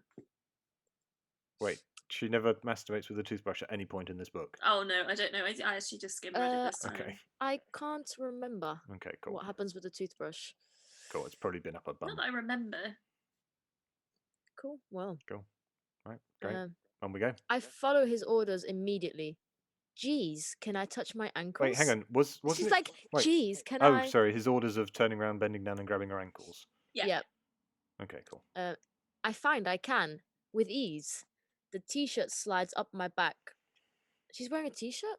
Speaker 1: Wait, she never masturbates with a toothbrush at any point in this book.
Speaker 3: Oh no, I don't know. I actually just skim read it this time.
Speaker 1: Okay.
Speaker 2: I can't remember
Speaker 1: Okay, cool.
Speaker 2: what happens with the toothbrush.
Speaker 1: Cool. It's probably been up her bum.
Speaker 3: Not that I remember.
Speaker 2: Cool. Well,
Speaker 1: Right, great.
Speaker 2: um,
Speaker 1: On we go.
Speaker 2: I follow his orders immediately. Geez, can I touch my ankles?
Speaker 1: Wait, hang on. Wasn't
Speaker 2: She's
Speaker 1: it?
Speaker 2: like,
Speaker 1: Wait.
Speaker 2: geez, can
Speaker 1: Oh,
Speaker 2: I?
Speaker 1: sorry. His orders of turning around, bending down, and grabbing her ankles.
Speaker 3: Yeah.
Speaker 2: Yep.
Speaker 1: Okay, cool.
Speaker 2: I find I can with ease. The t-shirt slides up my back. She's wearing a t-shirt.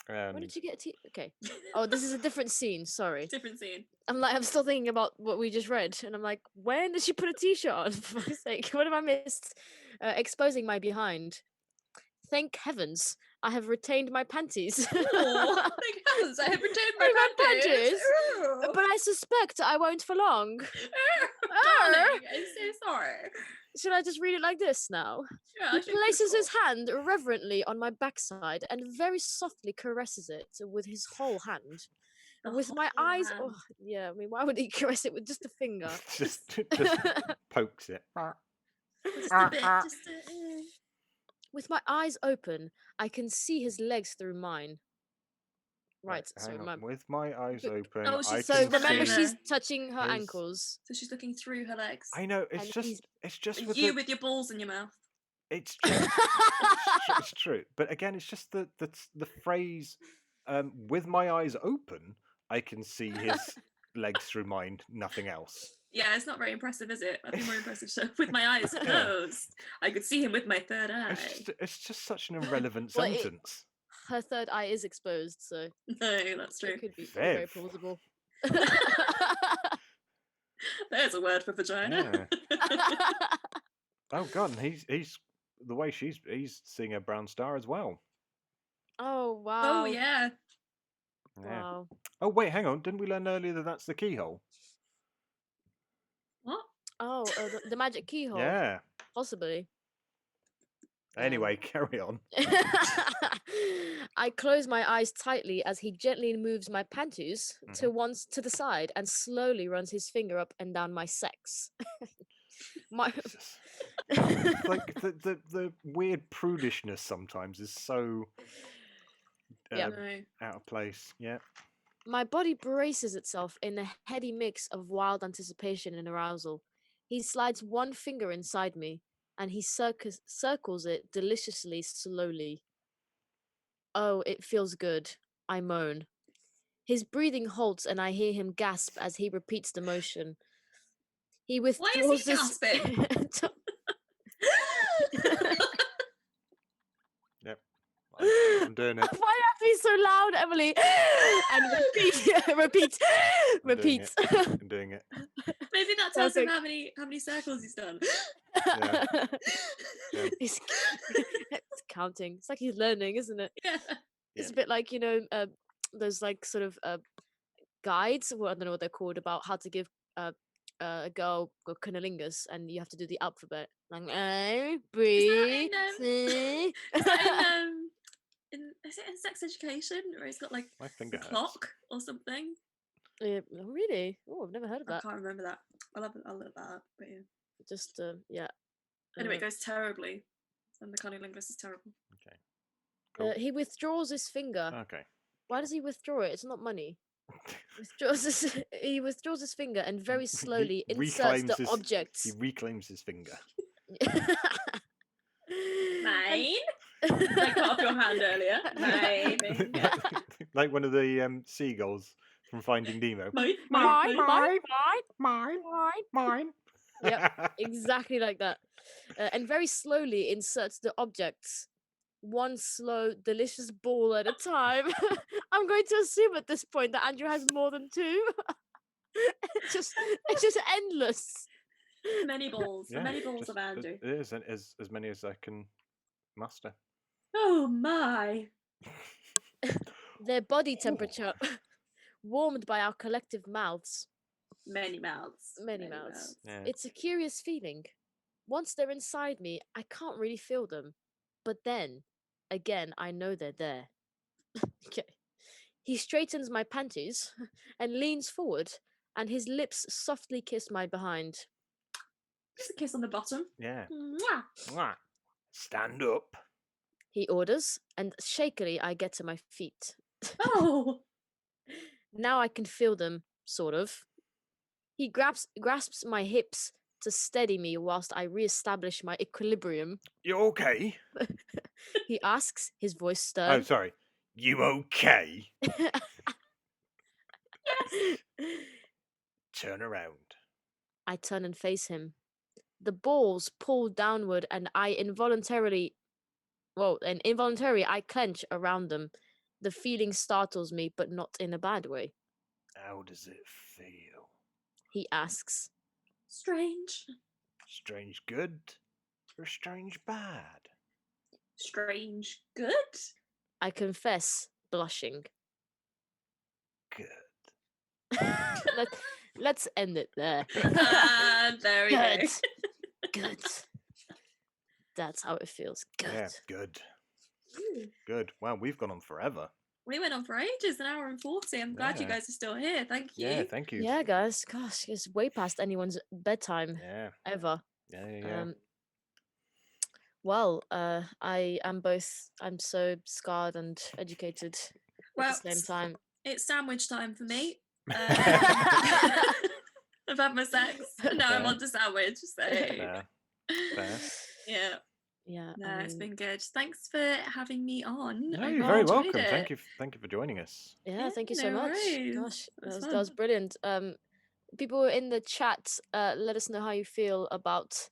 Speaker 2: When did you get a t? Okay. Oh, this is a different scene. Sorry.
Speaker 3: Different scene.
Speaker 2: I'm still thinking about what we just read, and I'm like, when did she put a t-shirt on? For fuck's sake, what have I missed? Exposing my behind. Thank heavens, I have retained my panties.
Speaker 3: Oh, thank heavens, I have returned my
Speaker 2: My
Speaker 3: panties.
Speaker 2: panties.
Speaker 3: Ooh.
Speaker 2: But I suspect I won't for long.
Speaker 3: Darling, I'm so sorry.
Speaker 2: Should I just read it like this now?
Speaker 3: Yeah, I
Speaker 2: He
Speaker 3: think
Speaker 2: places
Speaker 3: so.
Speaker 2: his hand reverently on my backside and very softly caresses it with his whole hand.
Speaker 3: The
Speaker 2: With my
Speaker 3: whole
Speaker 2: eyes,
Speaker 3: hand.
Speaker 2: oh yeah, I mean, why would he caress it with just a finger?
Speaker 1: just pokes it.
Speaker 3: Just a bit, just a,
Speaker 2: With my eyes open, I can see his legs through mine. Right,
Speaker 1: hang
Speaker 2: sorry,
Speaker 1: on. With my eyes open,
Speaker 3: Oh,
Speaker 1: I
Speaker 3: she's
Speaker 2: so
Speaker 1: can
Speaker 2: remember,
Speaker 1: see.
Speaker 2: she's touching her
Speaker 1: his-
Speaker 2: ankles.
Speaker 3: So she's looking through her legs.
Speaker 1: I know.
Speaker 2: and he's-
Speaker 1: It's just
Speaker 3: And
Speaker 1: with
Speaker 3: you
Speaker 1: the.
Speaker 3: with your balls in your mouth.
Speaker 1: It's true. It's true. But again, it's just the phrase. With my eyes open, I can see his legs through mine. Nothing else.
Speaker 3: Yeah, it's not very impressive, is it? I'd be more impressive. So with my eyes closed, I could see him with my third eye.
Speaker 1: It's just such an irrelevant
Speaker 2: Well,
Speaker 1: sentence.
Speaker 2: Her third eye is exposed, so
Speaker 3: No, that's true.
Speaker 2: it could be very
Speaker 1: Viv.
Speaker 2: plausible.
Speaker 3: There's a word for vagina.
Speaker 1: Oh god, and he's the way he's seeing a brown star as well.
Speaker 2: Oh wow!
Speaker 3: Oh yeah.
Speaker 1: Yeah.
Speaker 2: Wow!
Speaker 1: Oh wait, hang on. Didn't we learn earlier that that's the keyhole?
Speaker 3: What?
Speaker 2: Oh, the magic keyhole.
Speaker 1: Yeah.
Speaker 2: Possibly.
Speaker 1: Anyway, carry on.
Speaker 2: I close my eyes tightly as he gently moves my panties to the side and slowly runs his finger up and down my sex. my
Speaker 1: Jesus. Like the weird prudishness sometimes is so
Speaker 2: Yeah.
Speaker 3: No.
Speaker 1: out of place. Yeah.
Speaker 2: My body braces itself in a heady mix of wild anticipation and arousal. He slides one finger inside me, and he circles it deliciously slowly. Oh, it feels good. I moan. His breathing halts, and I hear him gasp as he repeats the motion. He
Speaker 3: Why
Speaker 2: withdraws
Speaker 3: is he gasping?
Speaker 1: Yep. I'm doing it.
Speaker 2: Why have to be so loud, Emily? And repeat, repeat.
Speaker 1: I'm doing it.
Speaker 3: Maybe that tells him
Speaker 2: Perfect.
Speaker 3: how many circles he's done.
Speaker 1: Yeah. Yeah.
Speaker 2: He's it's counting. It's like he's learning, isn't it?
Speaker 3: Yeah.
Speaker 2: It's a bit like those like sort of guides. Well, I don't know what they're called about how to give a girl cunnilingus, and you have to do the alphabet. Like breathe.
Speaker 3: Is that is it in sex education where he's got like
Speaker 1: My
Speaker 3: a
Speaker 1: finger hurts.
Speaker 3: clock or something?
Speaker 2: Really? Oh, I've never heard of
Speaker 3: I
Speaker 2: that.
Speaker 3: can't remember that. I'll look that up. But yeah.
Speaker 2: Just yeah.
Speaker 3: Anyway, it goes terribly, and the cunnilingus is terrible.
Speaker 1: Okay. Cool.
Speaker 2: He withdraws his finger.
Speaker 1: Okay.
Speaker 2: Why does he withdraw it? It's not money. He withdraws his finger and very slowly inserts the object.
Speaker 1: He reclaims his finger.
Speaker 3: Mine? I cut off your hand earlier. My finger.
Speaker 1: Like one of the seagulls from Finding Nemo. Mine.
Speaker 2: Yep, exactly like that. And very slowly inserts the objects. One slow, delicious ball at a time. I'm going to assume at this point that Andrew has more than two. it's just endless.
Speaker 3: Many balls.
Speaker 1: Yeah,
Speaker 3: Many balls
Speaker 1: just-
Speaker 3: of Andrew.
Speaker 1: It is, and as many as I can muster.
Speaker 3: Oh my.
Speaker 2: Their body temperature, warmed by our collective mouths.
Speaker 3: Many mouths.
Speaker 2: Many mouths.
Speaker 1: Yeah.
Speaker 2: It's a curious feeling. Once they're inside me, I can't really feel them. But then, again, I know they're there. Okay. He straightens my panties and leans forward, and his lips softly kiss my behind.
Speaker 3: Just a kiss on the bottom.
Speaker 1: Yeah.
Speaker 3: Mwah.
Speaker 1: Mwah. Stand up.
Speaker 2: He orders, and shakily I get to my feet.
Speaker 3: Oh,
Speaker 2: Now I can feel them, sort of. He grasps my hips to steady me whilst I re-establish my equilibrium.
Speaker 1: You okay?
Speaker 2: He asks, his voice
Speaker 1: Oh,
Speaker 2: stern.
Speaker 1: sorry. You okay?
Speaker 3: yes.
Speaker 1: Turn around.
Speaker 2: I turn and face him. The balls pull downward, and involuntarily I clench around them. The feeling startles me, but not in a bad way.
Speaker 1: How does it feel?
Speaker 2: He asks.
Speaker 3: Strange.
Speaker 1: Strange good or strange bad?
Speaker 3: Strange. Good.
Speaker 2: I confess, blushing.
Speaker 1: Good.
Speaker 2: Let's end it there.
Speaker 3: And there we go.
Speaker 2: Good. Good. That's how it feels. Good.
Speaker 1: Yeah, good.
Speaker 3: Ooh.
Speaker 1: Good. Wow, we've gone on forever.
Speaker 3: We went on for ages, an hour and 40. I'm glad you
Speaker 1: Yeah.
Speaker 3: guys are still here. Thank you.
Speaker 1: Yeah, thank you.
Speaker 2: Yeah, guys. Gosh, it's way past anyone's bedtime
Speaker 1: Yeah.
Speaker 2: ever.
Speaker 1: Yeah.
Speaker 2: Well, I'm so scarred and educated
Speaker 3: Well,
Speaker 2: at the same time.
Speaker 3: it's sandwich time for me. I've had my sex. Now I'm
Speaker 1: Fair.
Speaker 3: on to sandwich. So
Speaker 1: Fair.
Speaker 3: yeah.
Speaker 2: Yeah.
Speaker 3: No, it's been good. Thanks for having me on.
Speaker 1: No,
Speaker 3: I
Speaker 1: you're very
Speaker 3: enjoyed
Speaker 1: welcome.
Speaker 3: it.
Speaker 1: Thank you for joining us.
Speaker 2: Yeah, thank you
Speaker 3: no
Speaker 2: so much.
Speaker 3: worries.
Speaker 2: Gosh,
Speaker 3: It was
Speaker 2: that
Speaker 3: fun.
Speaker 2: was brilliant. People in the chat, let us know how you feel about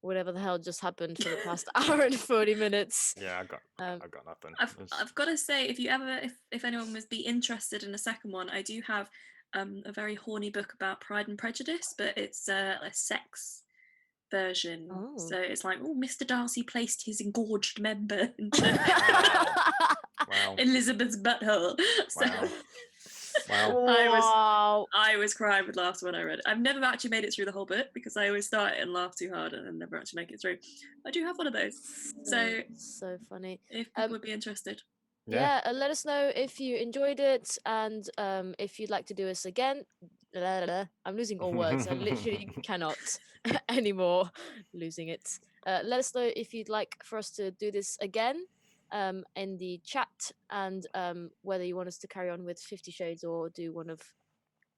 Speaker 2: whatever the hell just happened for the past hour and 40 minutes.
Speaker 1: Yeah, I got nothing.
Speaker 3: I've got to say, if anyone would be interested in a second one, I do have a very horny book about Pride and Prejudice, but it's a sex version.
Speaker 2: Oh.
Speaker 3: So it's like, oh, Mr. Darcy placed his engorged member into
Speaker 1: Wow.
Speaker 3: Elizabeth's butthole. So
Speaker 1: Wow.
Speaker 3: I was crying with laughter when I read it. I've never actually made it through the whole book because I always start it and laugh too hard and then never actually make it through. I do have one of those.
Speaker 2: So funny.
Speaker 3: If people would be interested.
Speaker 2: Yeah, let us know if you enjoyed it and if you'd like to do this again. I'm losing all words. I literally cannot anymore. Losing it. Let us know if you'd like for us to do this again in the chat and whether you want us to carry on with 50 Shades or do one of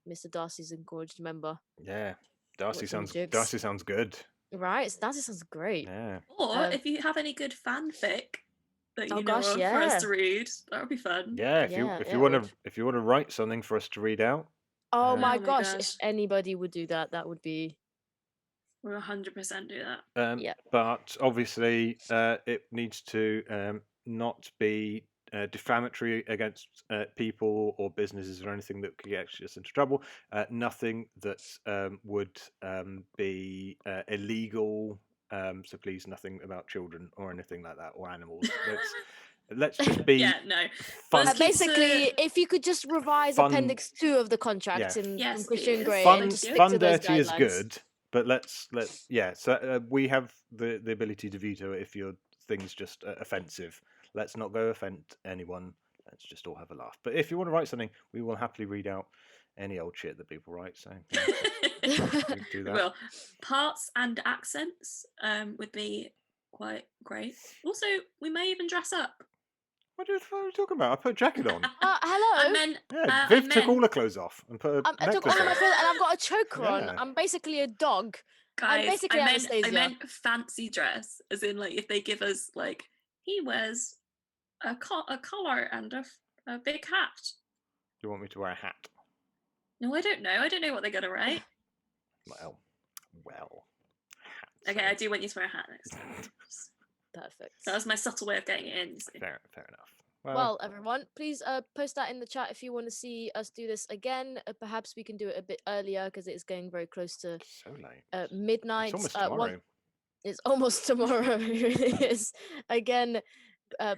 Speaker 2: Mr. Darcy's engorged member.
Speaker 1: Yeah, Darcy
Speaker 2: Watching
Speaker 1: sounds
Speaker 2: jigs.
Speaker 1: good.
Speaker 2: Right, Darcy sounds great.
Speaker 1: Yeah.
Speaker 3: Or if you have any good fanfic that you know of for
Speaker 2: yeah.
Speaker 3: us to read, that would be fun.
Speaker 1: Yeah, if you want to write something for us to read out.
Speaker 2: Oh my gosh, if anybody would do that, that would be.
Speaker 3: We'll 100% do that.
Speaker 2: Yeah.
Speaker 1: But obviously, it needs to not be defamatory against people or businesses or anything that could get us into trouble. Nothing that would be illegal. So please, nothing about children or anything like that or animals. Let's just be
Speaker 3: fun.
Speaker 2: Basically, if you could just revise Appendix 2 of the contract from Christian Grey and just stick to those
Speaker 1: dirty is
Speaker 2: guidelines.
Speaker 1: good, but let's so we have the ability to veto if your thing's just offensive. Let's not go offend anyone. Let's just all have a laugh. But if you want to write something, we will happily read out any old shit that people write. So do that.
Speaker 3: Well, parts and accents would be quite great. Also, we may even dress up.
Speaker 1: What are you talking about? I put a jacket on.
Speaker 2: Hello.
Speaker 1: Viv took all her clothes off and put a
Speaker 2: I took all of my clothes and I've got a choker on.
Speaker 1: Yeah.
Speaker 2: I'm basically a dog.
Speaker 3: Guys,
Speaker 2: I'm basically Anastasia.
Speaker 3: I meant fancy dress, as in like if they give us like he wears a collar and a big hat.
Speaker 1: Do you want me to wear a hat?
Speaker 3: No, I don't know. I don't know what they're gonna write.
Speaker 1: Well.
Speaker 3: Okay, I do want you to wear a hat next time.
Speaker 2: Perfect.
Speaker 3: That was my subtle way of getting it in. So.
Speaker 1: Fair enough.
Speaker 2: Well, everyone, please post that in the chat if you want to see us do this again. Perhaps we can do it a bit earlier because it is getting very close to
Speaker 1: so late.
Speaker 2: Midnight.
Speaker 1: It's almost tomorrow.
Speaker 2: It's almost tomorrow. It really is. Again,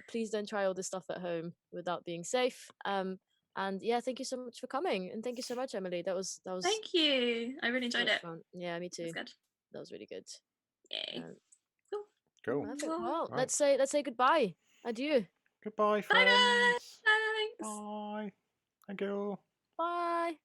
Speaker 2: please don't try all this stuff at home without being safe. And yeah, thank you so much for coming, and thank you so much, Emily. That was.
Speaker 3: Thank you. I really enjoyed it.
Speaker 2: Fun. Yeah, me too.
Speaker 3: It was good.
Speaker 2: That was really good.
Speaker 3: Yay.
Speaker 1: Cool.
Speaker 2: Perfect. Well, let's say goodbye. Adieu.
Speaker 1: Goodbye, friends.
Speaker 3: Bye.
Speaker 1: Bye. Thank you.
Speaker 2: Bye.